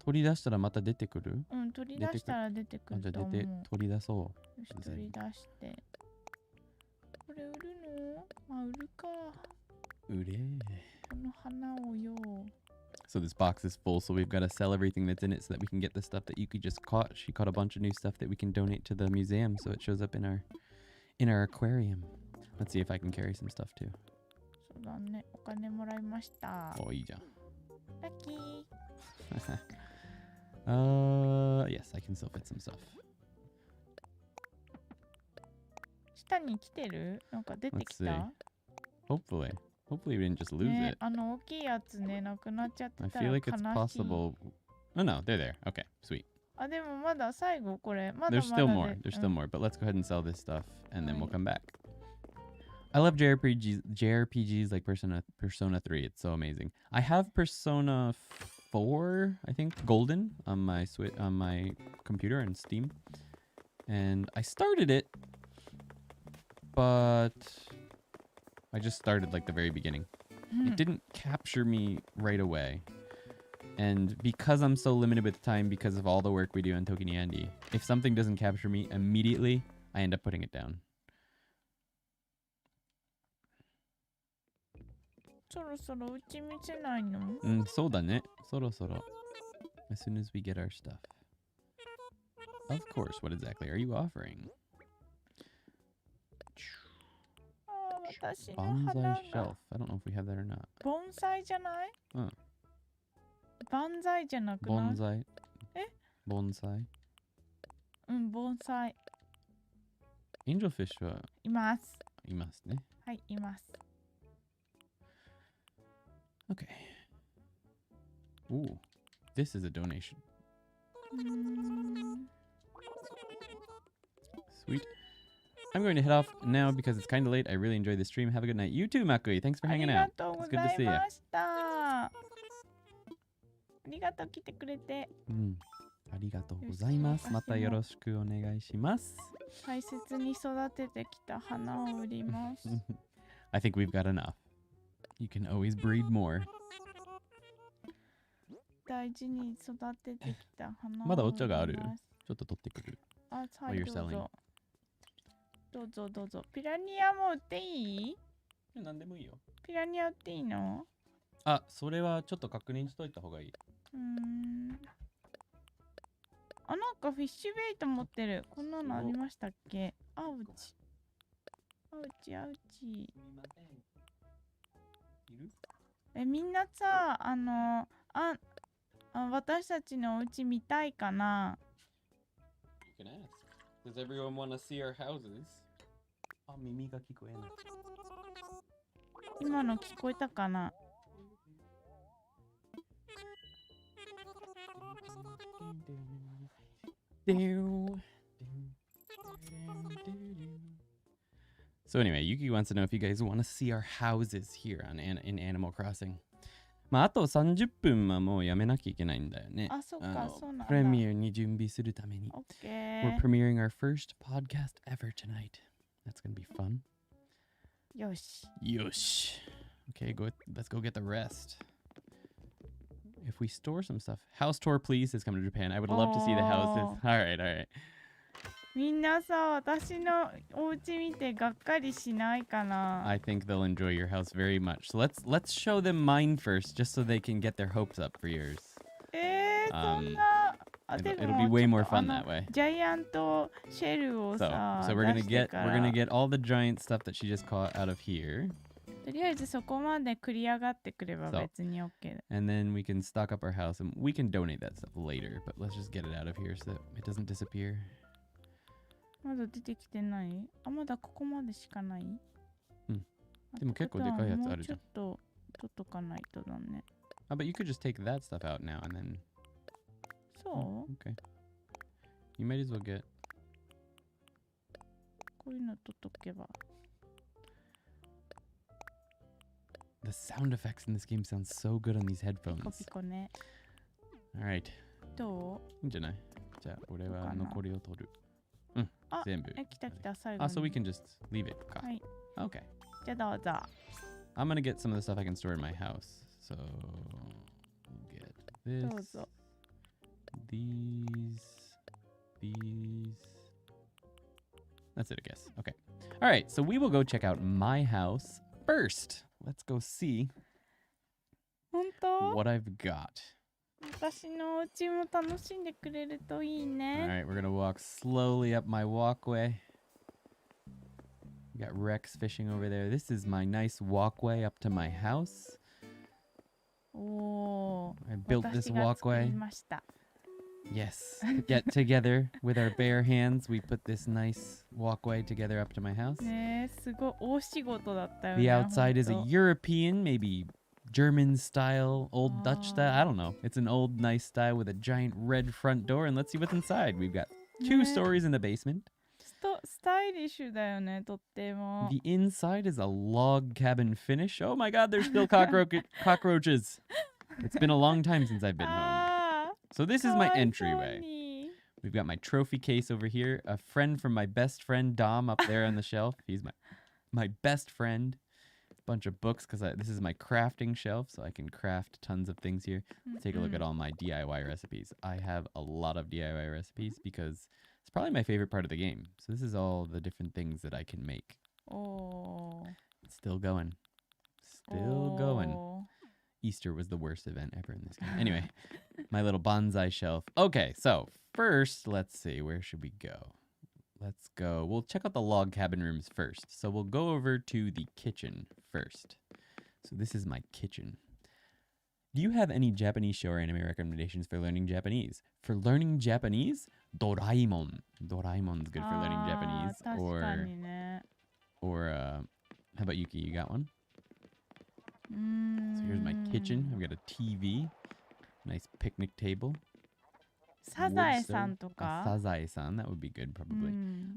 [SPEAKER 1] 取り出したらまた出てくる？
[SPEAKER 2] うん、取り出したら出てくると思う。
[SPEAKER 1] じゃあ取り出そう。
[SPEAKER 2] よし、取り出して。これ売るの？あ、売るか。
[SPEAKER 1] 売れ。
[SPEAKER 2] この花をよ。
[SPEAKER 1] So this box is full, so we've got to sell everything that's in it so that we can get the stuff that Yuki just caught. She caught a bunch of new stuff that we can donate to the museum, so it shows up in our aquarium. Let's see if I can carry some stuff too.
[SPEAKER 2] そうだね。お金もらいました。
[SPEAKER 1] お、いいじゃん。
[SPEAKER 2] ラッキ
[SPEAKER 1] ー。Yes, I can still fit some stuff.
[SPEAKER 2] 下に来てる？なんか出てきた？
[SPEAKER 1] Hopefully we didn't just lose it.
[SPEAKER 2] あの大きいやつね、なくなっちゃってたら
[SPEAKER 1] I
[SPEAKER 2] 悲
[SPEAKER 1] feel
[SPEAKER 2] しい。
[SPEAKER 1] like it's possible. Oh no, they're there. Okay, sweet.
[SPEAKER 2] あ、でもまだ最後これ。まだ
[SPEAKER 1] There's still more. There's still more. But let's go ahead and sell this stuff and then we'll come back. I love JRPGs like Persona 3. It's so amazing. I have Persona 4, I think, Golden on my computer and Steam. And I started it, but I just started like the very beginning. It didn't capture me right away. And because I'm so limited with time because of all the work we do on ToKini Andy, if something doesn't capture me immediately, I end up putting it down.
[SPEAKER 2] そろそろうち見せないの？
[SPEAKER 1] そうだね。そろそろ. As soon as we get our stuff. Of course, what exactly are you offering?
[SPEAKER 2] 私の花
[SPEAKER 1] Bonsai
[SPEAKER 2] が
[SPEAKER 1] shelf. I don't know if we have that or not.
[SPEAKER 2] 盆栽じゃない？
[SPEAKER 1] うん。
[SPEAKER 2] 万歳じゃなくない？
[SPEAKER 1] Bonsai.
[SPEAKER 2] え？
[SPEAKER 1] Bonsai.
[SPEAKER 2] 盆栽。
[SPEAKER 1] Angelfish はい
[SPEAKER 2] ます
[SPEAKER 1] ね。
[SPEAKER 2] はい、います。
[SPEAKER 1] Okay. Ooh, this is a donation. Sweet. I'm going to head off now because it's kind of late. I really enjoyed the stream. Have a good night. You too, Makui. Thanks for hanging out. It's good to see you.
[SPEAKER 2] ありがとう、来てくれて。
[SPEAKER 1] ありがとうございます。またよろしくお願いします。
[SPEAKER 2] 大切に育ててきた花を売ります。
[SPEAKER 1] I think we've got enough. You can always breed more.
[SPEAKER 2] 大事に育ててきた花を売ります。
[SPEAKER 1] まだお茶がある？ちょっと取ってくる。
[SPEAKER 2] あ、はい、どうぞ。どうぞどうぞ。ピラニアも売っていい？
[SPEAKER 1] 何でもいいよ。
[SPEAKER 2] ピラニア売っていいの？
[SPEAKER 1] あ、それはちょっと確認しといた方がいい。
[SPEAKER 2] あ、なんかフィッシュベイト持ってる。こんなのありましたっけ？あうち。あうちあうち。みんなさ、私たちのお家見たいかな？
[SPEAKER 1] You can ask. Does everyone want to see our houses? あ、耳が聞こえない。
[SPEAKER 2] 今の聞こえたかな？So
[SPEAKER 1] anyway, Yuki wants to know if you guys want to see our houses here in Animal Crossing. まあ、あと30分はもうやめなきゃいけないんだよね。
[SPEAKER 2] あ、そっか、そうなんだ。
[SPEAKER 1] プレミアに準備するために。We're premiering our first podcast ever tonight. That's gonna be fun.
[SPEAKER 2] よし。
[SPEAKER 1] よし。Okay, let's go get the rest. If we store some stuff. House tour, please, is coming to Japan. I would love to see the houses. All right.
[SPEAKER 2] みんなさ、私のお家見てがっかりしないかな。
[SPEAKER 1] I think they'll enjoy your house very much. So let's show them mine first, just so they can get their hopes up for yours.
[SPEAKER 2] そんな。
[SPEAKER 1] It'll be way more fun that way.
[SPEAKER 2] ジャイアントシェルをさ、
[SPEAKER 1] So we're gonna get all the giant stuff that she just caught out of here.
[SPEAKER 2] とりあえずそこまで繰り上がってくれば別に OK だ。
[SPEAKER 1] And then we can stock up our house and we can donate that stuff later, but let's just get it out of here so that it doesn't disappear.
[SPEAKER 2] まだ出てきてない？あ、まだここまでしかない？
[SPEAKER 1] でも結構でかいやつあるじゃん。
[SPEAKER 2] ちょっと取っとかないとだね。
[SPEAKER 1] But you could just take that stuff out now and then.
[SPEAKER 2] そう？
[SPEAKER 1] Okay. You might as well get.
[SPEAKER 2] こういうの取っとけば。
[SPEAKER 1] The sound effects in this game sound so good on these headphones.
[SPEAKER 2] ピコピコね。
[SPEAKER 1] Alright.
[SPEAKER 2] どう？
[SPEAKER 1] いいんじゃない？じゃあ俺は残りを取る。全部。
[SPEAKER 2] 来た最後に。
[SPEAKER 1] So we can just leave it か。
[SPEAKER 2] はい。
[SPEAKER 1] Okay.
[SPEAKER 2] じゃあどうぞ。
[SPEAKER 1] I'm gonna get some of the stuff I can store in my house. So we'll get this.
[SPEAKER 2] どうぞ。
[SPEAKER 1] These. That's it, I guess. Okay. Alright, so we will go check out my house first. Let's go see
[SPEAKER 2] 本当？
[SPEAKER 1] what I've got.
[SPEAKER 2] 私のお家も楽しんでくれるといいね。
[SPEAKER 1] Alright, we're gonna walk slowly up my walkway. We got Rex fishing over there. This is my nice walkway up to my house.
[SPEAKER 2] おー。
[SPEAKER 1] I built this
[SPEAKER 2] 私が作り
[SPEAKER 1] walkway.
[SPEAKER 2] ました。
[SPEAKER 1] Yes. Get together with our bare hands. We put this nice walkway together up to my house.
[SPEAKER 2] ねえ、すごい大仕事だったよね。
[SPEAKER 1] The outside is a
[SPEAKER 2] ほんと
[SPEAKER 1] European, maybe German style, old Dutch style. I don't know. It's an old, nice style with a giant red front door. And let's see what's inside. We've got 2
[SPEAKER 2] ね
[SPEAKER 1] stories in the basement.
[SPEAKER 2] スタイリッシュだよね、とっても。
[SPEAKER 1] The inside is a log cabin finish. Oh my god, there's still cockroaches. It's been a long time since I've been home.
[SPEAKER 2] あ
[SPEAKER 1] So this
[SPEAKER 2] ー
[SPEAKER 1] is my
[SPEAKER 2] かわいそう
[SPEAKER 1] entryway.
[SPEAKER 2] に
[SPEAKER 1] We've got my trophy case over here. A friend from my best friend Dom up there on the shelf. He's my best friend. bunch of books because this is my crafting shelf, so I can craft tons of things here. Let's take a look at all my DIY recipes. I have a lot of DIY recipes because it's probably my favorite part of the game. So this is all the different things that I can make.
[SPEAKER 2] Oh.
[SPEAKER 1] It's still going. Still going. Easter was the worst event ever in this game. Anyway, my little bonsai shelf. Okay, so first, let's see. Where should we go? Let's go. We'll check out the log cabin rooms first. So we'll go over to the kitchen first. So this is my kitchen. Do you have any Japanese show or anime recommendations for learning Japanese? For learning Japanese, Doraemon. Doraemon's good for learning Japanese. Or how about Yuki? You got one? So here's my kitchen. I've got a TV, nice picnic table.
[SPEAKER 2] Sazae-san to ka?
[SPEAKER 1] Sazae-san, that would be good probably.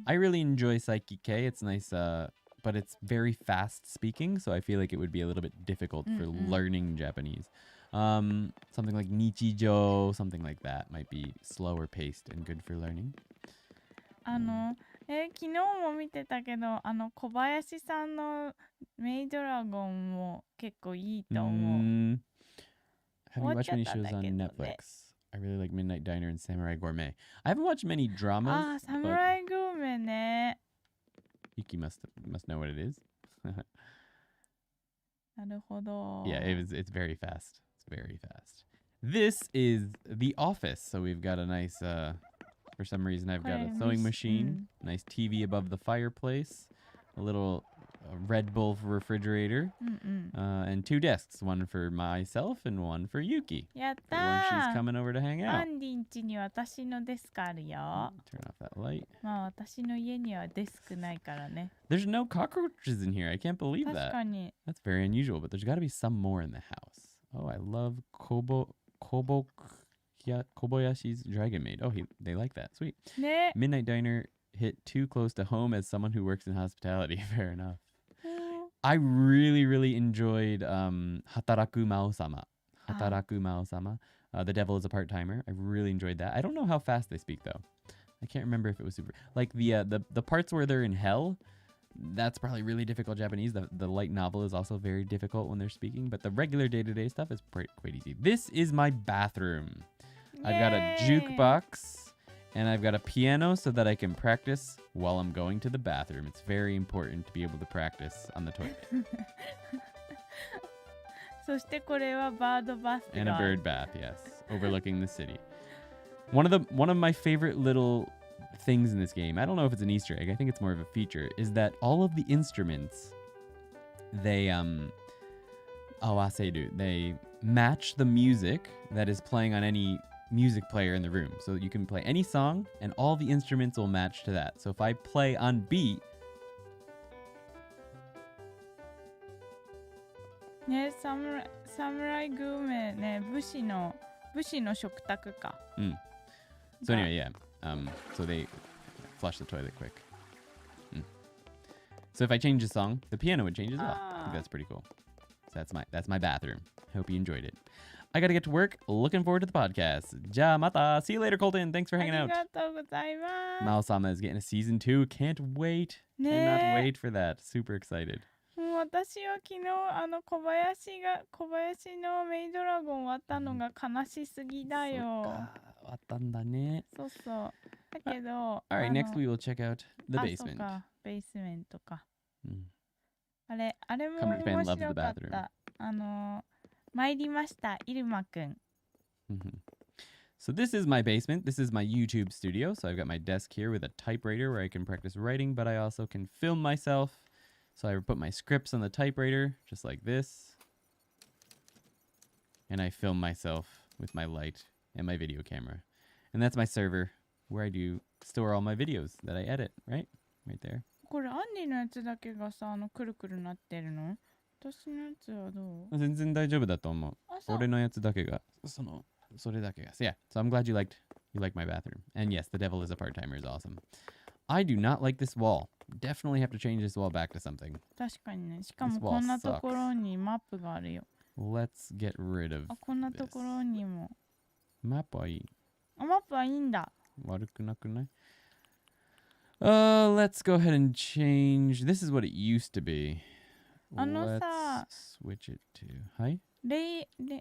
[SPEAKER 1] I really enjoy Saiki K. It's nice, but it's very fast speaking, so I feel like it would be a little bit difficult for learning Japanese. Something like Nichijo, something like that might be slower paced and good for learning.
[SPEAKER 2] 昨日も見てたけど、小林さんのメイドラゴンも結構いいと思う。
[SPEAKER 1] Have you watched many shows on Netflix? I really like Midnight Diner and Samurai Gourmet. I haven't watched many dramas.
[SPEAKER 2] Samurai Gourmet ね。
[SPEAKER 1] Yuki must know what it is.
[SPEAKER 2] なるほど。
[SPEAKER 1] Yeah, it's very fast. It's very fast. This is the office. So we've got a nice, for some reason I've got a sewing machine, nice TV above the fireplace, a little Red Bull refrigerator, and 2 desks, one for myself and one for Yuki.
[SPEAKER 2] やった
[SPEAKER 1] For when she's coming over to hang
[SPEAKER 2] ア
[SPEAKER 1] out.
[SPEAKER 2] ンディん家に私のデスクあるよ。
[SPEAKER 1] Turn off that light.
[SPEAKER 2] まあ私の家にはデスクないからね。
[SPEAKER 1] There's no cockroaches in here. I can't believe
[SPEAKER 2] 確
[SPEAKER 1] that.
[SPEAKER 2] かに。
[SPEAKER 1] That's very unusual, but there's got to be some more in the house. Oh, I love Kobayashi's Dragon Maid. Oh, they like that. Sweet.
[SPEAKER 2] ね。
[SPEAKER 1] Midnight Diner hit too close to home as someone who works in hospitality. Fair enough. I really, really enjoyed Hataraku Mao-sama. Hataraku Mao-sama. The Devil is a Part-Timer. I really enjoyed that. I don't know how fast they speak, though. I can't remember if it was super... Like, the parts where they're in hell, that's probably really difficult Japanese. The light novel is also very difficult when they're speaking, but the regular day-to-day stuff is quite easy. This is my bathroom. I've got a jukebox, and I've got a piano so that I can practice while I'm going to the bathroom. It's very important to be able to practice on the toilet.
[SPEAKER 2] そしてこれはバードバス
[SPEAKER 1] And a bird bath, yes, overlooking the city. One of my favorite little things in this game, I don't know if it's an Easter egg, I think it's more of a feature, is that all of the instruments, they match the music that is playing on any music player in the room. So you can play any song and all the instruments will match to that. So if I play on beat,
[SPEAKER 2] ね、サムライグーメね、武士の食卓か。
[SPEAKER 1] So anyway, yeah. So they flush the toilet quick. So if I change the song, the piano would change as well. I think that's pretty cool. So that's my bathroom. Hope you enjoyed it. I gotta get to work. Looking forward to the podcast. Ja mata. See you later, Colton. Thanks for hanging out.
[SPEAKER 2] ありがとうございます。
[SPEAKER 1] Mao-sama is getting a season 2. Can't wait. Cannot wait for that. Super excited.
[SPEAKER 2] もう私は昨日小林のメイドラゴン終わったのが悲しすぎだよ。
[SPEAKER 1] 終わったんだね。
[SPEAKER 2] そうそう。だけど。
[SPEAKER 1] Alright, next we will check out the basement.
[SPEAKER 2] そうか、ベースメントか。
[SPEAKER 1] Mm.
[SPEAKER 2] あれも面白かった。参りました、イルマくん。
[SPEAKER 1] So this is my basement. This is my YouTube studio. So I've got my desk here with a typewriter where I can practice writing, but I also can film myself. So I put my scripts on the typewriter, just like this. And I film myself with my light and my video camera. And that's my server where I do store all my videos that I edit, right? Right there.
[SPEAKER 2] これアンディのやつだけがさ、くるくるなってるの？私のやつはどう？
[SPEAKER 1] 全然大丈夫だと思う。俺のやつだけが、それだけが。So yeah, so I'm glad you liked my bathroom. And yes, the devil is a part-timer is awesome. I do not like this wall. Definitely have to change this wall back to something.
[SPEAKER 2] 確かにね。しかもこんなところにマップがあるよ。
[SPEAKER 1] Let's get rid of this.
[SPEAKER 2] こんなところにも。
[SPEAKER 1] マップはいい。
[SPEAKER 2] マップはいいんだ。
[SPEAKER 1] 悪くなくない？Let's go ahead and change. This is what it used to be. Let's switch it to... Hi?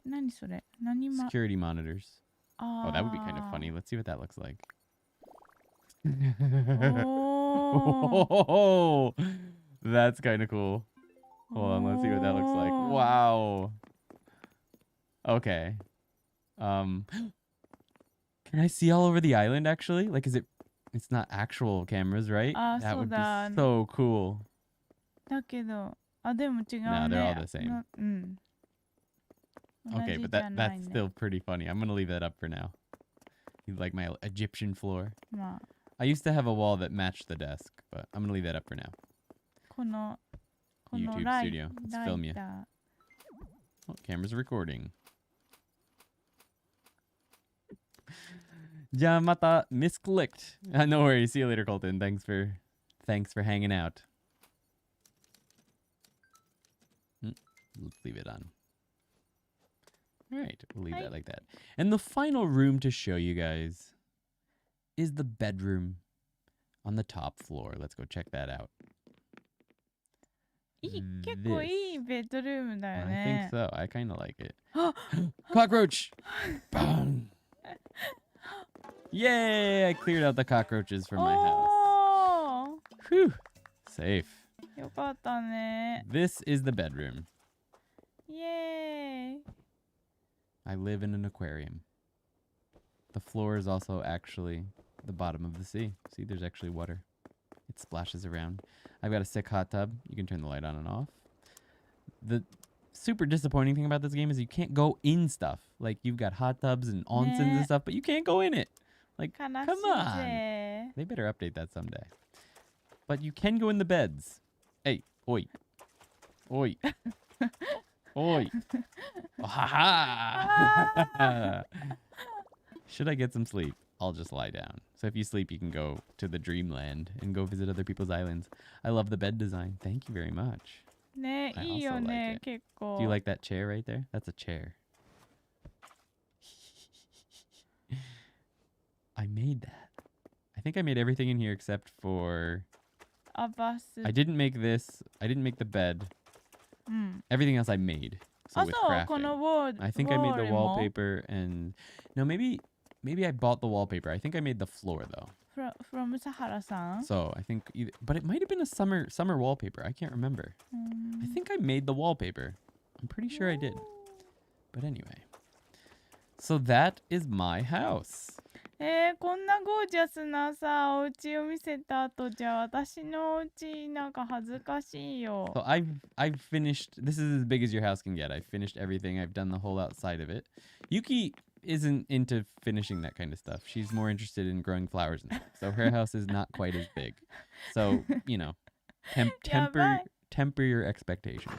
[SPEAKER 2] 何それ
[SPEAKER 1] Security monitors. Oh, that would be kind of funny. Let's see what that looks like. Oh, that's kind of cool. Hold on, let's see what that looks like. Wow. Okay. Can I see all over the island actually? Like, is it? It's not actual cameras, right? That would be so cool.
[SPEAKER 2] だけど、でも違うね。
[SPEAKER 1] No, they're all the same. Okay, but that's still pretty funny. I'm gonna leave that up for now. You like my Egyptian floor? I used to have a wall that matched the desk, but I'm gonna leave that up for now.
[SPEAKER 2] この
[SPEAKER 1] YouTube studio. Let's film you. Oh, camera's recording. じゃあまた misclicked. No worries. See you later, Colton. Thanks for hanging out. Let's leave it on. All right, we'll leave that like that. And the final room to show you guys is the bedroom on the top floor. Let's go check that out.
[SPEAKER 2] 結構いいベッドルームだよね。
[SPEAKER 1] I think so. I kind of like it. Cockroach! Bang! Yay! I cleared out the cockroaches from my house. Whew! Safe.
[SPEAKER 2] よかったね。
[SPEAKER 1] This is the bedroom.
[SPEAKER 2] Yay!
[SPEAKER 1] I live in an aquarium. The floor is also actually the bottom of the sea. See, there's actually water. It splashes around. I've got a sick hot tub. You can turn the light on and off. The super disappointing thing about this game is you can't go in stuff. Like, you've got hot tubs and onsens and stuff, but you can't go in it. Like, come on. They better update that someday. But you can go in the beds. Hey, oi. Oi. Oi. Oh, ha ha. Should I get some sleep? I'll just lie down. So if you sleep, you can go to the dreamland and go visit other people's islands. I love the bed design. Thank you very much.
[SPEAKER 2] ね、いいよね、結構。
[SPEAKER 1] Do you like that chair right there? That's a chair. I made that. I think I made everything in here except for... I didn't make this. I didn't make the bed. Everything else I made. So with crafting. I think I made the wallpaper and... No, maybe I bought the wallpaper. I think I made the floor though.
[SPEAKER 2] From Sahara-san?
[SPEAKER 1] So I think either... But it might have been a summer wallpaper. I can't remember. I think I made the wallpaper. I'm pretty sure I did. But anyway. So that is my house.
[SPEAKER 2] こんなゴージャスなさ、お家を見せた後じゃ私のお家なんか恥ずかしいよ。
[SPEAKER 1] So I've finished. This is as big as your house can get. I've finished everything. I've done the whole outside of it. Yuki isn't into finishing that kind of stuff. She's more interested in growing flowers and stuff. So her house is not quite as big. So, you know, temper your expectations.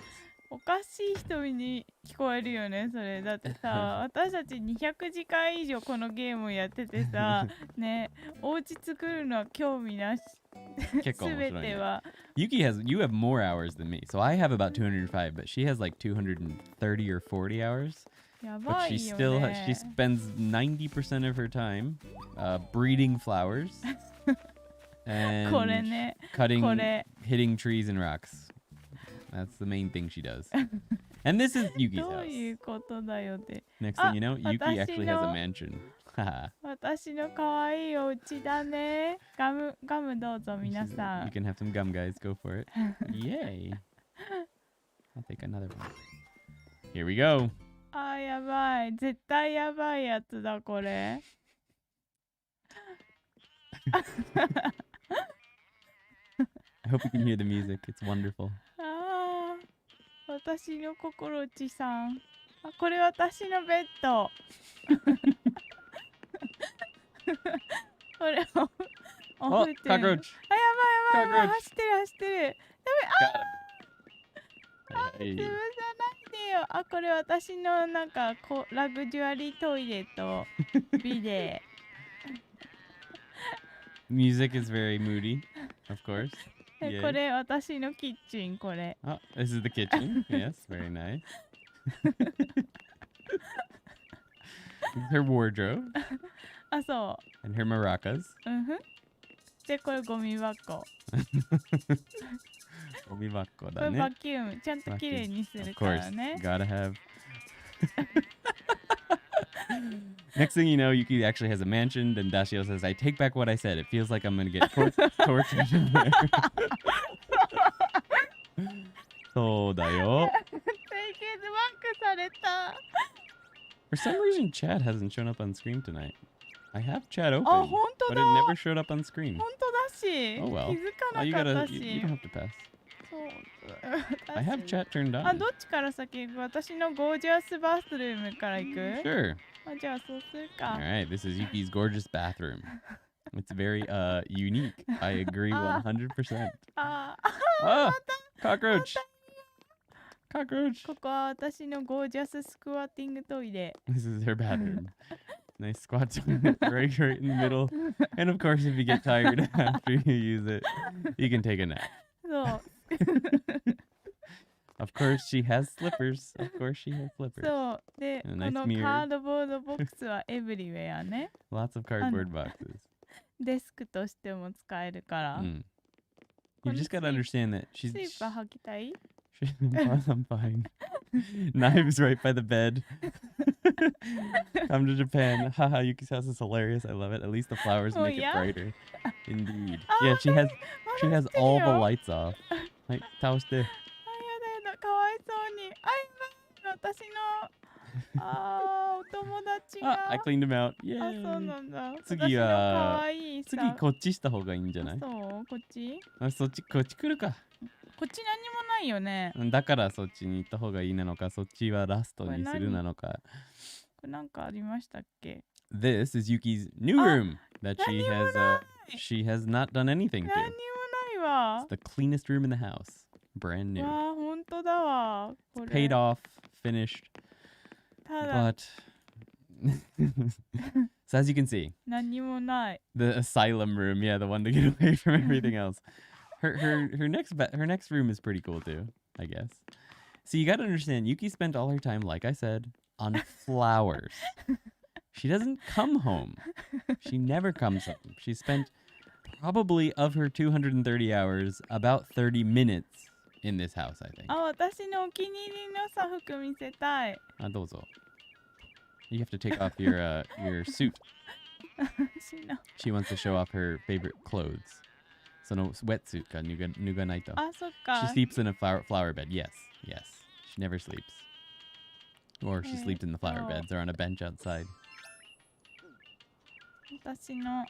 [SPEAKER 2] おかしい人に聞こえるよね、それ。だってさ、私たち200時間以上このゲームをやっててさ、ね、お家作るのは興味なし。すべては。
[SPEAKER 1] You have more hours than me. So I have about 205, but she has like 230 or 40 hours.
[SPEAKER 2] やば
[SPEAKER 1] But
[SPEAKER 2] い
[SPEAKER 1] she
[SPEAKER 2] よ
[SPEAKER 1] still
[SPEAKER 2] ね。
[SPEAKER 1] she spends 90% of her time breeding flowers and
[SPEAKER 2] これね、
[SPEAKER 1] cutting,
[SPEAKER 2] これ。
[SPEAKER 1] hitting trees and rocks. That's the main thing she does. And this is Yuki's
[SPEAKER 2] どう
[SPEAKER 1] house.
[SPEAKER 2] いうことだよって。
[SPEAKER 1] Next thing you know, Yuki actually has a mansion.
[SPEAKER 2] 私の可愛いお家だね。ガムどうぞ皆さん。
[SPEAKER 1] You can have some gum, guys. Go for it. Yay. I'll take another one. Here we go.
[SPEAKER 2] やばい。絶対やばいやつだ、これ。
[SPEAKER 1] I hope you can hear the music. It's wonderful.
[SPEAKER 2] 私の心地さん。これ私のベッド。これお布団。
[SPEAKER 1] cockroach.
[SPEAKER 2] やばい。走ってる。潰さないでよ。これ私のなんかラグジュアリートイレとビデ。
[SPEAKER 1] Music is very moody, of course.
[SPEAKER 2] これ私のキッチン、これ。
[SPEAKER 1] Oh, this is the kitchen. Yes, very nice. Her wardrobe.
[SPEAKER 2] そう。
[SPEAKER 1] And her maracas.
[SPEAKER 2] で、これゴミ箱。
[SPEAKER 1] ゴミ箱
[SPEAKER 2] これ
[SPEAKER 1] だね。
[SPEAKER 2] バキュームちゃんときれいにす
[SPEAKER 1] Of
[SPEAKER 2] るか
[SPEAKER 1] course,
[SPEAKER 2] らね。
[SPEAKER 1] gotta have. Next thing you know, Yuki actually has a mansion, and Dashio says, I take back what I said. It feels like I'm gonna get tortured in there. そうだよ。
[SPEAKER 2] 清潔バックされた。
[SPEAKER 1] For some reason, chat hasn't shown up on screen tonight. I have chat open,
[SPEAKER 2] あ、本当
[SPEAKER 1] but
[SPEAKER 2] だ。
[SPEAKER 1] it never showed up on screen.
[SPEAKER 2] 本当だし、
[SPEAKER 1] Oh well.
[SPEAKER 2] 気づか
[SPEAKER 1] Oh, you
[SPEAKER 2] なかった
[SPEAKER 1] gotta.
[SPEAKER 2] し。
[SPEAKER 1] You don't have to pass.
[SPEAKER 2] そう
[SPEAKER 1] I have chat turned
[SPEAKER 2] あ、
[SPEAKER 1] on.
[SPEAKER 2] どっちから先行く？私のゴージャスバスルームから行く？
[SPEAKER 1] Sure.
[SPEAKER 2] あ、じゃあそうするか。
[SPEAKER 1] All right. This is Yuki's gorgeous bathroom. It's very unique. I agree 100%.
[SPEAKER 2] あ、
[SPEAKER 1] Ah, cockroach. Cockroach.
[SPEAKER 2] ここは私のゴージャススクワッティングトイレ。
[SPEAKER 1] This is her bathroom. Nice squat toilet right in the middle. And of course, if you get tired after you use it, you can take a nap.
[SPEAKER 2] そう。
[SPEAKER 1] Of course, she has slippers. Of course, she has slippers.
[SPEAKER 2] そう。で、
[SPEAKER 1] A
[SPEAKER 2] こ
[SPEAKER 1] nice
[SPEAKER 2] の
[SPEAKER 1] mirror.
[SPEAKER 2] カードボードボックスはエブリウェアね。
[SPEAKER 1] Lots of cardboard boxes.
[SPEAKER 2] デスクとしても使えるから。
[SPEAKER 1] Mm.
[SPEAKER 2] こ
[SPEAKER 1] You
[SPEAKER 2] の
[SPEAKER 1] just gotta understand that
[SPEAKER 2] ス
[SPEAKER 1] she's.
[SPEAKER 2] イーパー履きたい？
[SPEAKER 1] I'm fine. Knives right by the bed. Come to Japan. Haha, Yuki's house is hilarious. I love it. At least the flowers
[SPEAKER 2] Oh,
[SPEAKER 1] make
[SPEAKER 2] yeah?
[SPEAKER 1] it brighter. Indeed.
[SPEAKER 2] Oh,
[SPEAKER 1] Yeah, she has
[SPEAKER 2] 笑
[SPEAKER 1] has
[SPEAKER 2] ってる
[SPEAKER 1] all the
[SPEAKER 2] よ。
[SPEAKER 1] lights off. Like, 倒して。
[SPEAKER 2] あ、やだやだ、かわいそうに。あ、やばい、私の、お友達が。
[SPEAKER 1] I cleaned him out.
[SPEAKER 2] あ、そう
[SPEAKER 1] Yay.
[SPEAKER 2] なんだ。
[SPEAKER 1] 次
[SPEAKER 2] 私のか
[SPEAKER 1] は
[SPEAKER 2] わいいさ。
[SPEAKER 1] 次こっちした方がいいんじゃない？
[SPEAKER 2] そう、こっち？
[SPEAKER 1] あ、そっちこっち来るか。
[SPEAKER 2] こっち何もないよね。
[SPEAKER 1] だからそっちに行った方がいいなのか、そっちはラストにするなのか。
[SPEAKER 2] これなんかありましたっけ？
[SPEAKER 1] This is Yuki's new room that she has not done anything
[SPEAKER 2] 何に
[SPEAKER 1] to.
[SPEAKER 2] もないわ
[SPEAKER 1] It's。the cleanest room in the house. Brand new.
[SPEAKER 2] わあ、ほんとだわ。これ
[SPEAKER 1] Paid off, finished,
[SPEAKER 2] ただ
[SPEAKER 1] but so as you can see,
[SPEAKER 2] 何もない。
[SPEAKER 1] the asylum room, yeah, the one to get away from everything else. Her next room is pretty cool too, I guess. So you got to understand, Yuki spent all her time, like I said, on flowers. She doesn't come home. She never comes home. She spent probably of her 230 hours, about 30 minutes in this house, I think.
[SPEAKER 2] あ、私のお気に入りのさ、服見せたい。
[SPEAKER 1] Dozo. You have to take off your suit.
[SPEAKER 2] しな。
[SPEAKER 1] She wants to show off her favorite clothes. So no wetsuit ga nuga naito.
[SPEAKER 2] あ、そっ
[SPEAKER 1] She
[SPEAKER 2] か。
[SPEAKER 1] sleeps in a flower bed. Yes. Yes. She never sleeps. Or she sleeps in the flower
[SPEAKER 2] Oh.
[SPEAKER 1] beds or on a bench outside.
[SPEAKER 2] 私の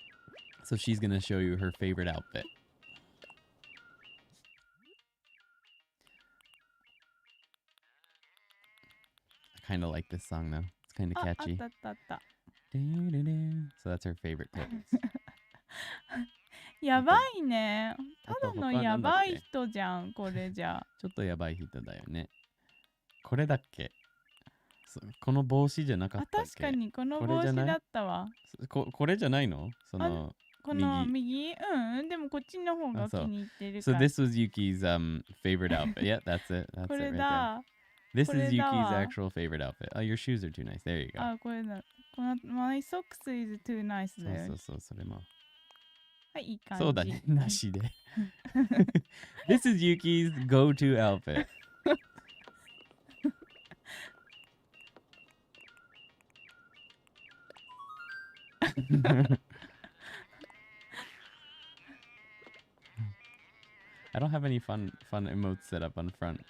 [SPEAKER 1] So she's going to show you her favorite outfit. I kind of like this song though. It's kind of
[SPEAKER 2] あ、あっ
[SPEAKER 1] catchy.
[SPEAKER 2] たあったあった。
[SPEAKER 1] So that's her favorite clothes.
[SPEAKER 2] やばいね。ただの
[SPEAKER 1] あと他なんだっけ？
[SPEAKER 2] やばい人じゃん、これじゃ。
[SPEAKER 1] ちょっとやばい人だよね。これだっけ？この帽子じゃなか
[SPEAKER 2] あ、
[SPEAKER 1] ったっけ？
[SPEAKER 2] 確かにこの
[SPEAKER 1] これじゃない？
[SPEAKER 2] 帽子だったわ。
[SPEAKER 1] これじゃないの？その
[SPEAKER 2] この右うん、でもこっちの方が気に入ってるか
[SPEAKER 1] So
[SPEAKER 2] ら。
[SPEAKER 1] this was Yuki's favorite outfit. Yeah, that's it. That's
[SPEAKER 2] こ
[SPEAKER 1] it
[SPEAKER 2] れ
[SPEAKER 1] right there.
[SPEAKER 2] だ。
[SPEAKER 1] This
[SPEAKER 2] これ
[SPEAKER 1] is
[SPEAKER 2] だ
[SPEAKER 1] Yuki's
[SPEAKER 2] わ。
[SPEAKER 1] actual favorite outfit. Oh, your shoes are too nice. There you go.
[SPEAKER 2] あ、これだ。この My socks is too nice だよ。
[SPEAKER 1] そう、それも。
[SPEAKER 2] はい、いい感じ。
[SPEAKER 1] そうだね、なしで。This is Yuki's go-to outfit. I don't have any fun emotes set up on front.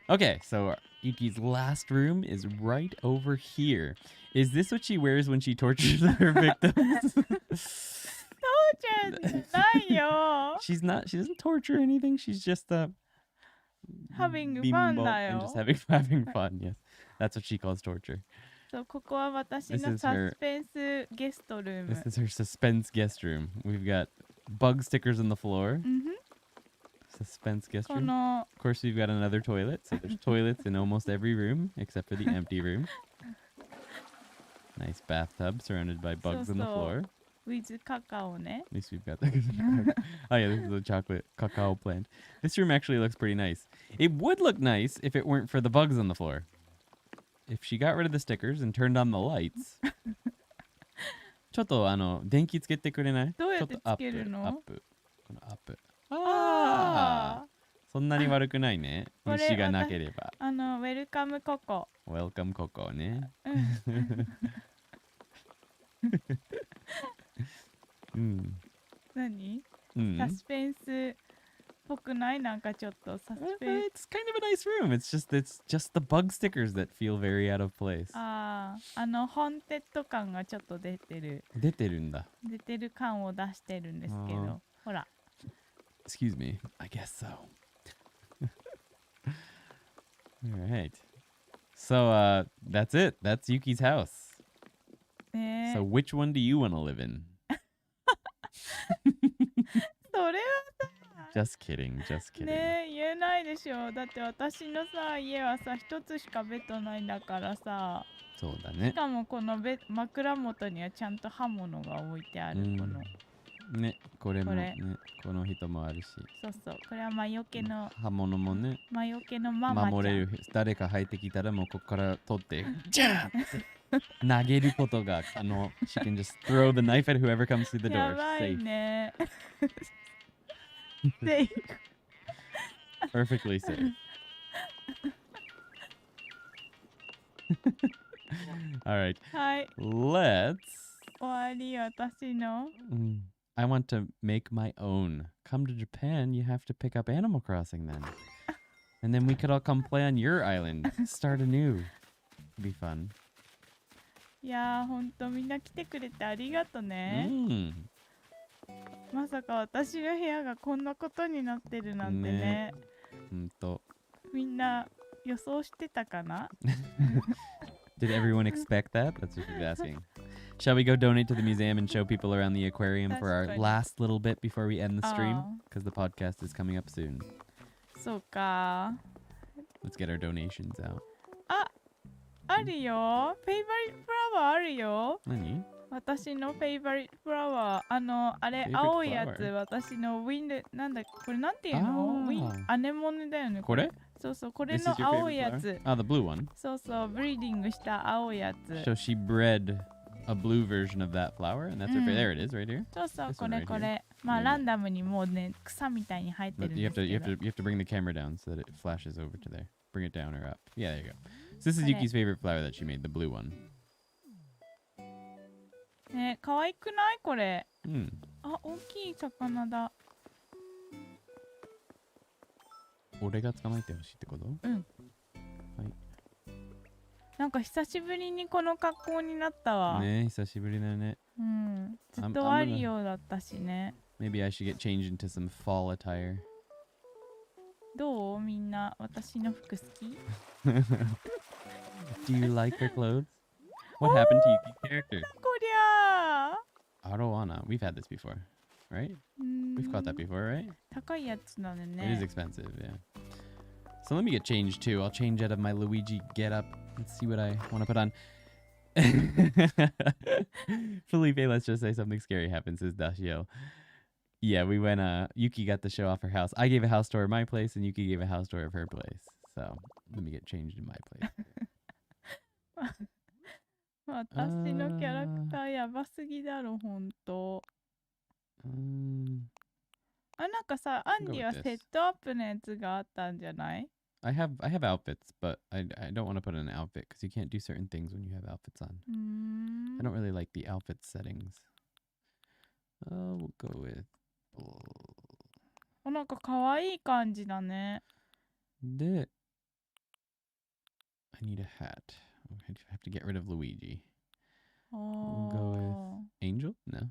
[SPEAKER 1] Okay, so Yuki's last room is right over here. Is this what she wears when she tortures her victims?
[SPEAKER 2] じゃないよ。
[SPEAKER 1] She doesn't torture anything. She's just
[SPEAKER 2] Having
[SPEAKER 1] bimbo
[SPEAKER 2] fun だ
[SPEAKER 1] and
[SPEAKER 2] よ。
[SPEAKER 1] just having fun. Yes, that's what she calls torture.
[SPEAKER 2] そう、ここは私
[SPEAKER 1] This
[SPEAKER 2] の
[SPEAKER 1] is
[SPEAKER 2] サ
[SPEAKER 1] her-
[SPEAKER 2] スペンスゲストルーム。
[SPEAKER 1] This is her suspense guest room. We've got bug stickers on the floor.
[SPEAKER 2] うんふん
[SPEAKER 1] Suspense guest
[SPEAKER 2] こ
[SPEAKER 1] room.
[SPEAKER 2] の
[SPEAKER 1] Of course, we've got another toilet. So there's toilets in almost every room except for the empty room. Nice bathtub surrounded by bugs on the
[SPEAKER 2] So-
[SPEAKER 1] floor.
[SPEAKER 2] with カカオね。
[SPEAKER 1] At least we've got that. Oh yeah, this is a chocolate cacao plant. This room actually looks pretty nice. It would look nice if it weren't for the bugs on the floor. If she got rid of the stickers and turned on the lights. ちょっと電気つけてくれない？
[SPEAKER 2] どうやって
[SPEAKER 1] ちょっと
[SPEAKER 2] つけるの？
[SPEAKER 1] アップ。このアップ。
[SPEAKER 2] あ
[SPEAKER 1] そんなに悪くないね。
[SPEAKER 2] これ
[SPEAKER 1] 虫がなければ。
[SPEAKER 2] ウェルカムココ。
[SPEAKER 1] Welcome ココね。うん。
[SPEAKER 2] 何
[SPEAKER 1] うん
[SPEAKER 2] サスペンスっぽくない？なんかちょっとサスペンス。
[SPEAKER 1] It's kind of a nice room. It's just the bug stickers that feel very out of place.
[SPEAKER 2] ああ、ホンテッド感がちょっと出てる。
[SPEAKER 1] 出てるんだ。
[SPEAKER 2] 出てる感を出してるんですけど。ほら。
[SPEAKER 1] Excuse me. I guess so. All right. So, that's it. That's Yuki's house. So, which one do you want to live in?
[SPEAKER 2] それは
[SPEAKER 1] Just kidding, just kidding.
[SPEAKER 2] ねえ、言えないでしょ。だって私のさ、家はさ、一つしかベッドないんだからさ。
[SPEAKER 1] そうだね。
[SPEAKER 2] しかもこの枕元にはちゃんと刃物が置いてある。この
[SPEAKER 1] ね、これもね、この人もあるし。
[SPEAKER 2] そうそう、これは魔除けの
[SPEAKER 1] 刃物もね、
[SPEAKER 2] 魔除けのママちゃん。
[SPEAKER 1] 守れる。誰か入ってきたらもうここから取って、ジャーンって投げることが可能。She can just throw the knife at whoever comes through the door.
[SPEAKER 2] やばいね。safe.
[SPEAKER 1] Perfectly safe. All right.
[SPEAKER 2] はい。
[SPEAKER 1] Let's.
[SPEAKER 2] 終わり、私の。
[SPEAKER 1] I want to make my own. Come to Japan, you have to pick up Animal Crossing then. And then we could all come play on your island. Start anew. It'd be fun.
[SPEAKER 2] いやー、ほんとみんな来てくれてありがとね。まさか私の部屋がこんなことになってるなんてね。
[SPEAKER 1] ほんと。
[SPEAKER 2] みんな予想してたかな？
[SPEAKER 1] Did everyone expect that? That's what she's asking. Shall we go donate to the museum and show people around the aquarium for our last little bit before we end the stream? Because the podcast is coming up soon.
[SPEAKER 2] そうか。
[SPEAKER 1] Let's get our donations out.
[SPEAKER 2] あるよ。フェイバリットフラワーあるよ。
[SPEAKER 1] 何？
[SPEAKER 2] 私のフェイバリットフラワー。あれ、青いやつ、私のウィンド、なんだ、これなんていうの？アネモネだよね。
[SPEAKER 1] これ？
[SPEAKER 2] そうそう、これの青いやつ。
[SPEAKER 1] the blue one.
[SPEAKER 2] そうそう、ブリーディングした青いやつ。
[SPEAKER 1] So she bred a blue version of that flower, and that's her. There it is, right here.
[SPEAKER 2] そうそう、これこれ。まあ、ランダムにもうね、草みたいに生えてるんですけど。
[SPEAKER 1] You have to bring the camera down so that it flashes over to there. Bring it down or up. Yeah, there you go. So this is Yuki's favorite flower that she made, the blue one.
[SPEAKER 2] ね、可愛くないこれ？あ、大きい魚だ。
[SPEAKER 1] 俺が捕まえてほしいってこと？
[SPEAKER 2] うん。はい。なんか久しぶりにこの格好になったわ。
[SPEAKER 1] ね、久しぶりだね。
[SPEAKER 2] うん。ずっとアリオだったしね。
[SPEAKER 1] Maybe I should get changed into some fall attire.
[SPEAKER 2] どう？みんな私の服好き？
[SPEAKER 1] Do you like her clothes? What happened to Yuki's character?
[SPEAKER 2] こりゃ
[SPEAKER 1] ー。Arowana. We've had this before, right? We've caught that before, right?
[SPEAKER 2] 高いやつなのね。
[SPEAKER 1] It is expensive, yeah. So let me get changed too. I'll change out of my Luigi getup. Let's see what I want to put on. Felipe, let's just say something scary happened, says Dashio. Yeah, we went, Yuki got to show off her house. I gave a house tour of my place, and Yuki gave a house tour of her place. So let me get changed in my place.
[SPEAKER 2] 私のキャラクターやばすぎだろ、ほんと。なんかさ、アンディはセットアップのやつがあったんじゃない？
[SPEAKER 1] I have outfits, but I don't want to put in an outfit because you can't do certain things when you have outfits on. I don't really like the outfit settings. We'll go with...
[SPEAKER 2] なんか可愛い感じだね。
[SPEAKER 1] で、I need a hat. I have to get rid of Luigi. We'll go with Angel? No.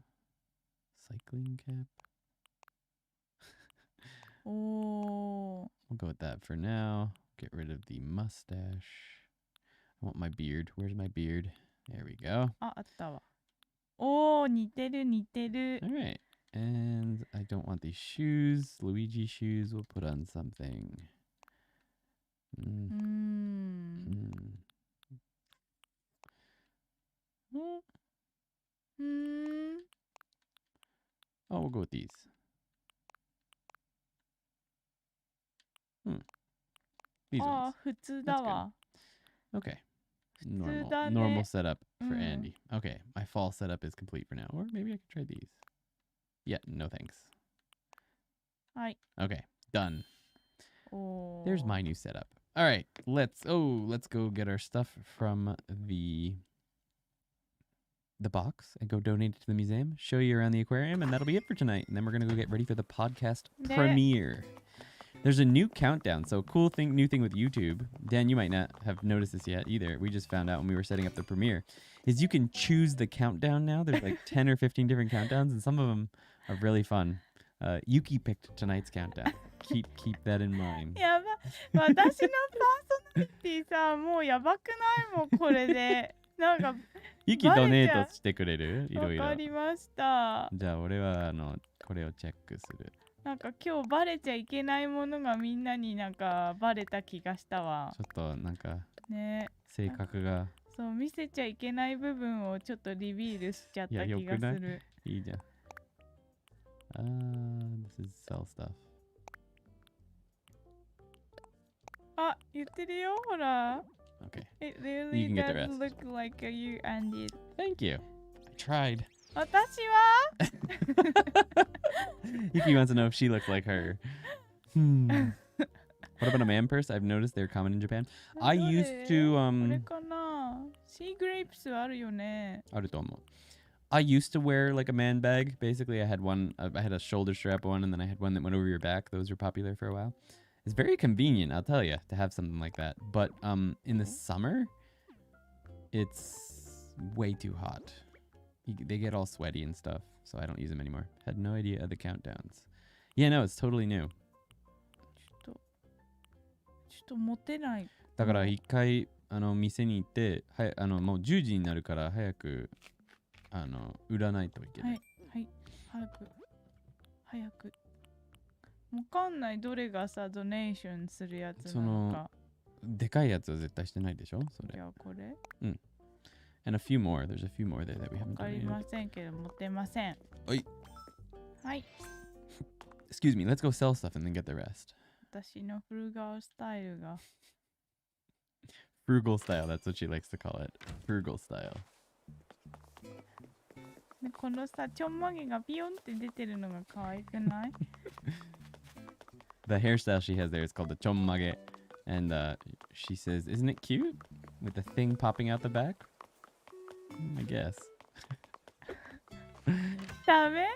[SPEAKER 1] Cycling cap. We'll go with that for now. Get rid of the mustache. I want my beard. Where's my beard? There we go.
[SPEAKER 2] あったわ。似てる似てる。
[SPEAKER 1] All right. And I don't want these shoes. Luigi shoes. We'll put on something. Oh, we'll go with these. These ones.
[SPEAKER 2] 普通だわ。
[SPEAKER 1] Okay.
[SPEAKER 2] 普通だ
[SPEAKER 1] Normal
[SPEAKER 2] ね。
[SPEAKER 1] setup for Andy. Okay, my fall setup is complete for now. Or maybe I could try these. Yeah, no thanks.
[SPEAKER 2] はい。
[SPEAKER 1] Okay, done. There's my new setup. All right, let's go get our stuff from the box and go donate it to the museum, show you around the aquarium, and that'll be it for tonight. And then we're going to go get ready for the podcast premiere. There's a new countdown. So new thing with YouTube. Dan, you might not have noticed this yet either. We just found out when we were setting up the premiere, is you can choose the countdown now. There's like 10 or 15 different countdowns, and some of them are really fun. Yuki picked tonight's countdown. Keep that in mind.
[SPEAKER 2] やば、私のパーソナリティさ、もうやばくないもん、これで。なんか、
[SPEAKER 1] Yuki ドネートしてくれる？いろいろ。
[SPEAKER 2] わかりました。
[SPEAKER 1] じゃあ俺はこれをチェックする。
[SPEAKER 2] なんか今日バレちゃいけないものがみんなになんかバレた気がしたわ。
[SPEAKER 1] ちょっとなんか
[SPEAKER 2] ね、
[SPEAKER 1] 性格が
[SPEAKER 2] そう見せちゃいけない部分をちょっとリビールしちゃった気がする。
[SPEAKER 1] いいじゃん。This is sell stuff.
[SPEAKER 2] あ、言ってるよ、ほら。
[SPEAKER 1] Okay.
[SPEAKER 2] It really
[SPEAKER 1] You can get the
[SPEAKER 2] does
[SPEAKER 1] rest.
[SPEAKER 2] look like you and it.
[SPEAKER 1] Thank you. I tried.
[SPEAKER 2] 私は
[SPEAKER 1] Yuki wants to know if she looks like her. What about a man purse? I've noticed they're common in Japan. I used to
[SPEAKER 2] これかな。シーグレープスあるよね。
[SPEAKER 1] あると思う。I used to wear like a man bag. Basically, I had a shoulder strap one, and then I had one that went over your back. Those were popular for a while. It's very convenient, I'll tell you, to have something like that. But in the summer, it's way too hot. They get all sweaty and stuff, so I don't use them anymore. Had no idea of the countdowns. Yeah, no, it's totally new.
[SPEAKER 2] ちょっと持てない。
[SPEAKER 1] だから一回店に行ってもう10時になるから早く売らないといけない。
[SPEAKER 2] はい、早く。わかんないどれがさドネーションするやつなのか。
[SPEAKER 1] でかいやつは絶対してないでしょそれ。
[SPEAKER 2] いやこれ。
[SPEAKER 1] うん。And a few more. There's a few more there that we haven't done.
[SPEAKER 2] わかりませんけど持てません。
[SPEAKER 1] はい。
[SPEAKER 2] はい。
[SPEAKER 1] Excuse me. Let's go sell stuff and then get the rest.
[SPEAKER 2] 私のフルガースタイルが。
[SPEAKER 1] Frugal style. That's what she likes to call it. Frugal style.
[SPEAKER 2] でこのさちょんまげがビヨンって出てるのが可愛くない
[SPEAKER 1] ？The hairstyle she has there is called the chommage, and she says, "Isn't it cute with the thing popping out the back?" I guess.
[SPEAKER 2] ダメ？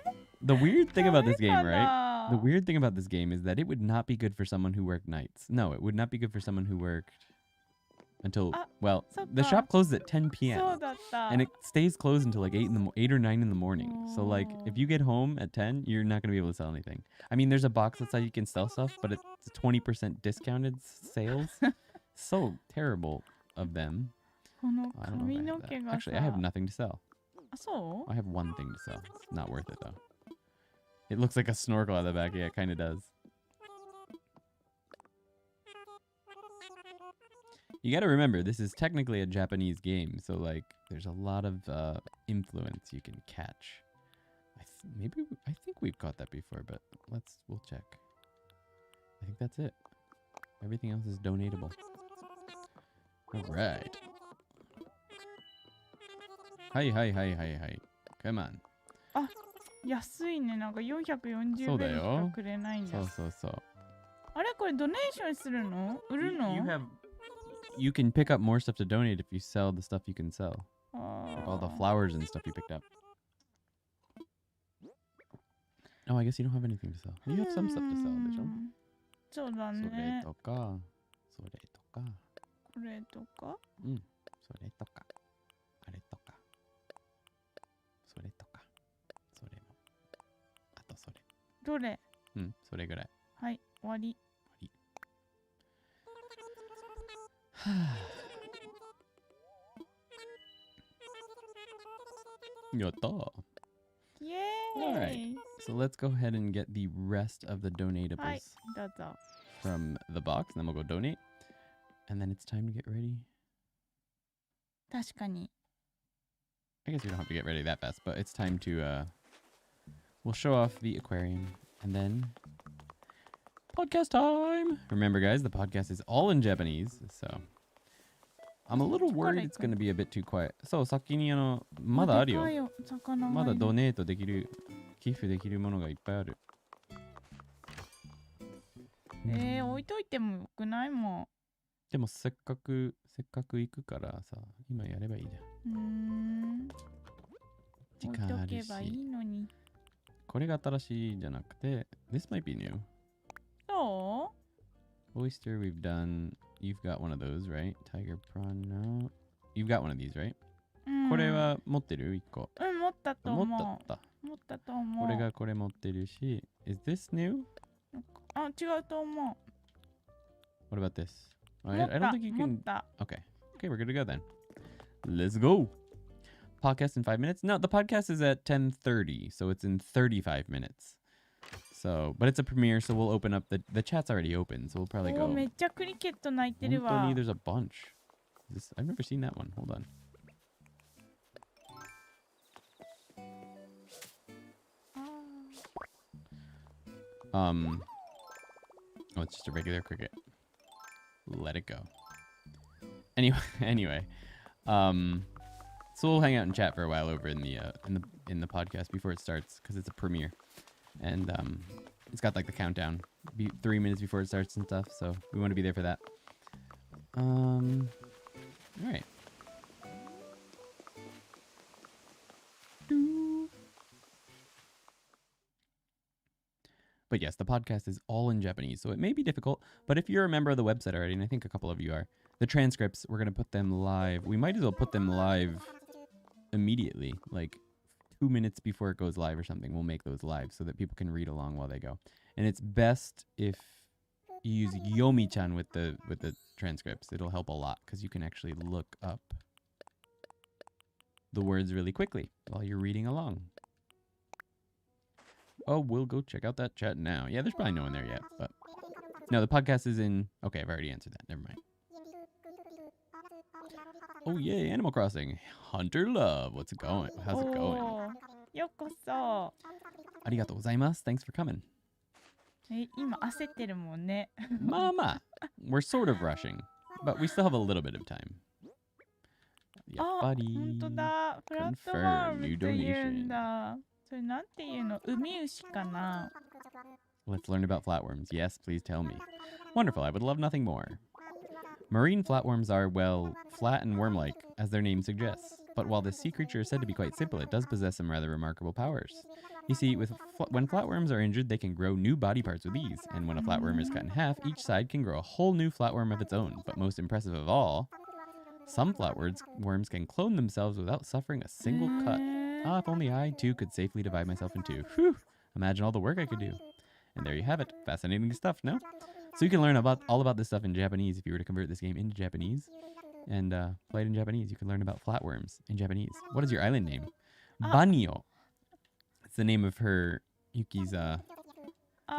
[SPEAKER 1] The weird thing about this game, right? The weird thing about this game is that it would not be good for someone who worked nights. No, it would not be good for someone who worked until the shop closes at 10 p.m. and it stays closed until like 8 or 9 in the morning. So like if you get home at 10, you're not going to be able to sell anything. I mean, there's a box outside you can sell stuff, but it's 20% discounted sales. So terrible of them. I don't know if I have that. Actually, I have nothing to sell. I have one thing to sell. It's not worth it though. It looks like a snorkel at the back. Yeah, it kind of does. You got to remember, this is technically a Japanese game, so like there's a lot of influence you can catch. I think we've caught that before, but we'll check. I think that's it. Everything else is donatable. All right. Hi. Come on.
[SPEAKER 2] 安いね。なんか440円しかくれないんだ。
[SPEAKER 1] そう。
[SPEAKER 2] あれこれドネーションするの？売るの？
[SPEAKER 1] You can pick up more stuff to donate if you sell the stuff you can sell. Like all the flowers and stuff you picked up. Oh, I guess you don't have anything to sell. You have some stuff to sell, でしょ？
[SPEAKER 2] そうだね。
[SPEAKER 1] それとか。
[SPEAKER 2] これとか。
[SPEAKER 1] うん。それとか。あれとか。それとか。それも。あとそれ。
[SPEAKER 2] どれ？
[SPEAKER 1] うん、それぐらい。
[SPEAKER 2] はい、終わり。
[SPEAKER 1] Yatta.
[SPEAKER 2] Yay!
[SPEAKER 1] All right. So let's go ahead and get the rest of the donatables from the box, and then we'll go donate. And then it's time to get ready.
[SPEAKER 2] 確かに。
[SPEAKER 1] I guess we don't have to get ready that fast, but it's time to we'll show off the aquarium and then podcast time. Remember guys, the podcast is all in Japanese, so I'm a little worried it's going to be a bit too quiet. So, 先にまだあるよ。まだドネートできる、寄付できるものがいっぱいある。
[SPEAKER 2] 置いといてもよくないもん。
[SPEAKER 1] でもせっかく行くからさ、今やればいいじゃん。時
[SPEAKER 2] 置いと
[SPEAKER 1] 間あるし。
[SPEAKER 2] けばいいのに。
[SPEAKER 1] これが新しいじゃなくて、This might be new.
[SPEAKER 2] そう
[SPEAKER 1] Oyster we've done. You've got one of those, right? Tiger prawn, no. You've got one of these, right? これは持ってる ?1 個。
[SPEAKER 2] 持ったと思う。
[SPEAKER 1] 持った
[SPEAKER 2] と思う。
[SPEAKER 1] 俺がこれ持ってるし。Is this new?
[SPEAKER 2] 違うと思う。
[SPEAKER 1] What about this? I don't think you can.
[SPEAKER 2] 持った。
[SPEAKER 1] Okay, we're good to go then. Let's go. Podcast in 5 minutes? No, the podcast is at 10:30, so it's in 35 minutes. So, but it's a premiere, so we'll open up the chat's already open, so we'll probably go.
[SPEAKER 2] めっちゃクリケット鳴いてるわ。
[SPEAKER 1] 本当に there's a bunch. I've never seen that one. Hold on. Oh, it's just a regular cricket. Let it go. Anyway. So we'll hang out and chat for a while over in the podcast before it starts because it's a premiere, and it's got like the countdown, 3 minutes before it starts and stuff. So we want to be there for that. All right. But yes, the podcast is all in Japanese, so it may be difficult. But if you're a member of the website already, and I think a couple of you are, the transcripts, we're going to put them live. We might as well put them live immediately, like 2 minutes before it goes live or something. We'll make those live so that people can read along while they go. And it's best if you use Yomi-chan with the transcripts. It'll help a lot because you can actually look up the words really quickly while you're reading along. Oh, we'll go check out that chat now. Yeah, there's probably no one there yet, but no, the podcast is in. Okay, I've already answered that. Never mind. Oh yay, Animal Crossing. Hunter Love. What's it going? How's it going?
[SPEAKER 2] ようこそ。
[SPEAKER 1] ありがとうございます. Thanks for coming.
[SPEAKER 2] 今焦ってるもんね。
[SPEAKER 1] Mama. We're sort of rushing, but we still have a little bit of time. やっぱり。
[SPEAKER 2] 本当だ。プラットフォームって言うんだ。それなんていうの？ウミウシかな？
[SPEAKER 1] Let's learn about flatworms. Yes, please tell me. Wonderful. I would love nothing more. Marine flatworms are, well, flat and worm-like, as their name suggests. But while this sea creature is said to be quite simple, it does possess some rather remarkable powers. You see, when flatworms are injured, they can grow new body parts with ease. And when a flatworm is cut in half, each side can grow a whole new flatworm of its own. But most impressive of all, some flatworms can clone themselves without suffering a single cut. Ah, if only I, too, could safely divide myself in two. Whew! Imagine all the work I could do. And there you have it. Fascinating stuff, no? So you can learn all about this stuff in Japanese if you were to convert this game into Japanese and play it in Japanese. You can learn about flatworms in Japanese. What is your island name? Banyo. It's the name of her, Yuki's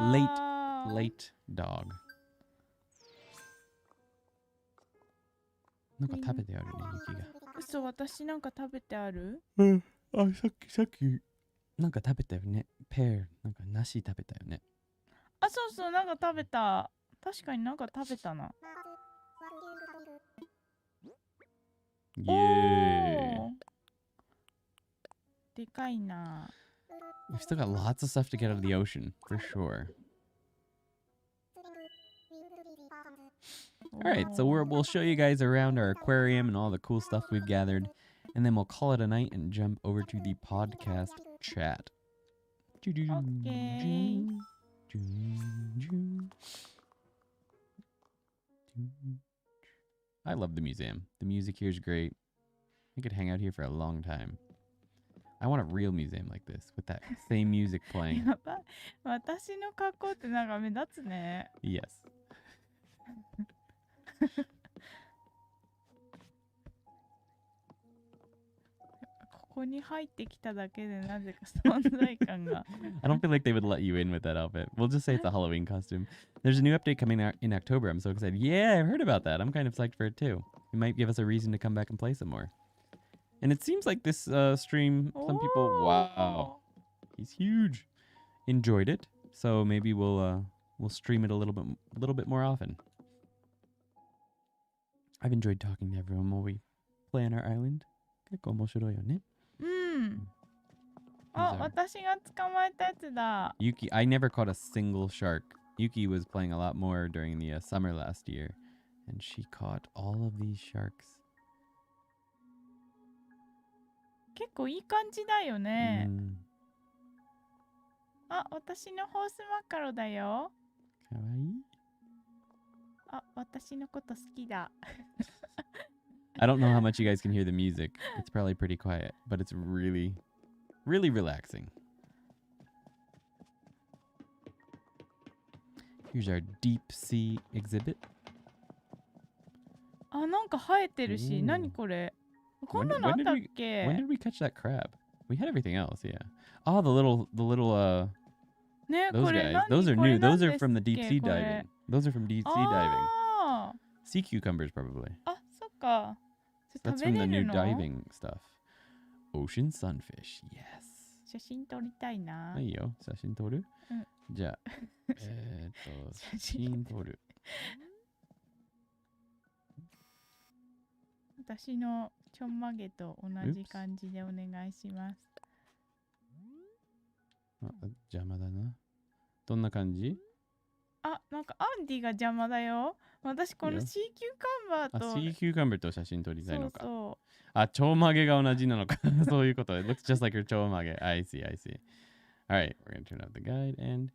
[SPEAKER 1] late dog. なんか食べてあるね、ユキが。
[SPEAKER 2] 嘘、私なんか食べてある？
[SPEAKER 1] さっきなんか食べたよね。pear、なんか梨食べたよね。
[SPEAKER 2] そうそう、なんか食べた。確かになんか食べたな。
[SPEAKER 1] イエーイ。
[SPEAKER 2] でかいな。
[SPEAKER 1] We've still got lots of stuff to get out of the ocean, for sure. Alright, so we'll show you guys around our aquarium and all the cool stuff we've gathered, and then we'll call it a night and jump over to the podcast chat.
[SPEAKER 2] Okay.
[SPEAKER 1] I love the museum. The music here is great. I could hang out here for a long time. I want a real museum like this with that same music playing.
[SPEAKER 2] やばい。私の格好ってなんか目立つね。
[SPEAKER 1] Yes.
[SPEAKER 2] ここに入ってきただけでなぜか存在感が。
[SPEAKER 1] I don't feel like they would let you in with that outfit. We'll just say it's a Halloween costume. There's a new update coming out in October. I'm so excited. Yeah, I've heard about that. I'm kind of psyched for it too. It might give us a reason to come back and play some more. And it seems like this stream, some people, wow, he's huge, enjoyed it. So maybe we'll stream it a little bit more often. I've enjoyed talking to everyone while we play on our island. 結構面白いよね。
[SPEAKER 2] 私が捕まえたやつだ。
[SPEAKER 1] Yuki, I never caught a single shark Yuki was playing a lot more during the summer last year, and she caught all of these sharks.
[SPEAKER 2] 結構いい感じだよね。
[SPEAKER 1] Mm.
[SPEAKER 2] あ、私のホースマカロだよ。
[SPEAKER 1] かわいい。
[SPEAKER 2] あ、私のこと好きだ。
[SPEAKER 1] I don't know how much you guys can hear the music. It's probably pretty quiet, but it's really, really relaxing. Here's our deep sea exhibit.
[SPEAKER 2] あ、なんか生えてるし、
[SPEAKER 1] おー
[SPEAKER 2] 何これこんなのあったっけ
[SPEAKER 1] When did we catch that crab? We had everything else, yeah. Oh, the little,
[SPEAKER 2] ね、
[SPEAKER 1] those
[SPEAKER 2] これ
[SPEAKER 1] guys.
[SPEAKER 2] 何
[SPEAKER 1] Those are
[SPEAKER 2] これ
[SPEAKER 1] new.
[SPEAKER 2] 何
[SPEAKER 1] Those are
[SPEAKER 2] です
[SPEAKER 1] from the
[SPEAKER 2] っ
[SPEAKER 1] deep
[SPEAKER 2] け
[SPEAKER 1] sea
[SPEAKER 2] これ
[SPEAKER 1] diving. Those are from deep sea diving.
[SPEAKER 2] あ
[SPEAKER 1] Sea cucumbers, probably.
[SPEAKER 2] あ、そっか。それ
[SPEAKER 1] That's
[SPEAKER 2] 食べ
[SPEAKER 1] from
[SPEAKER 2] れ
[SPEAKER 1] the new
[SPEAKER 2] るの
[SPEAKER 1] diving stuff. Ocean sunfish, yes.
[SPEAKER 2] 写真撮りたいな。
[SPEAKER 1] はいよ。写真撮る？じゃあ、写真撮る。
[SPEAKER 2] 私のちょんまげと同じ感じでお願いします。
[SPEAKER 1] あ、邪魔だな。どんな感じ？
[SPEAKER 2] あ、なんかアンディが邪魔だよ。私このシーキューカンバーと。
[SPEAKER 1] シーキューカンバーと写真撮りたいのか。
[SPEAKER 2] そう。
[SPEAKER 1] あ、ちょうまげが同じなのか。そういうこと。It looks just like your ちょうまげ。I see, I see. Alright, we're going to turn off the guide and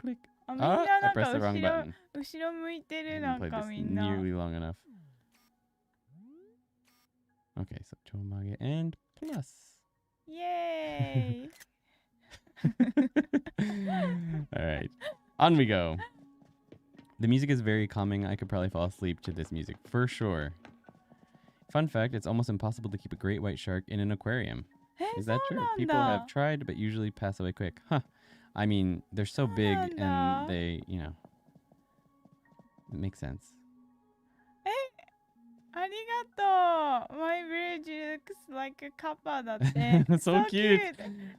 [SPEAKER 1] click.
[SPEAKER 2] あ、みんななん
[SPEAKER 1] I
[SPEAKER 2] か
[SPEAKER 1] pressed the wrong button.
[SPEAKER 2] 後ろ向いてる
[SPEAKER 1] I
[SPEAKER 2] な
[SPEAKER 1] didn't
[SPEAKER 2] ん
[SPEAKER 1] play
[SPEAKER 2] か
[SPEAKER 1] this
[SPEAKER 2] みんな。
[SPEAKER 1] nearly long enough. Okay, so ちょうまげ and plus.
[SPEAKER 2] イエーイ
[SPEAKER 1] Alright, on we go. The music is very calming. I could probably fall asleep to this music for sure. Fun fact, it's almost impossible to keep a great white shark in an aquarium. Is that true? People have tried, but usually pass away quick. Huh. I mean, they're so big and they, you know, it makes sense.
[SPEAKER 2] ありがとう My bridge looks like a kappa だって。
[SPEAKER 1] So cute!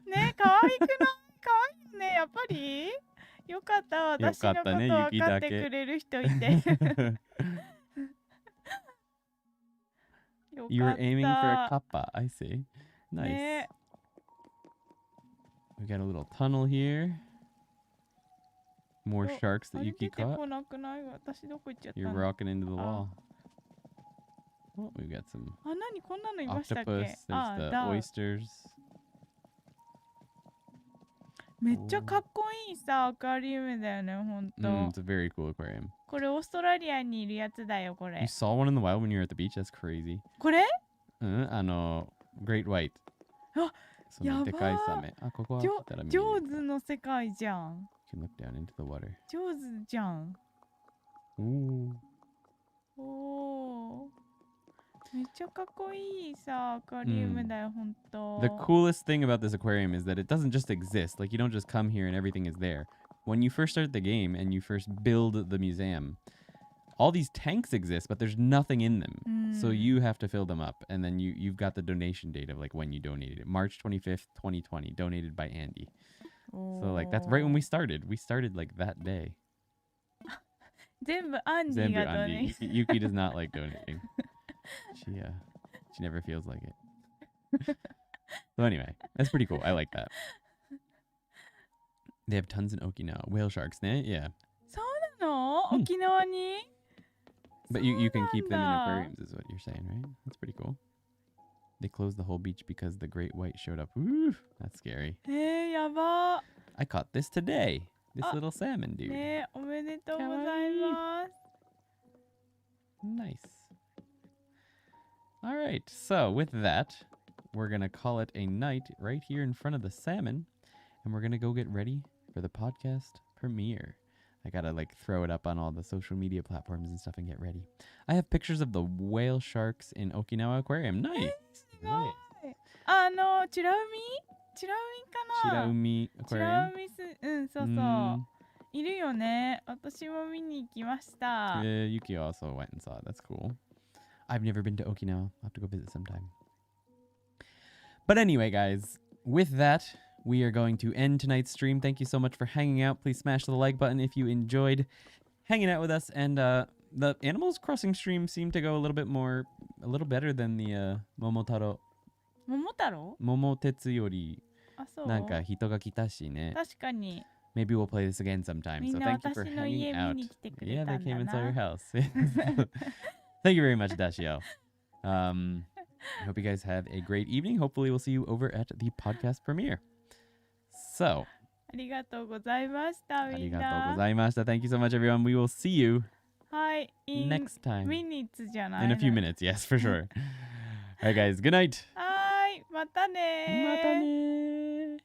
[SPEAKER 2] ね、かわいくないかわいいよね、やっぱりよかった、私のこと分かってくれる人いて。
[SPEAKER 1] You were aiming for a kappa, I see. Nice.
[SPEAKER 2] ね
[SPEAKER 1] We got a little tunnel here. More sharks
[SPEAKER 2] あ
[SPEAKER 1] that
[SPEAKER 2] れ
[SPEAKER 1] Yuki
[SPEAKER 2] 出て
[SPEAKER 1] caught.
[SPEAKER 2] こなくない私どこ行っちゃったの
[SPEAKER 1] You're rocking into the wall. Oh, we've got some
[SPEAKER 2] あ、なにこんなのいましたっけ
[SPEAKER 1] octopus.
[SPEAKER 2] あ、
[SPEAKER 1] There's the
[SPEAKER 2] だ
[SPEAKER 1] oysters.
[SPEAKER 2] めっちゃかっこいいさ、アクアリウムだよね、ほんと。
[SPEAKER 1] It's a very cool aquarium.
[SPEAKER 2] これオーストラリアにいるやつだよ、これ。
[SPEAKER 1] You saw one in the wild when you were at the beach? That's crazy.
[SPEAKER 2] これ
[SPEAKER 1] Great white.
[SPEAKER 2] あ、
[SPEAKER 1] そのでかいサメ。あ、ここは来たら見れる。
[SPEAKER 2] 上手の世界じゃん。
[SPEAKER 1] You can look down into the water.
[SPEAKER 2] 上手じゃん。
[SPEAKER 1] Ooh.
[SPEAKER 2] おー。めっちゃかっこいいさ、アクアリウムだよ、ほんと。
[SPEAKER 1] The coolest thing about this aquarium is that it doesn't just exist. Like, you don't just come here and everything is there. When you first start the game and you first build the museum, all these tanks exist, but there's nothing in them. So you have to fill them up. And then you've got the donation date of like when you donated it. March 25th, 2020, donated by Andy. So like that's right when we started. We started like that day.
[SPEAKER 2] 全部アンディがドネ。
[SPEAKER 1] Yuki does not like donating. She never feels like it. So anyway, that's pretty cool. I like that. They have tons in Okinawa. Whale sharks, ne? Yeah.
[SPEAKER 2] そうなの沖縄に
[SPEAKER 1] But you can keep them in aquariums is what you're saying, right? That's pretty cool. They closed the whole beach because the great white showed up. Ooh, that's scary.
[SPEAKER 2] やば
[SPEAKER 1] I caught this today. This little salmon dude.
[SPEAKER 2] ね、おめでとうございます。
[SPEAKER 1] Nice. All right. So with that, we're going to call it a night right here in front of the salmon. And we're going to go get ready for the podcast premiere. I got to like throw it up on all the social media platforms and stuff and get ready. I have pictures of the whale sharks in Okinawa Aquarium. Nice.
[SPEAKER 2] すごい。チラ海かな
[SPEAKER 1] Shiraumi
[SPEAKER 2] チラ
[SPEAKER 1] Aquarium.
[SPEAKER 2] 海そうそう。いるよね。私も見に行きました。
[SPEAKER 1] Yuki also went and saw it. That's cool. I've never been to Okinawa. I'll have to go visit sometime. But anyway, guys, with that, we are going to end tonight's stream. Thank you so much for hanging out. Please smash the like button if you enjoyed hanging out with us. And the Animals Crossing stream seemed to go a little better than the Momotaro.
[SPEAKER 2] 桃太郎
[SPEAKER 1] Momotetsu yori
[SPEAKER 2] あ、そう。
[SPEAKER 1] なんか人が来たしね。
[SPEAKER 2] 確かに。
[SPEAKER 1] maybe we'll play this again sometime.
[SPEAKER 2] み
[SPEAKER 1] So
[SPEAKER 2] んな
[SPEAKER 1] thank you for
[SPEAKER 2] 私の
[SPEAKER 1] hanging
[SPEAKER 2] 家見
[SPEAKER 1] out.
[SPEAKER 2] に来てくれ
[SPEAKER 1] Yeah,
[SPEAKER 2] た
[SPEAKER 1] they
[SPEAKER 2] ん
[SPEAKER 1] came
[SPEAKER 2] だ
[SPEAKER 1] inside your
[SPEAKER 2] な。
[SPEAKER 1] house. Thank you very much, Dashio. I hope you guys have a great evening. Hopefully, we'll see you over at the podcast premiere. So,
[SPEAKER 2] ありがとうございました、みんな。
[SPEAKER 1] arigatou gozaimashita. Thank you so much, everyone. We will see you
[SPEAKER 2] はい、
[SPEAKER 1] next time.
[SPEAKER 2] minutes じゃない
[SPEAKER 1] In a few
[SPEAKER 2] の。
[SPEAKER 1] minutes, yes, for sure. All right, guys. Good night.
[SPEAKER 2] はーい、またねー。
[SPEAKER 1] またねー。